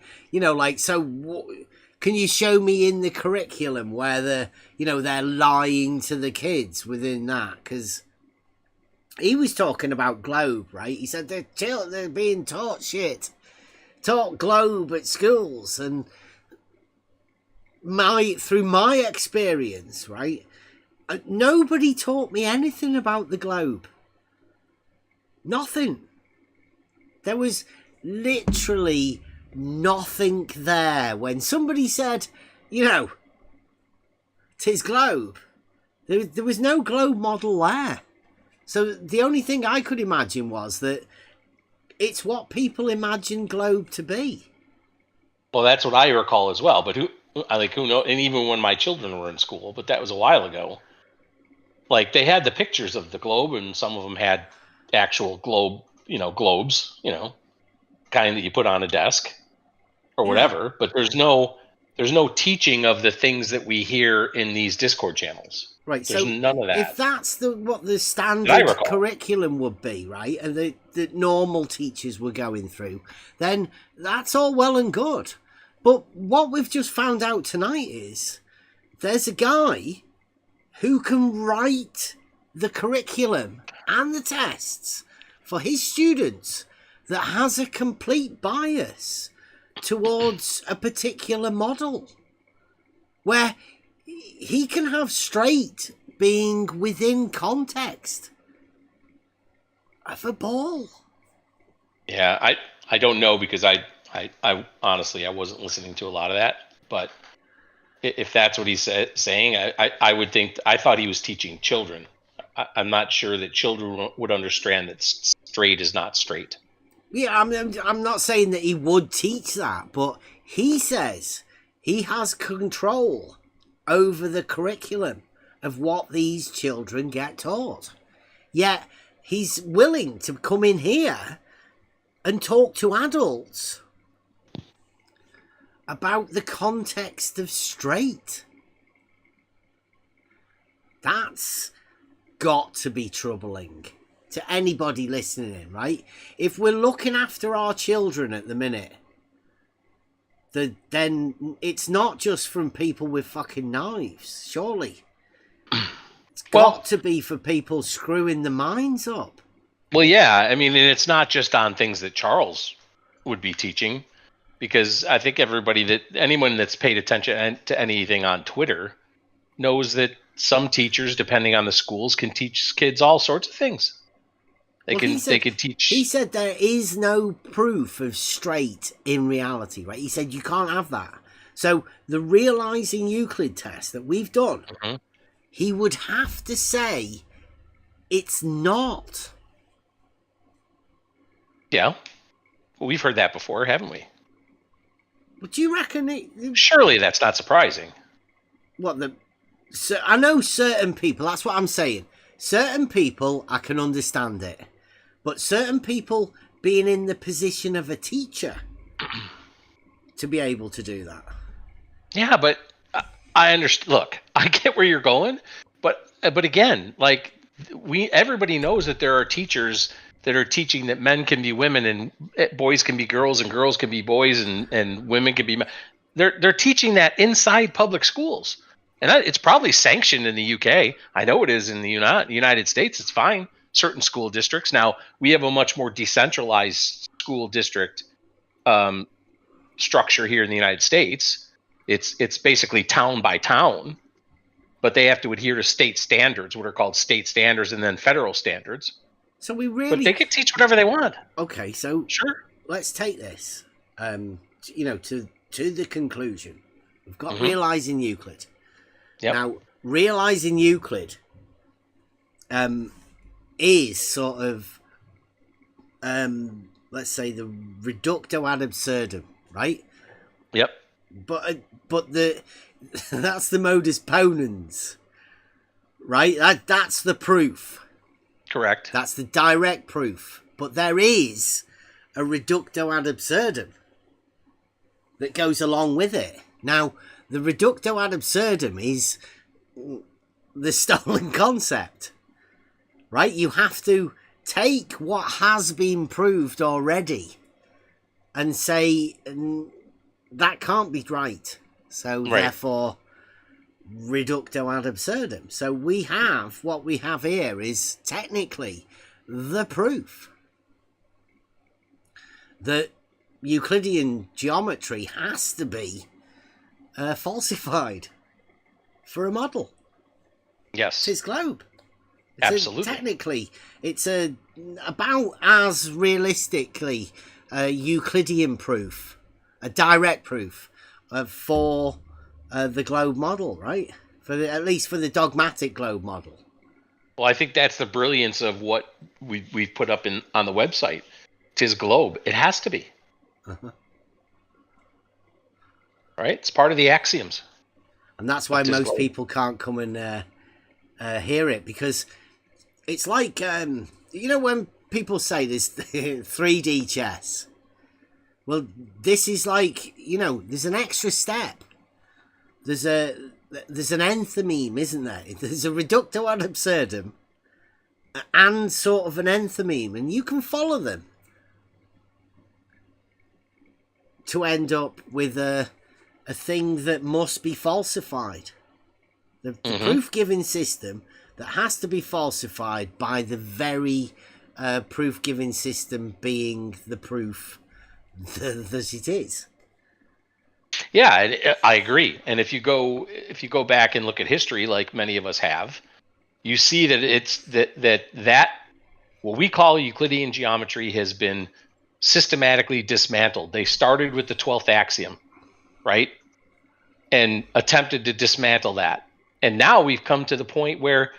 can you show me in the curriculum where they're lying to the kids within that? Because he was talking about globe, right? He said they're being taught globe at schools, and through my experience, right, nobody taught me anything about the globe. Nothing. There was literally nothing there when somebody said, you know, 'tis globe. There was no globe model there. So the only thing I could imagine was that it's what people imagine globe to be. Well, that's what I recall as well. But who knows? And even when my children were in school, but that was a while ago. Like, they had the pictures of the globe, and some of them had actual globes, kind that you put on a desk or whatever. But there's no teaching of the things that we hear in these Discord channels. Right, There's so none of that. if that's what the standard recall. curriculum would be, right, and that normal teachers were going through, then that's all well and good. But what we've just found out tonight is there's a guy who can write the curriculum and the tests for his students that has a complete bias towards a particular model, where he can have straight being within context of a ball. Yeah, I don't know, because I honestly, I wasn't listening to a lot of that. But if that's what he's saying, I would think, I thought he was teaching children. I'm not sure that children would understand that straight is not straight. Yeah, I'm not saying that he would teach that, but he says he has control over the curriculum of what these children get taught. Yet he's willing to come in here and talk to adults about the context of straight. That's got to be troubling to anybody listening in, right? If we're looking after our children at the minute, then it's not just from people with fucking knives, surely. It's got to be for people screwing the minds up. Well, yeah, I mean, and it's not just on things that Charles would be teaching, because I think anyone that's paid attention to anything on Twitter knows that some teachers, depending on the schools, can teach kids all sorts of things. They can teach. He said there is no proof of straight in reality, right? He said you can't have that. So the Realising Euclid test that we've done, he would have to say it's not. Yeah, we've heard that before, haven't we? But do you reckon Surely that's not surprising. So I know certain people, that's what I'm saying. Certain people, I can understand it. But certain people being in the position of a teacher to be able to do that. Yeah, but I understand. Look, I get where you're going, but again, like, everybody knows that there are teachers that are teaching that men can be women and boys can be girls and girls can be boys and women can be men. They're teaching that inside public schools, and it's probably sanctioned in the UK. I know it is in the United States. It's fine. Certain school districts. Now, we have a much more decentralized school district structure here in the United States. It's basically town by town, but they have to adhere to state standards, what are called state standards, and then federal standards. So but they can teach whatever they want. Okay, so sure, let's take this, to the conclusion. We've got Realising Euclid. Yep. Now, Realising Euclid is sort of, let's say, the reductio ad absurdum, right? Yep. But that's the modus ponens, right? That's the proof. Correct. That's the direct proof. But there is a reductio ad absurdum that goes along with it. Now, the reductio ad absurdum is the stolen concept, right? You have to take what has been proved already and say that can't be right. So therefore, reductio ad absurdum. So what we have here is technically the proof that Euclidean geometry has to be falsified for a model. Yes. It's globe. Absolutely. Technically, it's about as realistically a Euclidean proof, a direct proof for the globe model, right? At least for the dogmatic globe model. Well, I think that's the brilliance of what we've put up on the website. 'Tis globe. It has to be. Uh-huh. Right? It's part of the axioms. And that's why It is most globe. people can't come and hear it, because it's like, when people say this 3D chess, well, this is like, there's an extra step. There's an enthymeme, isn't there? There's a reducto ad absurdum and sort of an enthymeme, and you can follow them to end up with a thing that must be falsified. The proof-giving system that has to be falsified by the very proof-giving system being the proof that it is. Yeah, I agree. And if you go back and look at history, like many of us have, you see that it's that what we call Euclidean geometry has been systematically dismantled. They started with the 12th axiom, right? And attempted to dismantle that. And now we've come to the point where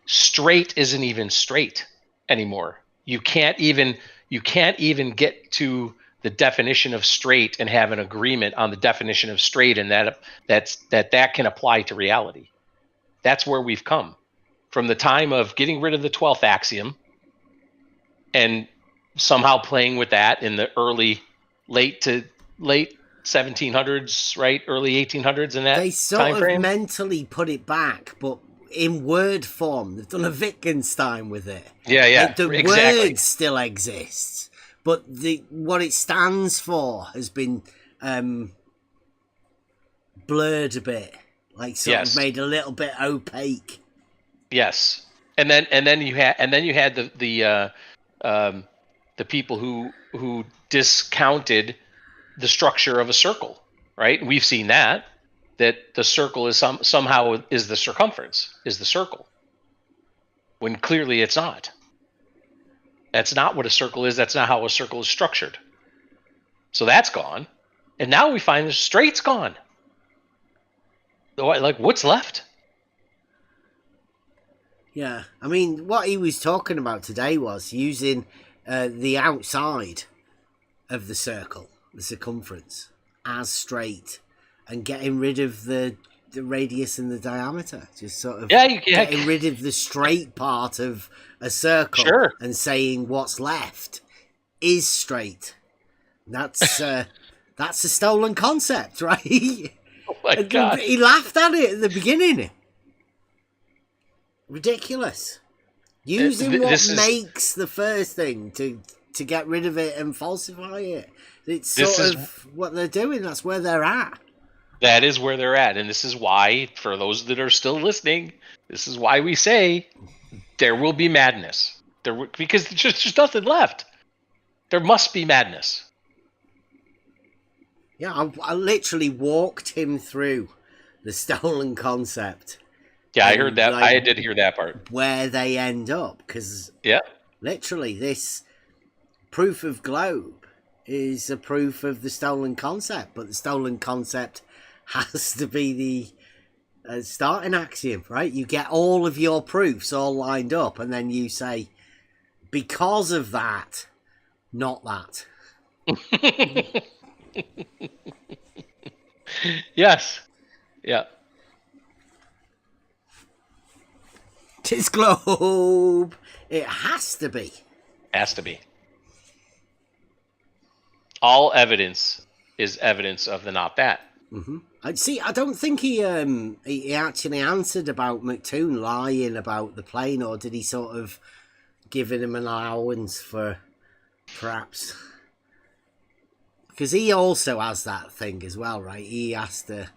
straight isn't even straight anymore. You can't even get to the definition of straight and have an agreement on the definition of straight, and that can apply to reality. That's where we've come from, the time of getting rid of the 12th axiom and somehow playing with that in the late 1700s, right? Early 1800s, in that they sort time frame. of mentally put it back, but in word form. They've done a Wittgenstein with it. Yeah, Like, the exactly. word still exists, but what it stands for has been blurred a bit, like sort of made a little bit opaque. Yes, and then you had the people who discounted the structure of a circle, right? And we've seen that the circle is somehow is the circumference, is the circle, when clearly it's not. That's not what a circle is. That's not how a circle is structured. So that's gone, and now we find the straight's gone. Like, what's left? Yeah, I mean, what he was talking about today was using the outside of the circle, the circumference, as straight, and getting rid of the radius and the diameter. Just sort of getting rid of the straight part of a circle, and saying what's left is straight. That's a stolen concept, right? Oh my God. He laughed at it at the beginning. Ridiculous. Using what makes the first thing to get rid of it and falsify it. It's sort of what they're doing. That's where they're at. That is where they're at. And this is why, for those that are still listening, this is why we say there will be madness. Because there's just nothing left. There must be madness. Yeah, I literally walked him through the stolen concept. Yeah, I heard that. Like, I did hear that part. Where they end up, because literally this proof of globe is a proof of the stolen concept, but the stolen concept has to be the starting axiom, right? You get all of your proofs all lined up, and then you say, because of that, not that. Yes. Yeah. 'Tis globe. It has to be. Has to be. All evidence is evidence of the not that. Mm-hmm. I don't think he actually answered about McToon lying about the plane, or did he sort of giving him an allowance for perhaps? Because he also has that thing as well, right? He has to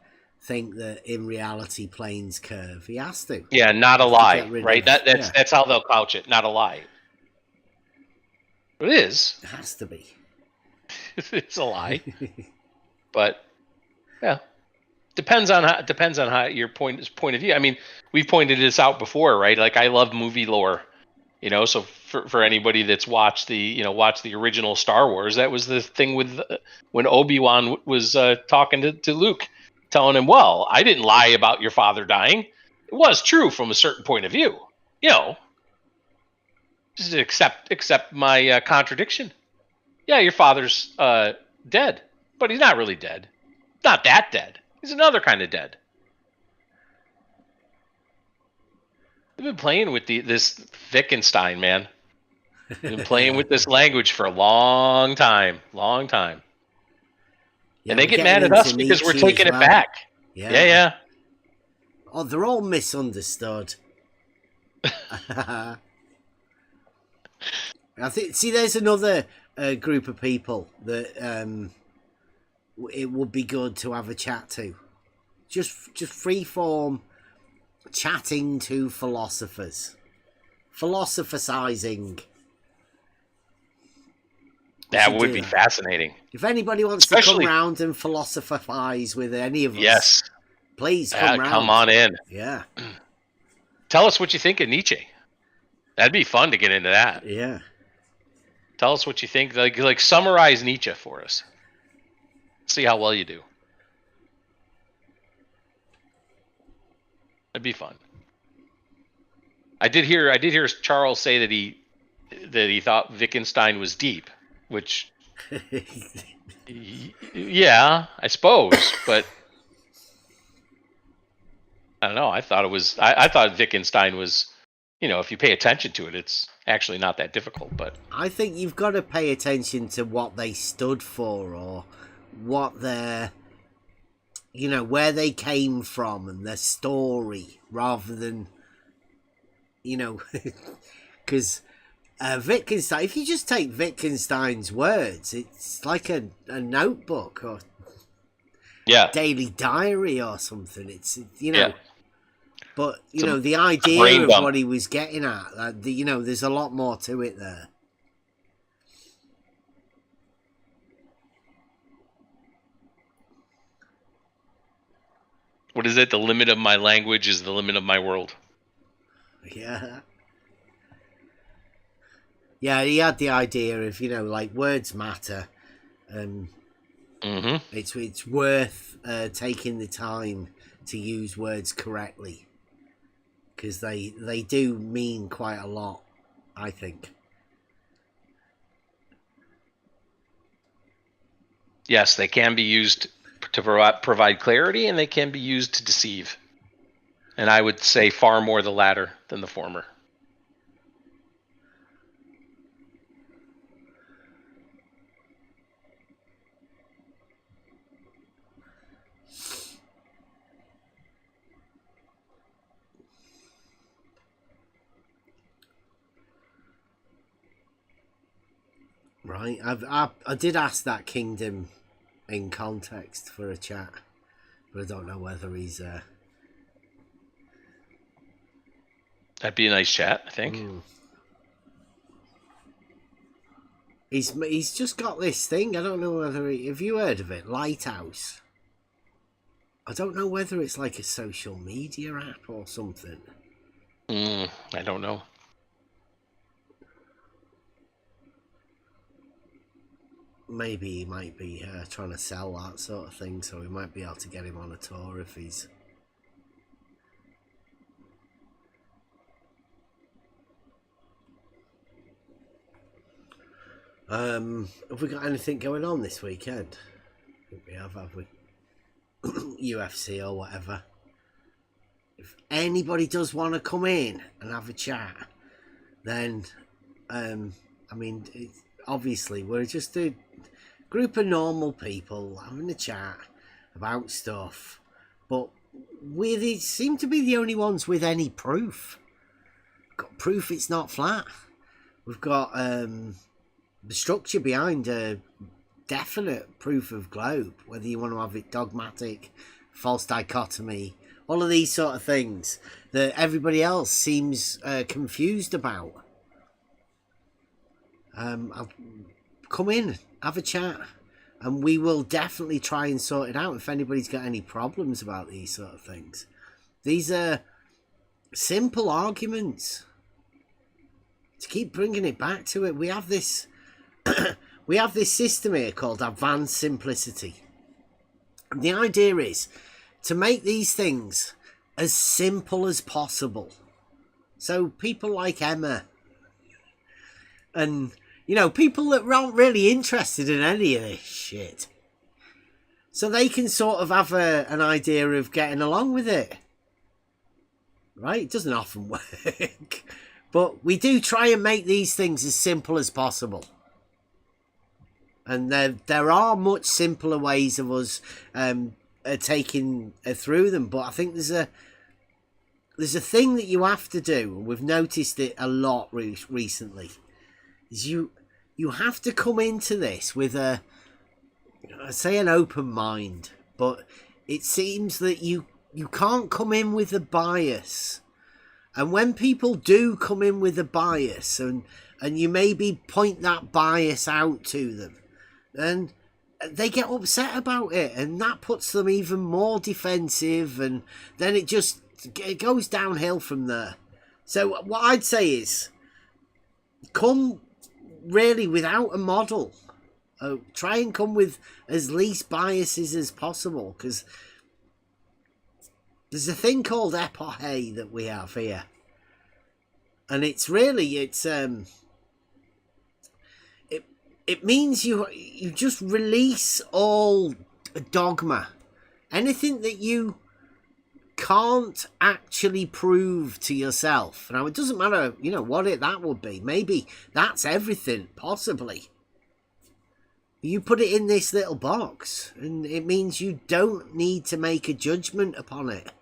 think that in reality planes curve. He has to. Yeah, not a lie, right? That's how they'll couch it. Not a lie. It is. It has to be. It's a lie. But yeah, depends on how your point of view. I mean, we've pointed this out before, right? Like, I love movie lore, so for anybody that's watched the original Star Wars, that was the thing with when Obi-Wan was talking to Luke, telling him, well, I didn't lie about your father dying. It was true from a certain point of view, just accept my contradiction. Yeah, your father's dead, but he's not really dead. Not that dead. He's another kind of dead. They've been playing with this Wittgenstein, man. They've been playing with this language for a long time. Yeah, And they we're get getting mad at into us because we're Nietzsche taking as it well. back. Yeah. Yeah. Oh, they're all misunderstood. I think. See, there's another group of people that it would be good to have a chat to. Just free form chatting to philosophers, philosophizing. That would be fascinating. If anybody wants to come round and philosophize with any of us, yes, please come round. Come on in. Yeah. Tell us what you think of Nietzsche. That'd be fun to get into that. Yeah. Tell us what you think. Like summarize Nietzsche for us. See how well you do. That'd be fun. I did hear Charles say that he thought Wittgenstein was deep, which yeah, I suppose, but I don't know. I thought Wittgenstein was, if you pay attention to it, it's actually not that difficult. But I think you've got to pay attention to what they stood for, or what their, where they came from and their story, rather than, because Wittgenstein, if you just take Wittgenstein's words, it's like a notebook or daily diary or something. It's, but, the idea of what he was getting at, there's a lot more to it there. what is it? The limit of my language is the limit of my world. Yeah. Yeah, he had the idea of, like, words matter. It's worth taking the time to use words correctly, because they do mean quite a lot, I think. Yes, they can be used to provide clarity, and they can be used to deceive. And I would say far more the latter than the former. Right, I did ask that Kingdom in context for a chat, but I don't know whether he's That'd be a nice chat, I think. He's just got this thing. I don't know whether have you heard of it? Lighthouse. I don't know whether it's like a social media app or something. I don't know. Maybe he might be trying to sell that sort of thing, so we might be able to get him on a tour if he's... Have we got anything going on this weekend? I think we have we? UFC or whatever. If anybody does want to come in and have a chat, then, obviously we're just a group of normal people having a chat about stuff, but we seem to be the only ones with any proof. Got proof it's not flat. We've got the structure behind a definite proof of globe, whether you want to have it dogmatic, false dichotomy, all of these sort of things that everybody else seems confused about. I'll come in, have a chat. and we will definitely try and sort it out if anybody's got any problems about these sort of things. These are simple arguments. To keep bringing it back to it, we have this we have this system here called advanced simplicity. And the idea is to make these things as simple as possible. So people like Emma and, people that aren't really interested in any of this shit, so they can sort of have an idea of getting along with it. Right? It doesn't often work. But we do try and make these things as simple as possible. And there are much simpler ways of us taking through them. But I think there's a thing that you have to do, and we've noticed it a lot recently, is you have to come into this with I say an open mind, but it seems that you can't come in with a bias. And when people do come in with a bias, and you maybe point that bias out to them, and they get upset about it, and that puts them even more defensive, and then it goes downhill from there. So what I'd say is, come really without a model. Try and come with as least biases as possible, because there's a thing called epoche that we have here, and it's it means you just release all dogma, anything that you can't actually prove to yourself. Now, it doesn't matter, what that would be. Maybe that's everything, possibly. You put it in this little box, and it means you don't need to make a judgment upon it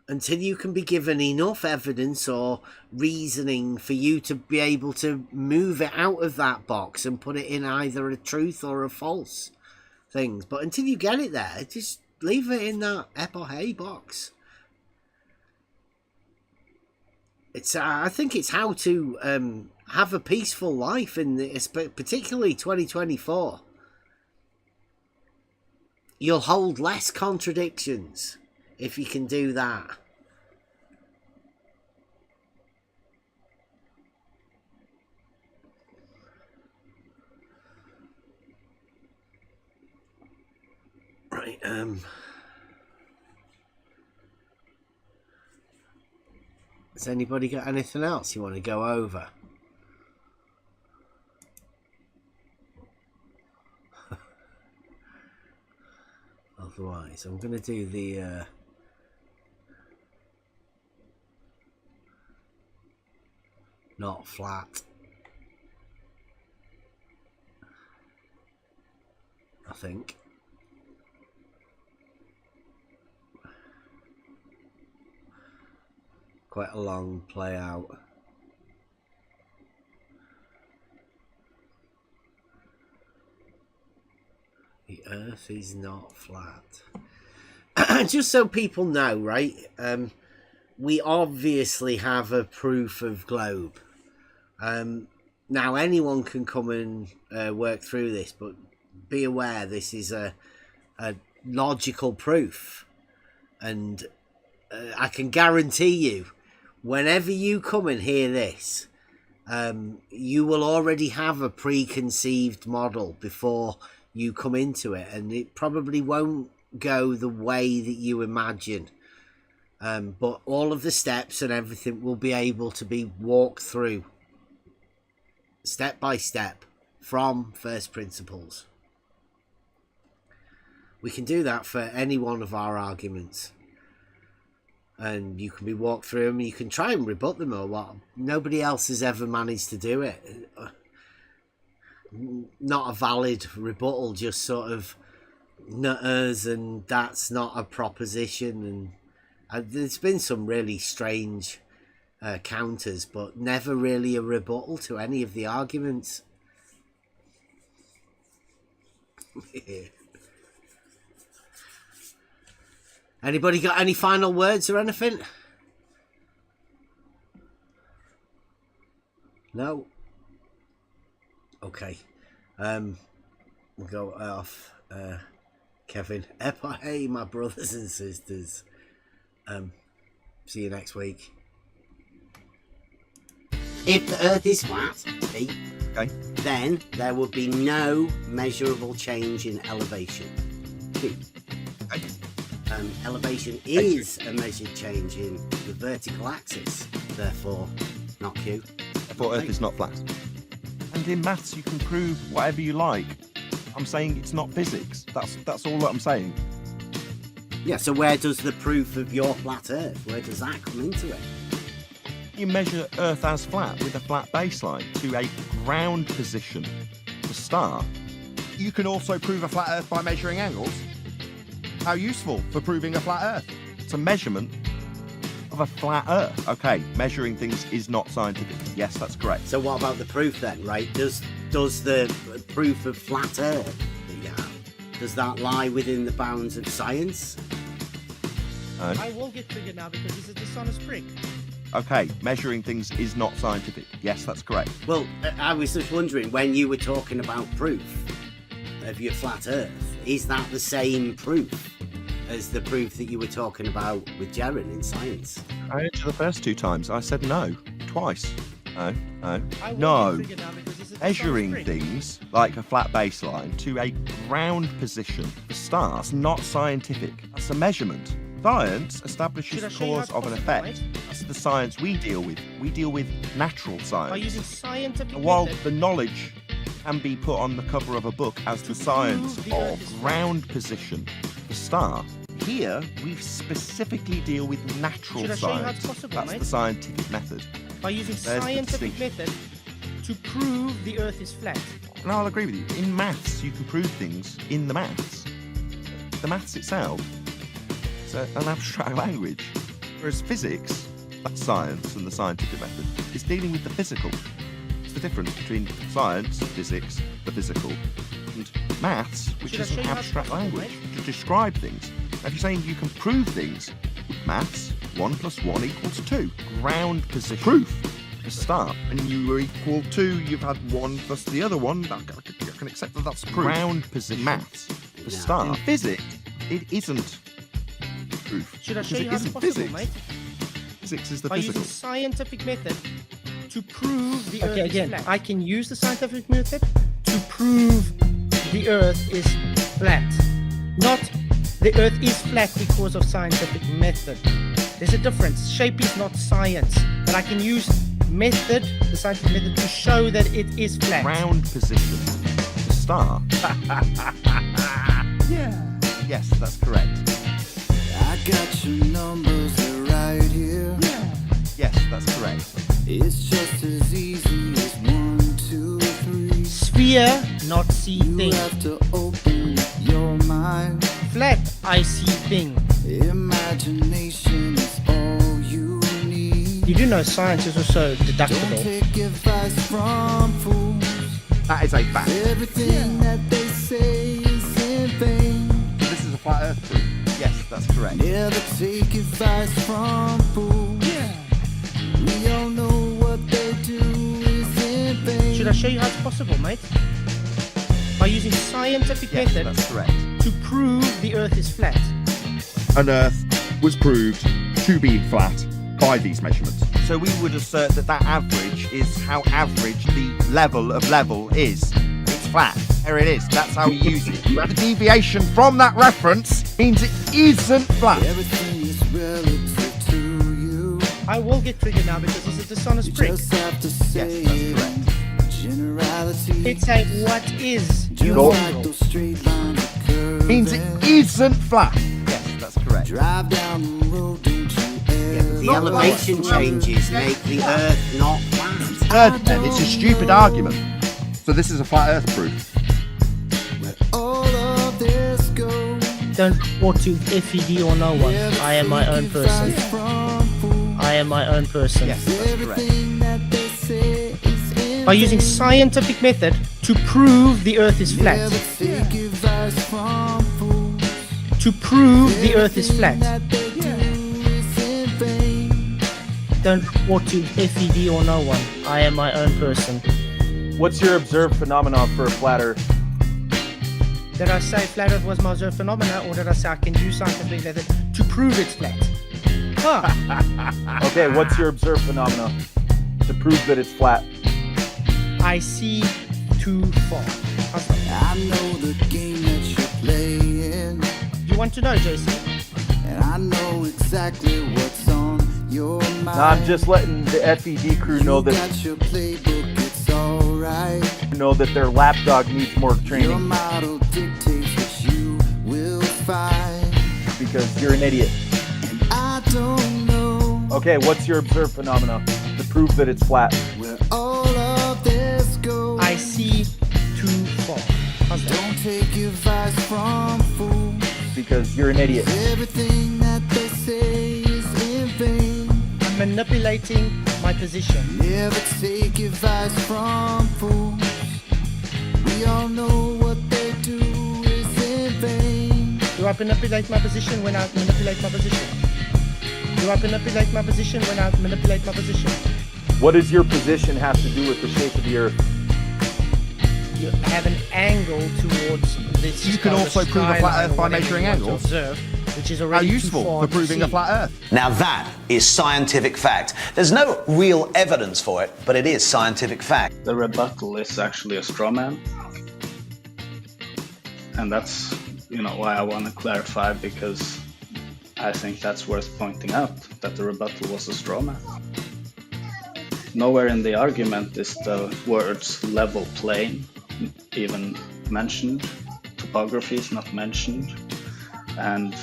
until you can be given enough evidence or reasoning for you to be able to move it out of that box and put it in either a truth or a false things. But until you get it there, just leave it in that epoche box. I think it's how to have a peaceful life particularly 2024. You'll hold less contradictions if you can do that. Right, has anybody got anything else you want to go over? Otherwise, I'm going to do the not flat. I think. Quite a long play out. The Earth is not flat. Just so people know, right? We obviously have a proof of globe. Now anyone can come and work through this, but be aware this is a logical proof, and I can guarantee you, whenever you come and hear this, you will already have a preconceived model before you come into it, and it probably won't go the way that you imagine. But all of the steps and everything will be able to be walked through step by step from first principles. We can do that for any one of our arguments. And you can be walked through them, you can try and rebut them or what. Nobody else has ever managed to do it. Not a valid rebuttal, just sort of nutters, and that's not a proposition. And there's been some really strange counters, but never really a rebuttal to any of the arguments. Anybody got any final words or anything? No? Okay. we'll go off. Kevin, hey, my brothers and sisters. See you next week. If the Earth is flat, Pete, then there would be no measurable change in elevation. Pete. Elevation is a measured change in the vertical axis, therefore not Q. Therefore Earth is not flat. And in maths you can prove whatever you like. I'm saying it's not physics. That's all that I'm saying. Yeah, so where does the proof of your flat Earth, where does that come into it? You measure Earth as flat with a flat baseline to a ground position to start. You can also prove a flat Earth by measuring angles. How useful for proving a flat Earth? It's a measurement of a flat Earth. Okay, measuring things is not scientific. Yes, that's correct. So what about the proof then, right? Does the proof of flat Earth that you have, does that lie within the bounds of science? I will get triggered now because this is dishonest prick. Okay, measuring things is not scientific. Yes, that's correct. Well, I was just wondering, when you were talking about proof of your flat Earth, is that the same proof as the proof that you were talking about with Jaren in science? I answered the first 2 times. I said no. Twice. No. Measuring things like a flat baseline to a ground position for stars is not scientific. That's a measurement. Science establishes the cause of an effect. That's the science we deal with. We deal with natural By science. using scientific While method, the knowledge can be put on the cover of a book as the science prove the Earth of is flat. ground position for star, here we specifically deal with natural Should I show you how science. it's possible, That's mate? the scientific method. by using There's the scientific distinction. method to prove the Earth is flat. And I'll agree with you. In maths, you can prove things in the maths. The maths itself is an abstract language. Whereas physics, that's science and the scientific method, is dealing with the physical. It's the difference between science, physics, the physical, and maths, which Should I is show an you how it's abstract possible, language to describe things. Now, if you're saying you can prove things with maths, 1 + 1 = 2. Ground position. Proof. To start, and you are equal to, you've had 1 plus the other one. I can accept that that's proof. Ground position. Maths. For start. In physics, it isn't proof. Should I show Because you it how it's isn't possible, physics. mate? Physics is the By physical. using scientific method to prove the Earth Okay, is again, flat. I can use the scientific method to prove the Earth is flat. Not the Earth is flat because of scientific method. There's a difference. Shape is not science, but I can use method, the scientific method, to show that it is flat. Ground position. To start. Yeah. Yes, that's correct. I got your numbers right here. Yes, that's correct. It's just as easy as 1, 2, 3. Sphere, not see You thing. have to open your mind. Flat, I see thing. Imagination is all you need. You do know science is also Don't deductible. take advice from fools. That is a fact. Everything that they say is in vain. This is a flat Earth proof. Yes, that's correct. Never take advice from fools. We all know what they do is in vain. Should I show you how it's possible, mate? By using scientific Yes, method that's correct. to prove the Earth is flat. An Earth was proved to be flat by these measurements. So we would assert that that average is how average the level of level is. It's flat. There it is. That's how we use it. The deviation from that reference means it isn't flat. Everything is relative to you. I will get triggered now because this is dishonest You prick. just have to say Yes, it. that's correct. Generality. It's a what is. Just Go. like those straight lines are curving. Means it isn't flat. Yes, that's correct. Drive down the road, don't you ever. The elevation changes make the Earth not flat. Third, then, it's a stupid argument. So this is a flat Earth proof. Where all of this goes. Don't report to FED or no one. I am my own person. I am my own person. Yes, that's correct. Everything that they say is in By using scientific method to prove the Earth is flat. Never take advice from fools. To prove the Earth is flat. That they do is in vain. Don't report to FED or no one. I am my own person. What's your observed phenomenon for a flat Earth? Did I say flat Earth was my observed phenomena, or did I say I can use scientific method to prove it's flat? Okay, what's your observed phenomena to prove that it's flat? I see too far. How's that? I know the game that you're playing, You want to know, JC? and I know exactly what's on your mind. No, I'm just letting the FED crew know You that got your playbook, it's alright. their lapdog needs more Your training model dictates what you will find, because you're an idiot. and I don't know Okay, what's your observed phenomena to prove that it's flat? where all of this goes. I see too far. How's that? Don't take advice from fools. Because you're an idiot. Everything that they say is in vain. I'm manipulating my position. Never take advice from fools. We all know what they do is in vain. Do I manipulate my position when I manipulate my position? Do I manipulate my position when I manipulate my position? What does your position have to do with the shape of the Earth? You have an angle towards this. You can also prove a flat Earth by measuring angles. Observe, which is How already too useful far for to proving a see. flat Earth. Now that is scientific fact. There's no real evidence for it, but it is scientific fact. The rebuttal is actually a straw man. And that's, why I want to clarify, because I think that's worth pointing out, that the rebuttal was a straw man. Nowhere in the argument is the words level plane even mentioned. Topography is not mentioned. And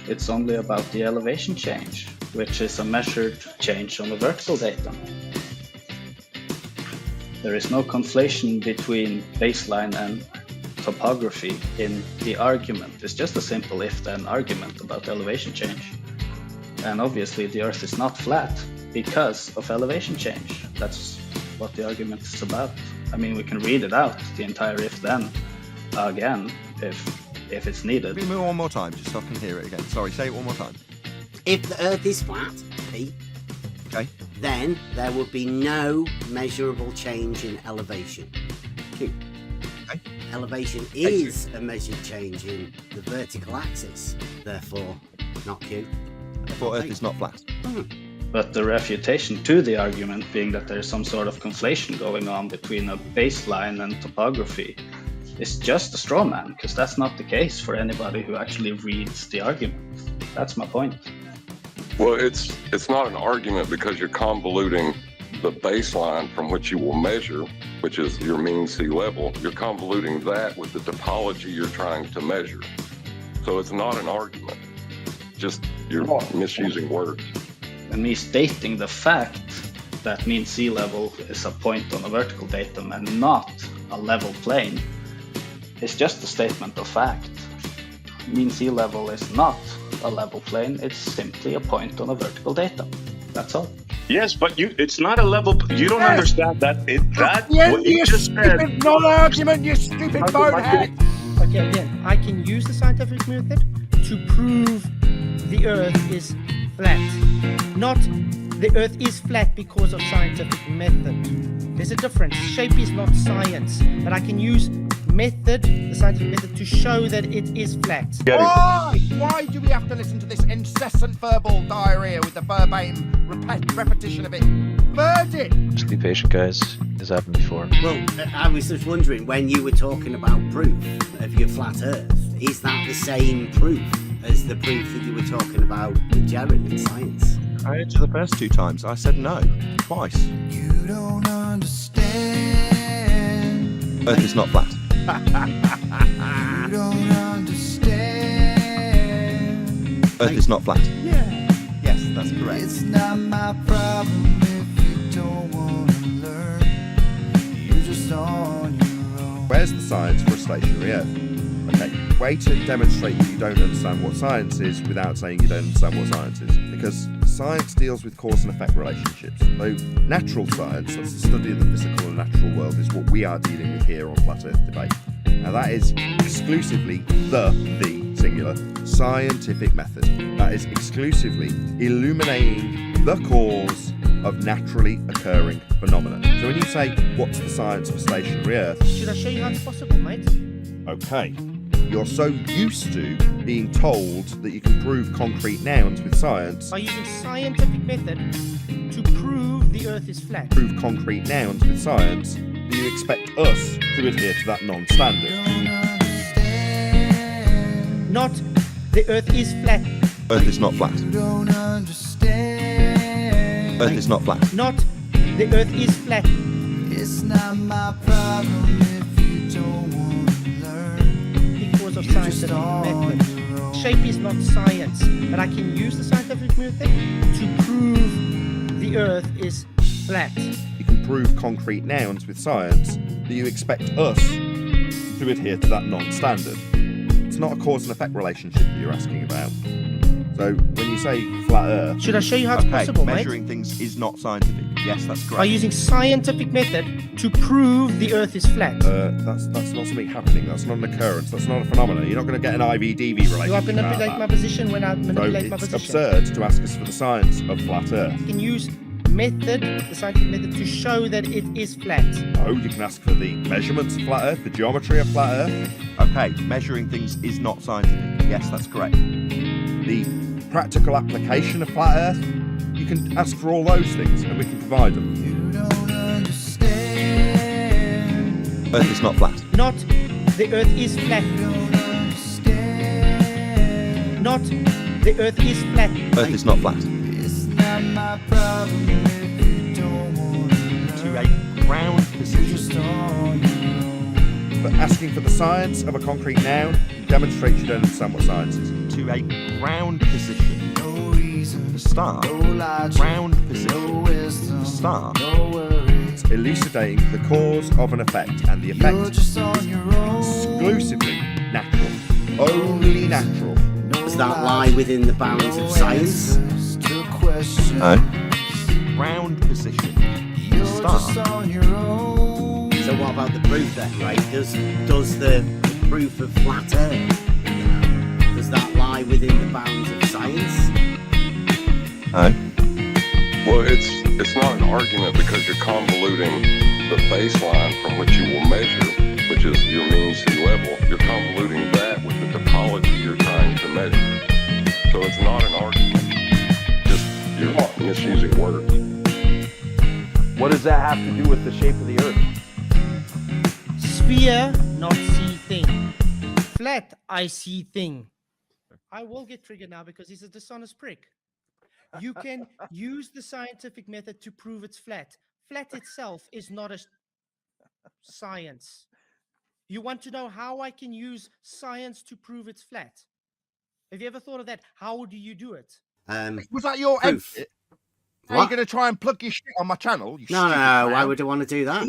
it's only about the elevation change, which is a measured change on the vertical datum. There is no conflation between baseline and topography in the argument. It's just a simple if-then argument about elevation change. And obviously the Earth is not flat because of elevation change. That's what the argument is about. I mean, we can read it out, the entire if-then, again, if it's needed. Read me one more time, just so I can hear it again. Sorry, say it one more time. If the Earth is flat, Pete, Okay. then there would be no measurable change in elevation. Q. Okay. Elevation is a measured change in the vertical axis, therefore not Q. Therefore, Earth is not flat. But the refutation to the argument being that there's some sort of conflation going on between a baseline and topography is just a straw man, because that's not the case for anybody who actually reads the argument. That's my point. Well, it's not an argument because you're convoluting the baseline from which you will measure, which is your mean sea level. You're convoluting that with the topology you're trying to measure. So it's not an argument. Just you're misusing words. And me stating the fact that mean sea level is a point on a vertical datum and not a level plane is just a statement of fact. Mean sea level is not a level plane, it's simply a point on a vertical datum. That's all. Yes, but it's not a level. You don't understand that. What you just said. Stupid non-argument, you stupid bonehead! Okay, again, I can use the scientific method to prove the Earth is flat. Not the Earth is flat because of scientific method. There's a difference. Shape is not science, but I can use the scientific method, to show that it is flat. Why do we have to listen to this incessant verbal diarrhea with the verbatim repetition of it? Bird it! Just be patient, guys. This happened before. Well, I was just wondering, when you were talking about proof of your flat Earth, is that the same proof as the proof that you were talking about with Jared in science? I answered the first two times. I said no. Twice. You don't understand. Earth is not flat. You don't understand. Earth is not flat. Yeah. Yes, that's correct. It's not my problem if you don't want to learn. You're just on your own. Where's the science for a stationary Earth? Okay, way to demonstrate that you don't understand what science is without saying you don't understand what science is. Because science deals with cause and effect relationships. Though natural science, that's the study of the physical and natural world, is what we are dealing with here on Flat Earth Debate. Now that is exclusively the singular, scientific method. That is exclusively illuminating the cause of naturally occurring phenomena. So when you say, what's the science for stationary Earth? Should I show you how it's possible, mate? Okay. You're so used to being told that you can prove concrete nouns with science. By using scientific method to prove the Earth is flat. Prove concrete nouns with science. Do you expect us to adhere to that non-standard? Not the Earth is flat. Earth is not flat. Don't understand. Earth is not flat. Not the Earth is flat. It's not my problem if you don't want to learn. Because of scientific method. Shape is not science, but I can use the scientific method to prove the Earth is flat. You can prove concrete nouns with science. Do you expect us to adhere to that non-standard? It's not a cause and effect relationship that you're asking about. So when you say flat Earth, should I show you how it's possible, measuring mate? things is not scientific. Yes, that's correct. By using scientific method to prove the Earth is flat. That's not something happening. That's not an occurrence. That's not a phenomenon. You're not going to get an IVDV relationship. Do I manipulate my position when I manipulate my position? It's absurd to ask us for the science of flat Earth. You can use method, the scientific method, to show that it is flat. Oh, you can ask for the measurements of flat Earth, the geometry of flat Earth. Okay, measuring things is not scientific. Yes, that's correct. The practical application of flat Earth, you can ask for all those things and we can provide them. You don't understand. Earth is not flat. Not the Earth is flat. You don't understand. Not the Earth is flat. Earth is not flat. It's not my problem if you don't want to learn. To a ground position. Just on your own. But asking for the science of a concrete noun demonstrates you don't understand what science is. To a ground position. No reason. To start. No logic. Ground position. No wisdom. To start. No worries. It's elucidating the cause of an effect, and the effect You're just on your own. exclusively natural. Only natural. Does that lie within the bounds of science? No. Ground position. You're Start. just on your own. So what about the proof then, right? Does the proof of flat Earth, does that lie within the bounds of science? No. Well, it's not an argument because you're convoluting the baseline from which you will measure, which is your mean sea level. You're convoluting that with the topology you're trying to measure. So it's not an argument. Just you're misusing words. What does that have to do with the shape of the Earth? Sphere, not see thing. Flat, I see thing. I will get triggered now because he's a dishonest prick. You can use the scientific method to prove it's flat. Flat itself is not a science. You want to know how I can use science to prove it's flat? Have you ever thought of that? How do you do it? Was that your Proof. exit? Are you going to try and plug your shit on my channel? You No. stupid clown? Why would I want to do that?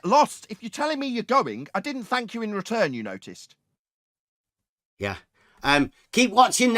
Lost. If you're telling me you're going, I didn't thank you in return, you noticed. Yeah. Keep watching.